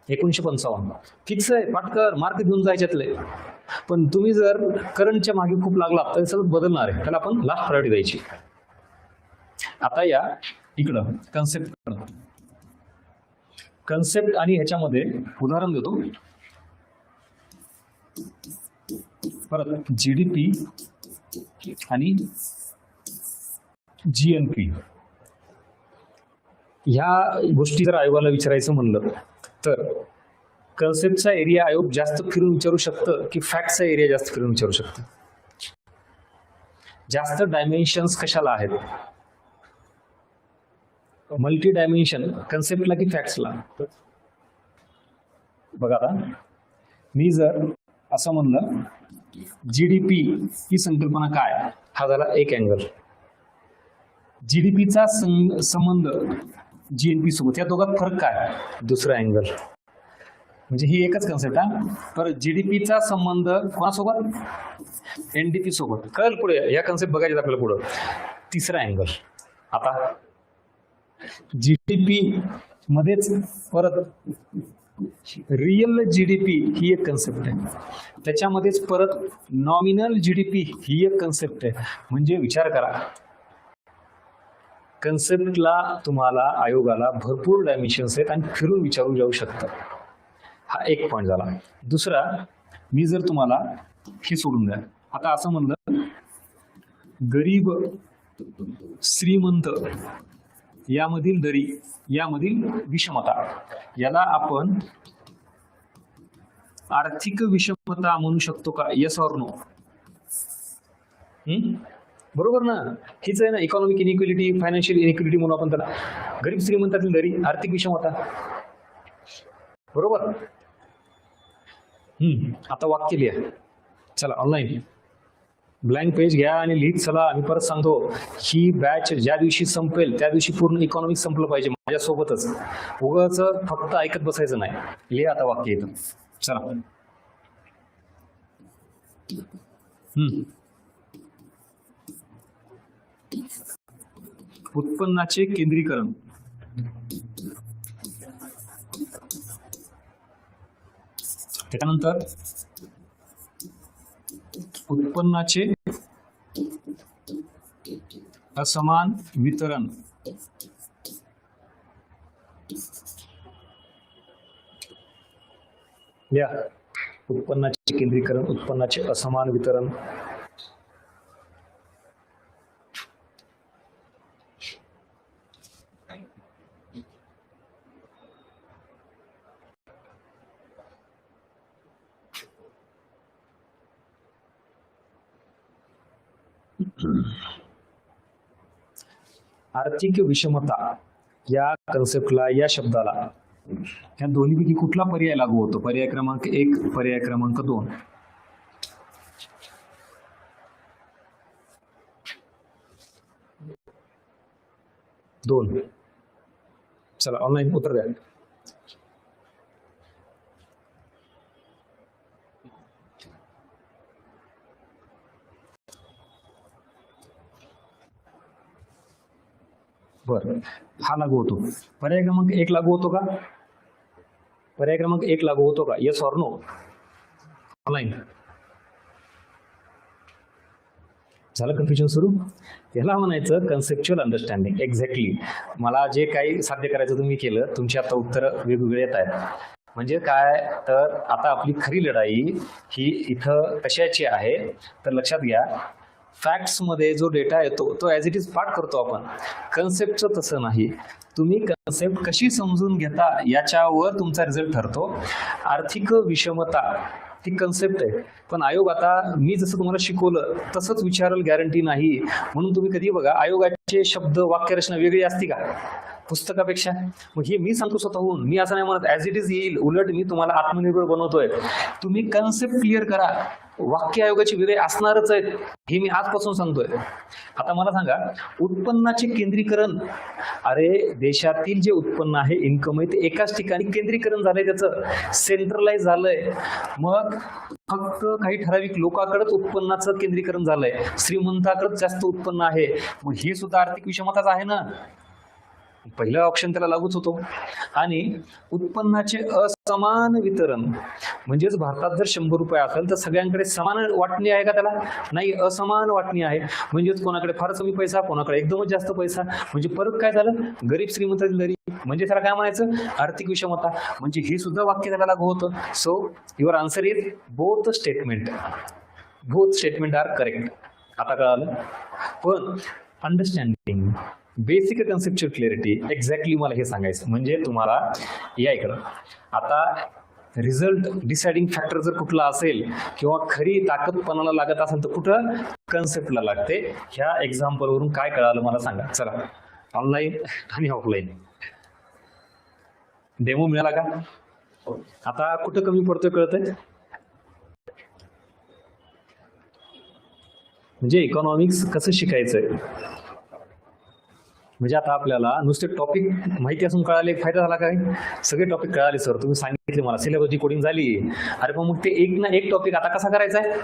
1955. फिक्स आहे, पाटकर मार्क घेऊन जायच्यातले. पण तुम्ही जर करंटच्या मागे खूप लागलात तर सगळं बदलणार आहे, त्याला आपण लास्ट प्रायोरिटी द्यायची. आता या इकडं कन्सेप्ट आणि ह्याच्यामध्ये उदाहरण देतो. परत GDP आणि GNP ह्या गोष्टी जर आयोगाला विचारायचं म्हणलं तर कन्सेप्टचा एरिया आयोग जास्त फिरून विचारू शकतं की फॅक्टचा एरिया जास्त फिरून विचारू शकतं? जास्त डायमेन्शन्स कशाला आहेत? मल्टी डायमेन्शन कन्सेप्टला की फॅक्ट्सला? बघा आता मी जर असं म्हणलं GDP ही संकल्पना काय, हा झाला एक अँगल. GDPचा संबंध GNP सोबत, या दोघात फरक काय, दुसरा अँगल. म्हणजे ही एकच कन्सेप्ट हा. पर GDPचा संबंध कोणासोबत, NDP सोबत. कळलं पुढे, या कन्सेप्ट बघायचे आपल्याला पुढं. तिसरा अँगल. आता GDP मध्येच परत रिअल GDP ही एक कन्सेप्ट आहे, त्याच्यामध्येच परत नॉमिनल GDP ही एक कन्सेप्ट आहे. म्हणजे विचार करा, कन्सेप्टला तुम्हाला आयोगाला भरपूर डायमेन्शन्स आहेत आणि फिरून विचारू जाऊ शकतं. हा एक पॉईंट झाला. दुसरा, मी जर तुम्हाला हे सोडून द्या, आता असं म्हणलं गरीब श्रीमंत यामधील दरी, यामधील विषमता, याला आपण आर्थिक विषमता म्हणू शकतो का? Yes or no? बरोबर ना, हीच आहे ना इकॉनॉमिक इनइक्वालिटी, फायनान्शियल इनइक्वालिटी म्हणून आपण त्याला. गरीब श्रीमंतातील दरी, आर्थिक विषमता, बरोबर. आता वाक्य लिहा. चला ऑनलाईन ब्लँक पेज घ्या आणि लिहित चला. मी परत सांगतो, ही बॅच ज्या दिवशी संपेल त्या दिवशी पूर्ण इकॉनॉमिक संपलं पाहिजे माझ्यासोबतच. उगाच फक्त ऐकत बसायचं नाही. लिहा आता वाक्य इथं. चला. उत्पन्नाचे केंद्रीकरण. त्याच्यानंतर उत्पन्नाचे असमान वितरण. या उत्पन्नाचे केंद्रीकरण, उत्पन्नाचे असमान वितरण. आर्थिक विषमता या कन्सेप्टला, या शब्दाला, या दोन्हीपैकी कुठला पर्याय लागू होतो? पर्याय क्रमांक 1, पर्याय क्रमांक 2. दोन. चला ऑनलाईन उत्तर द्या. बरं, हा लागू होतो. पर्याय क्रमांक 1 लागू होतो का? पर्याय क्रमांक 1 लागू होतो का? Yes or no? ऑनलाईन झालं कन्फ्युजन सुरू? याला म्हणायचं कन्सेप्च्युअल अंडरस्टँडिंग. एक्झॅक्टली मला जे काही साध्य करायचं तुम्ही केलं. तुमची आता उत्तरं वेगवेगळे येत आहेत. म्हणजे काय तर आता आपली खरी लढाई ही इथं कशाची आहे तर लक्षात घ्या, फॅक्ट्समध्ये जो डेटा येतो तो ॲज इट इज पाठ करतो आपण. कन्सेप्टचं तसं नाही. तुम्ही कन्सेप्ट कशी समजून घेता याच्यावर तुमचा रिझल्ट ठरतो. आर्थिक विषमता ही कन्सेप्ट आहे, पण आयोग आता मी जसं तुम्हाला शिकवलं तसंच विचारल गॅरंटी नाही. म्हणून तुम्ही कधी बघा, आयोगाचे शब्द वाक्यरचना वेगळी असते का पुस्तकापेक्षा? मग हे मी सांगतो स्वतःहून, मी असं नाही म्हणत ॲज इट इज येईल. उलट मी तुम्हाला आत्मनिर्भर बनवतोय. तुम्ही कन्सेप्ट क्लिअर करा. वाक्य आयोगाची वेगळे असणारच आहेत हे मी आजपासून सांगतोय. आता मला सांगा, उत्पन्नाचे केंद्रीकरण. अरे देशातील जे उत्पन्न आहे, इन्कम आहे, ते एकाच ठिकाणी केंद्रीकरण झालंय, त्याचं सेंट्रलाइज झालंय. मग फक्त काही ठराविक लोकांकडेच उत्पन्नाचं केंद्रीकरण झालंय, श्रीमंताकडेच जास्त उत्पन्न आहे. मग हे सुद्धा आर्थिक विषमताच आहे ना. पहिला ऑप्शन त्याला लागूच होतो. आणि उत्पन्नाचे असमान वितरण, म्हणजेच भारतात जर 100 रुपये असेल तर सगळ्यांकडे समान वाटणी आहे का? त्याला नाही, असमान वाटणी आहे. म्हणजेच कोणाकडे फार कमी पैसा, कोणाकडे एकदमच जास्त पैसा. म्हणजे परत काय झालं? गरीब श्रीमंताची लढाई. म्हणजे त्याला काय म्हणायचं? आर्थिक विषमता. म्हणजे हे सुद्धा वाक्य त्याला लागू होतं. So your answer is both statement. Both statement are correct. आता कळालं. पण understanding basic conceptual clarity, exactly मला हे सांगायचं. म्हणजे तुम्हाला या इकडं आता रिझल्ट डिसाइडिंग फॅक्टर जर कुठला असेल किंवा खरी ताकद पणाला लागत असेल तर कुठं? कन्सेप्टला लागते. ह्या एक्झाम्पलवरून काय कळालं मला सांगा. चला, ऑनलाईन आणि ऑफलाईन डेमो मिळाला का? आता कुठं कमी पडतोय कळतंय? म्हणजे इकॉनॉमिक्स कसं शिकायचंय. म्हणजे आता आपल्याला नुसते टॉपिक माहिती असून कळाले फायदा झाला काय? सगळे टॉपिक कळाले सर, तुम्ही सांगितले मला, सिलेबसची कोडिंग झाली. अरे पण मग ते एक ना एक टॉपिक आता कसा करायचा आहे?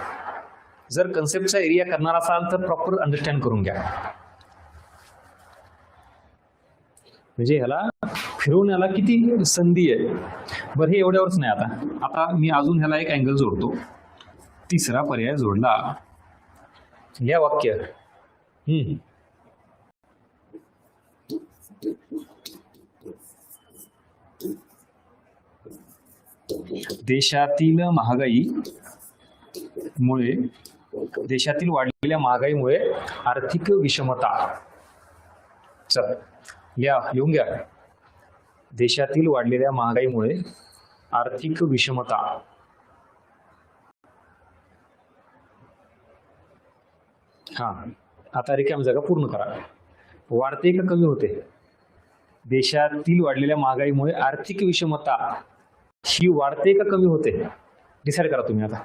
जर कन्सेप्टचा एरिया करणार असाल तर प्रॉपर अंडरस्टँड करून घ्या. म्हणजे ह्याला फिरवण्याला किती संधी आहे. बरं, हे एवढ्यावरच नाही. आता मी अजून ह्याला एक अँगल जोडतो. तिसरा पर्याय जोडला. या वाक्य देशातील वाढलेल्या महागाईमुळे आर्थिक विषमता. चल लिहून घ्या. देशातील वाढलेल्या महागाईमुळे आर्थिक विषमता. हा, आता रिकामी जागा पूर्ण करा. वाढते का कमी होते? देशातील वाढलेल्या महागाईमुळे आर्थिक विषमता ही वाढते का कमी होते? डिसाईड करा तुम्ही आता.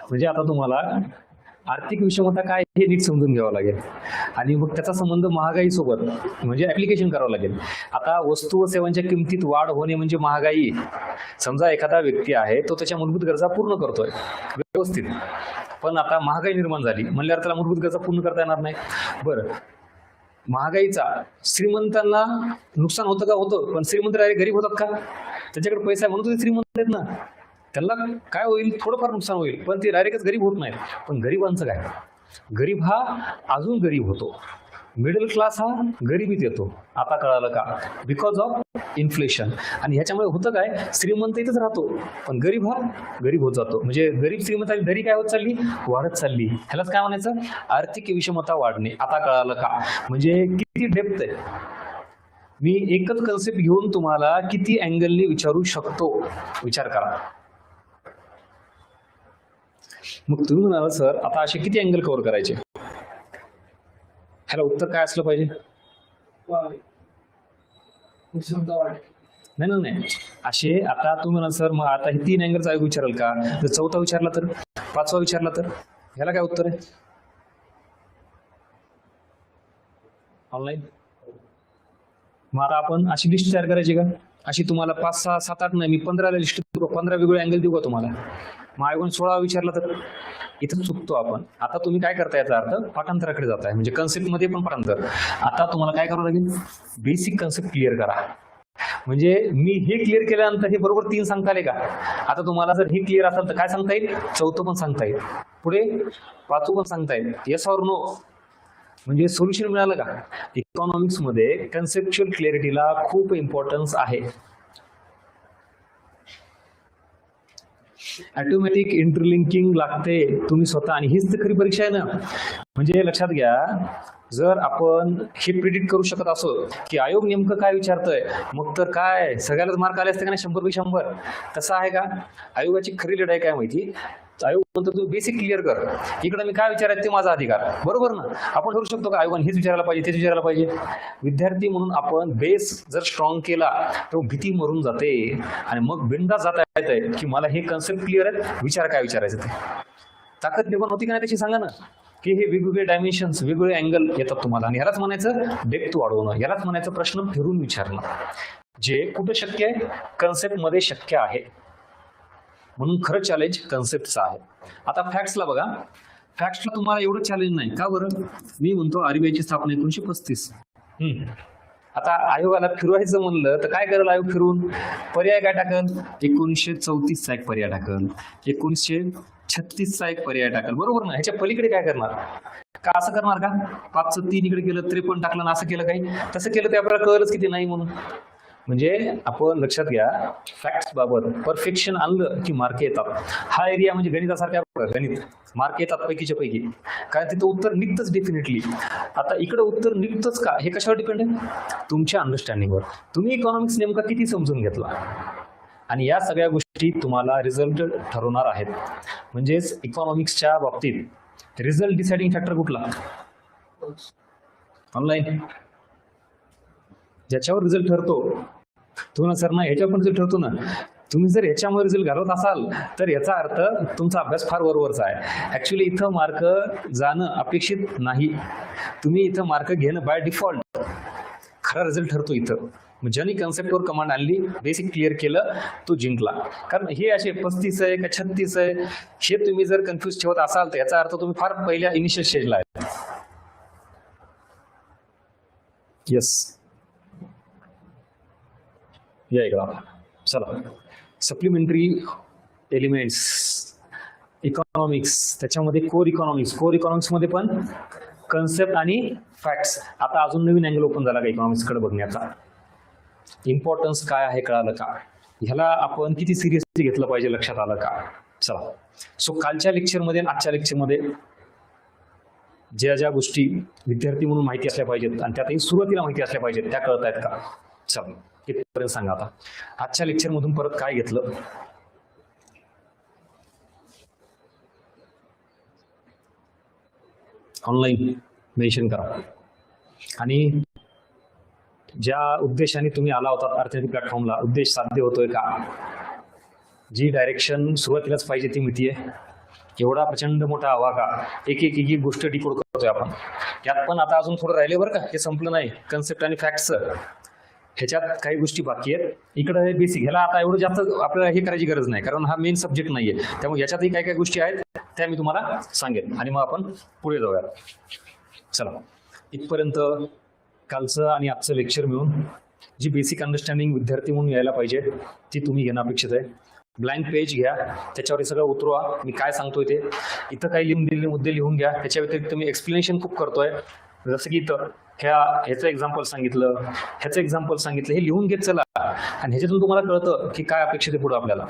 म्हणजे आता तुम्हाला आर्थिक विषमता काय हे नीट समजून घ्यावं लागेल आणि मग त्याचा संबंध महागाई सोबत म्हणजे ऍप्लिकेशन करावं लागेल. आता वस्तू व सेवांच्या किमतीत वाढ होणे म्हणजे महागाई. समजा एखादा व्यक्ती आहे, तो त्याच्या मूलभूत गरजा पूर्ण करतोय व्यवस्थित, पण आता महागाई निर्माण झाली म्हणल्यावर त्याला मूलभूत गरजा पूर्ण करता येणार नाही. बरं, महागाईचा श्रीमंतांना नुकसान होतं का? होतं. पण श्रीमंत डायरेक्ट गरीब होतात का? त्याच्याकडे पैसा आहे म्हणून ते श्रीमंत आहेत ना. त्यांना काय होईल? थोडंफार नुकसान होईल, पण ते डायरेक्टच गरीब होत नाहीत. पण गरिबांचं काय? गरीब हा अजून गरीब होतो. मिडल क्लास हा गरिबीत येतो. आता कळालं का? Because of inflation. आणि ह्याच्यामुळे होतं काय? श्रीमंत इथंच राहतो पण गरीब हा गरीब होत जातो. म्हणजे गरीब श्रीमंताची दरी काय होत चालली? वाढत चालली. ह्यालाच काय म्हणायचं? आर्थिक विषमता वाढणे. आता कळालं का? म्हणजे किती डेप्थ आहे. मी एकच कन्सेप्ट घेऊन तुम्हाला किती अँगलने विचारू शकतो, विचार करा. मग तुम्ही म्हणाल सर आता असे किती अँगल कव्हर करायचे? ह्याला उत्तर काय असलं पाहिजे? नाही असे. आता तुम्ही म्हणाल सर मग आता हे 3 अँगलचा विचाराल का? जर 4था विचारला तर, 5वा विचारला तर ह्याला काय उत्तर आहे? ऑनलाईन. मग आता आपण अशी लिस्ट तयार करायची का? अशी तुम्हाला 5, 6, 7, 8 नाही, मी 15 लिस्ट देऊ का? 15 वेगळे अँगल देऊ का तुम्हाला? मग आयोगाने 16 विचारला तर इथं चुकतो आपण. आता तुम्ही काय करता? याचा अर्थ पाठांतराकडे जाताय. म्हणजे कन्सेप्ट मध्ये पण पाठांतर. आता तुम्हाला काय करावं लागेल? बेसिक कन्सेप्ट क्लिअर करा. म्हणजे मी हे क्लिअर केल्यानंतर हे बरोबर 3 सांगता आले का? आता तुम्हाला जर हे क्लिअर असेल तर काय सांगता येईल? 4थं पण सांगता येईल, पुढे 5वं पण सांगता येईल. Yes or no? म्हणजे सोल्युशन मिळालं का? इकॉनॉमिक्स मध्ये कन्सेप्च्युअल क्लॅरिटीला खूप इम्पॉर्टन्स आहे. ऑटोमॅटिक इंटरलिंकिंग लागते तुम्ही स्वतः. आणि हीच तर खरी परीक्षा आहे ना. म्हणजे लक्षात घ्या, जर आपण हे प्रिडिक्ट करू शकत असो की आयोग नेमकं काय विचारतोय, मग तर काय सगळ्यालाच मार्क आले असते का नाही? 100पैकी 100. तसं आहे का? आयोगाची खरी लढाई काय माहिती? आयोग म्हणतो तू बेसिक क्लिअर कर, इकडे मी काय विचारायचं ते माझा अधिकार. बरोबर ना? आपण ठरू शकतो का आयोगाने हेच विचारायला पाहिजे, तेच विचारायला पाहिजे? विद्यार्थी म्हणून आपण बेस जर स्ट्रॉंग केला तर भीती मरून जाते आणि मग बिनधास्त जाता येतंय की मला हे कन्सेप्ट क्लिअर आहे, विचार काय विचारायचं ते. ताकद निर्माण होती का नाही त्याची सांगा ना. की हे वेगवेगळे डायमेन्शन्स, वेगवेगळे अँगल येतात तुम्हाला. आणि ह्यालाच म्हणायचं डेप्थ वाढवणं, यालाच म्हणायचं प्रश्न फिरून विचारणं, जे कुठे शक्य आहे? कन्सेप्ट मध्ये शक्य आहे. म्हणून खरं चॅलेंज कन्सेप्टचं आहे. आता फॅक्ट्सला बघा. फॅक्ट्सला तुम्हाला एवढं चॅलेंज नाही का बरं? मी म्हणतो आरबीआयची स्थापना 1935. आता आयोगाला फिरवायचं म्हणलं तर काय करेल आयोग फिरून? पर्याय काय टाकल? 1934चा एक पर्याय टाकल, 1936चा एक पर्याय टाकल, बरोबर ना? ह्याच्या पलीकडे काय करणार? का असं करणार का? 5चं 3 इकडे केलं, 53 टाकलं ना असं केलं काही? तसं केलं तर आपल्याला कळलंच किती नाही म्हणून. म्हणजे आपण लक्षात घ्या, फॅक्ट्स बाबत परफेक्शन आणलं की मार्क येतात. हा एरिया म्हणजे गणितासारखा गणित, मार्क येतात पैकीच्या पैकी, कारण तिथं उत्तर निघतंच डेफिनेटली. आता इकडे उत्तर निघतंच का? हे कशावर डिपेंड आहे? तुमच्या अंडरस्टँडिंगवर. तुम्ही इकॉनॉमिक्स नेमका किती समजून घेतला, आणि या सगळ्या गोष्टी तुम्हाला रिझल्ट ठरवणार आहेत. म्हणजेच इकॉनॉमिक्सच्या बाबतीत रिझल्ट डिसाइडिंग फॅक्टर कुठला? ऑनलाईन. ज्याच्यावर रिझल्ट ठरतो तुम्हाला सर ना ह्याच्यावर पण रिझल्ट ठरतो ना. तुम्ही जर ह्याच्यामुळे रिझल्ट घालवत असाल तर याचा अर्थ तुमचा अभ्यास फार वरवरचा आहे. ऍक्च्युली इथं मार्क जाणं अपेक्षित नाही, तुम्ही इथं मार्क घेणं बाय डिफॉल्ट खरा रिझल्ट ठरतो इथं. ज्यांनी कन्सेप्टवर कमांड आणली, बेसिक क्लिअर केलं, तो जिंकला. कारण हे असे 35 आहे का 36 आहे हे तुम्ही जर कन्फ्युज ठेवत असाल तर याचा अर्थ तुम्ही फार पहिल्या इनिशियल स्टेजला आहे. येस, या इकडं. चला, सप्लिमेंटरी एलिमेंट्स इकॉनॉमिक्स, त्याच्यामध्ये कोर इकॉनॉमिक्समध्ये पण कन्सेप्ट आणि फॅक्ट्स. आता अजून नवीन अँगल ओपन झाला का इकॉनॉमिक्सकडे बघण्याचा? इम्पॉर्टन्स काय आहे कळालं का? ह्याला आपण किती सिरियसली घेतलं पाहिजे लक्षात आलं का? चला, सो कालच्या लेक्चरमध्ये आणि आजच्या लेक्चरमध्ये ज्या गोष्टी विद्यार्थी म्हणून माहिती असल्या पाहिजेत आणि त्यातही सुरुवातीला माहिती असल्या पाहिजेत त्या कळत आहेत का? चला, इथपर्यंत सांगा. आता आजच्या लेक्चरमधून परत काय घेतलं? ऑनलाईन मेन्शन करा. आणि ज्या उद्देशाने तुम्ही आला होता अर्थनीती प्लॅटफॉर्मला, उद्देश साध्य होतोय का? जी डायरेक्शन सुरुवातीलाच पाहिजे ती मिळतीये? एवढा प्रचंड मोठा हवा का? एक एक गोष्ट डिकोड करतोय आपण. यात पण आता अजून थोडं राहिले बरं का, हे संपलं नाही. कन्सेप्ट आणि फॅक्ट्सचं ह्याच्यात काही गोष्टी बाकी आहेत. इकडं हे बेसिक, ह्याला आता एवढं जास्त आपल्याला हे करायची गरज नाही, कारण हा मेन सब्जेक्ट नाहीये. त्यामुळे याच्यातही काय काय गोष्टी आहेत त्या मी तुम्हाला सांगेन आणि मग आपण पुढे जाऊया. चला, इथपर्यंत कालचं आणि आजचं लेक्चर मिळून जी बेसिक अंडरस्टँडिंग विद्यार्थी म्हणून यायला पाहिजे ती तुम्ही घेणं अपेक्षित आहे. ब्लँक पेज घ्या, त्याच्यावर हे सगळं उतरवा. मी काय सांगतोय ते इथं काही लिहून दिलेले मुद्दे लिहून घ्या. त्याच्या व्यतिरिक्त मी एक्सप्लेनेशन खूप करतोय, जसं की इथं ह्याचं एक्झाम्पल सांगितलं, ह्याचं एक्झाम्पल सांगितलं, हे लिहून घेत चला आणि ह्याच्यातून तुम्हाला कळतं की काय अपेक्षित आहे पुढं आपल्याला.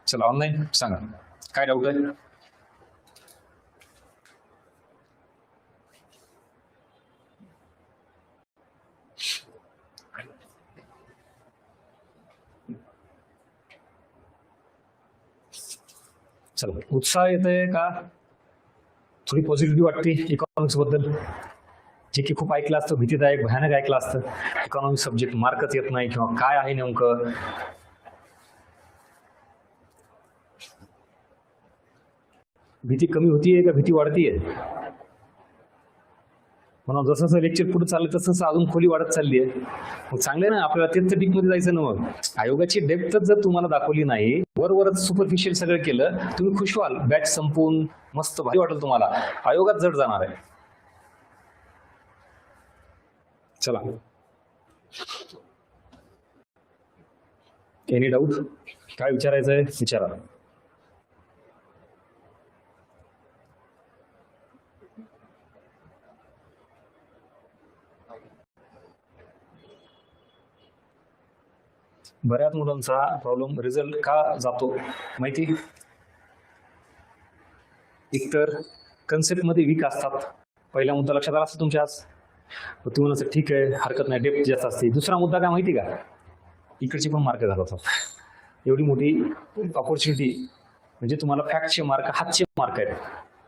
चला, ऑनलाईन सांगा काय डाऊट आहे? चला, उत्साह येतोय का? थोडी पॉझिटिव्हिटी वाटते इकॉनॉमिक्स बद्दल? जे की खूप ऐकलं असतं, भीतीदायक भयानक ऐकलं असतं, इकॉनॉमिक्स सब्जेक्ट मार्कच येत नाही किंवा काय आहे नेमकं. भीती कमी होतीये का भीती वाढतीये? म्हणून जसं जसं लेक्चर पुढे चाललं तसं अजून खोली वाढत चालली आहे. मग चांगलं ना, आपल्याला तेच डीपमध्ये जायचं ना. मग आयोगाची डेप्थच जर तुम्हाला दाखवली नाही, वरवरच सुपरफिशियल सगळं केलं, तुम्ही खुश व्हाल, बॅच संपून मस्त भारी वाटेल तुम्हाला, आयोगात जड जाणार आहे. चला, एनी डाऊट? काय विचारायचं आहे विचारा. बऱ्याच मुलांचा प्रॉब्लेम रिझल्ट का जातो माहिती? एकतर कन्सेप्ट मध्ये वीक असतात. पहिला मुद्दा लक्षात आला असता तुमच्या आज, तुम्ही म्हणा ठीक आहे हरकत नाही, डेप्थ जास्त असते. दुसरा मुद्दा काय माहिती का? इकडचे पण मार्क घालवतात. एवढी मोठी ऑपॉर्च्युनिटी, म्हणजे तुम्हाला फॅक्टचे मार्क, हातचे मार्क आहेत,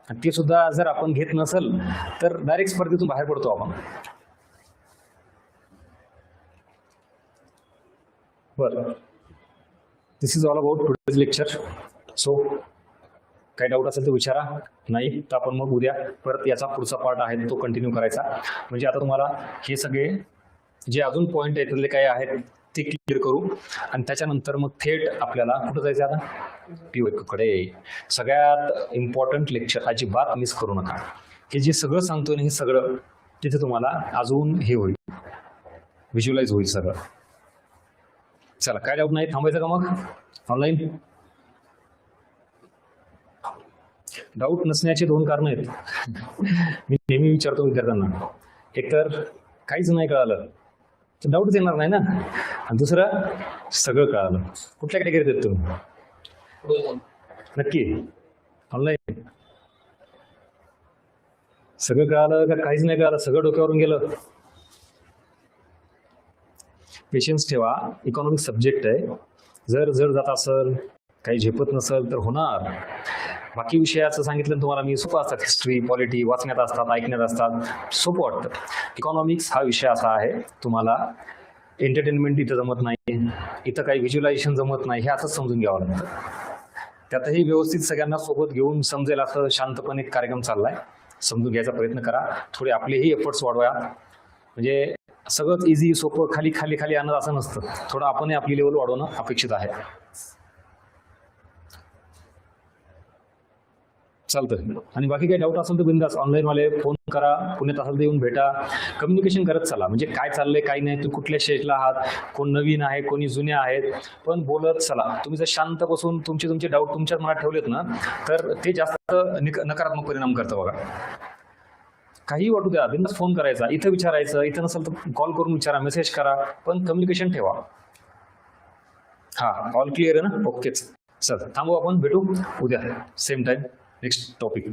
आणि ते सुद्धा जर आपण घेत नसेल तर डायरेक्ट स्पर्धेतून बाहेर पडतो आपण. बरं, this is all about today's lecture. So काही डाऊट असेल तर विचारा, नाही तर आपण मग उद्या परत याचा पुढचा पार्ट आहे तो कंटिन्यू करायचा. म्हणजे आता तुम्हाला हे सगळे जे अजून पॉईंट आहेत त्यातले काय आहेत ते क्लिअर करू, आणि त्याच्यानंतर मग थेट आपल्याला कुठं जायचं आता? कडे सगळ्यात इम्पॉर्टंट लेक्चर अजिबात मिस करू नका. हे जे सगळं सांगतोय ना, हे सगळं तिथे तुम्हाला अजून हे होईल, व्हिज्युअलाइज होईल सगळं. चला, काय डाऊट नाही, थांबायचं का मग ऑनलाईन? डाऊट नसण्याचे 2 कारण आहेत. मी नेहमी विचारतो विद्यार्थ्यांना, एकतर काहीच नाही कळालं तर डाऊटच येणार नाही ना, आणि दुसरं सगळं कळालं. कुठल्या कॅटेगरीत येत तुम्ही? नक्की ऑनलाईन सगळं कळालं का काहीच नाही कळालं, सगळं डोक्यावरून गेलं? पेशन्स ठेवा, इकॉनॉमिक्स सब्जेक्ट आहे. जर जात असेल, काही झेपत नसेल तर होणार. बाकी विषयाचं सांगितलं तुम्हाला मी, सोपं असतात. हिस्ट्री, पॉलिटी वाचण्यात असतात, ऐकण्यात असतात, सोपं वाटतं. इकॉनॉमिक्स हा विषय असा आहे, तुम्हाला एंटरटेनमेंट इथं जमत नाही, इथं काही व्हिज्युअलायझेशन जमत नाही, हे असंच समजून घ्यावं लागतं. त्यातही व्यवस्थित सगळ्यांना सोबत घेऊन समजेल असं शांतपणे कार्यक्रम चाललाय. समजून घ्यायचा प्रयत्न करा. थोडे आपलेही एफर्ट्स वाढवा. म्हणजे सगळंच इझी सोपं खाली खाली खाली आणत असं नसतं. थोडं आपणही आपली लेवल वाढवणं अपेक्षित आहे. चालतं. आणि बाकी काही डाऊट असेल तर बिंदास ऑनलाईनवाले फोन करा, पुण्यात असेल तर येऊन भेटा. कम्युनिकेशन करत चला, म्हणजे काय चाललंय काय नाही, तुम्ही कुठल्या स्टेजला आहात, कोण नवीन आहे कोणी जुने आहेत, पण बोलत चला. तुम्ही जर शांत बसून तुमचे डाऊट तुमच्याच मनात ठेवलेत ना, तर ते जास्त नकारात्मक परिणाम करतं बघा. काही वाटू द्या, बिंदास फोन करायचा, इथं विचारायचं, इथं नसेल तर कॉल करून विचारा, मेसेज करा, पण कम्युनिकेशन ठेवा. हा, ऑल क्लिअर आहे ना? ओकेच. चल थांबू, आपण भेटू उद्या सेम टाइम नेक्स्ट टॉपिक.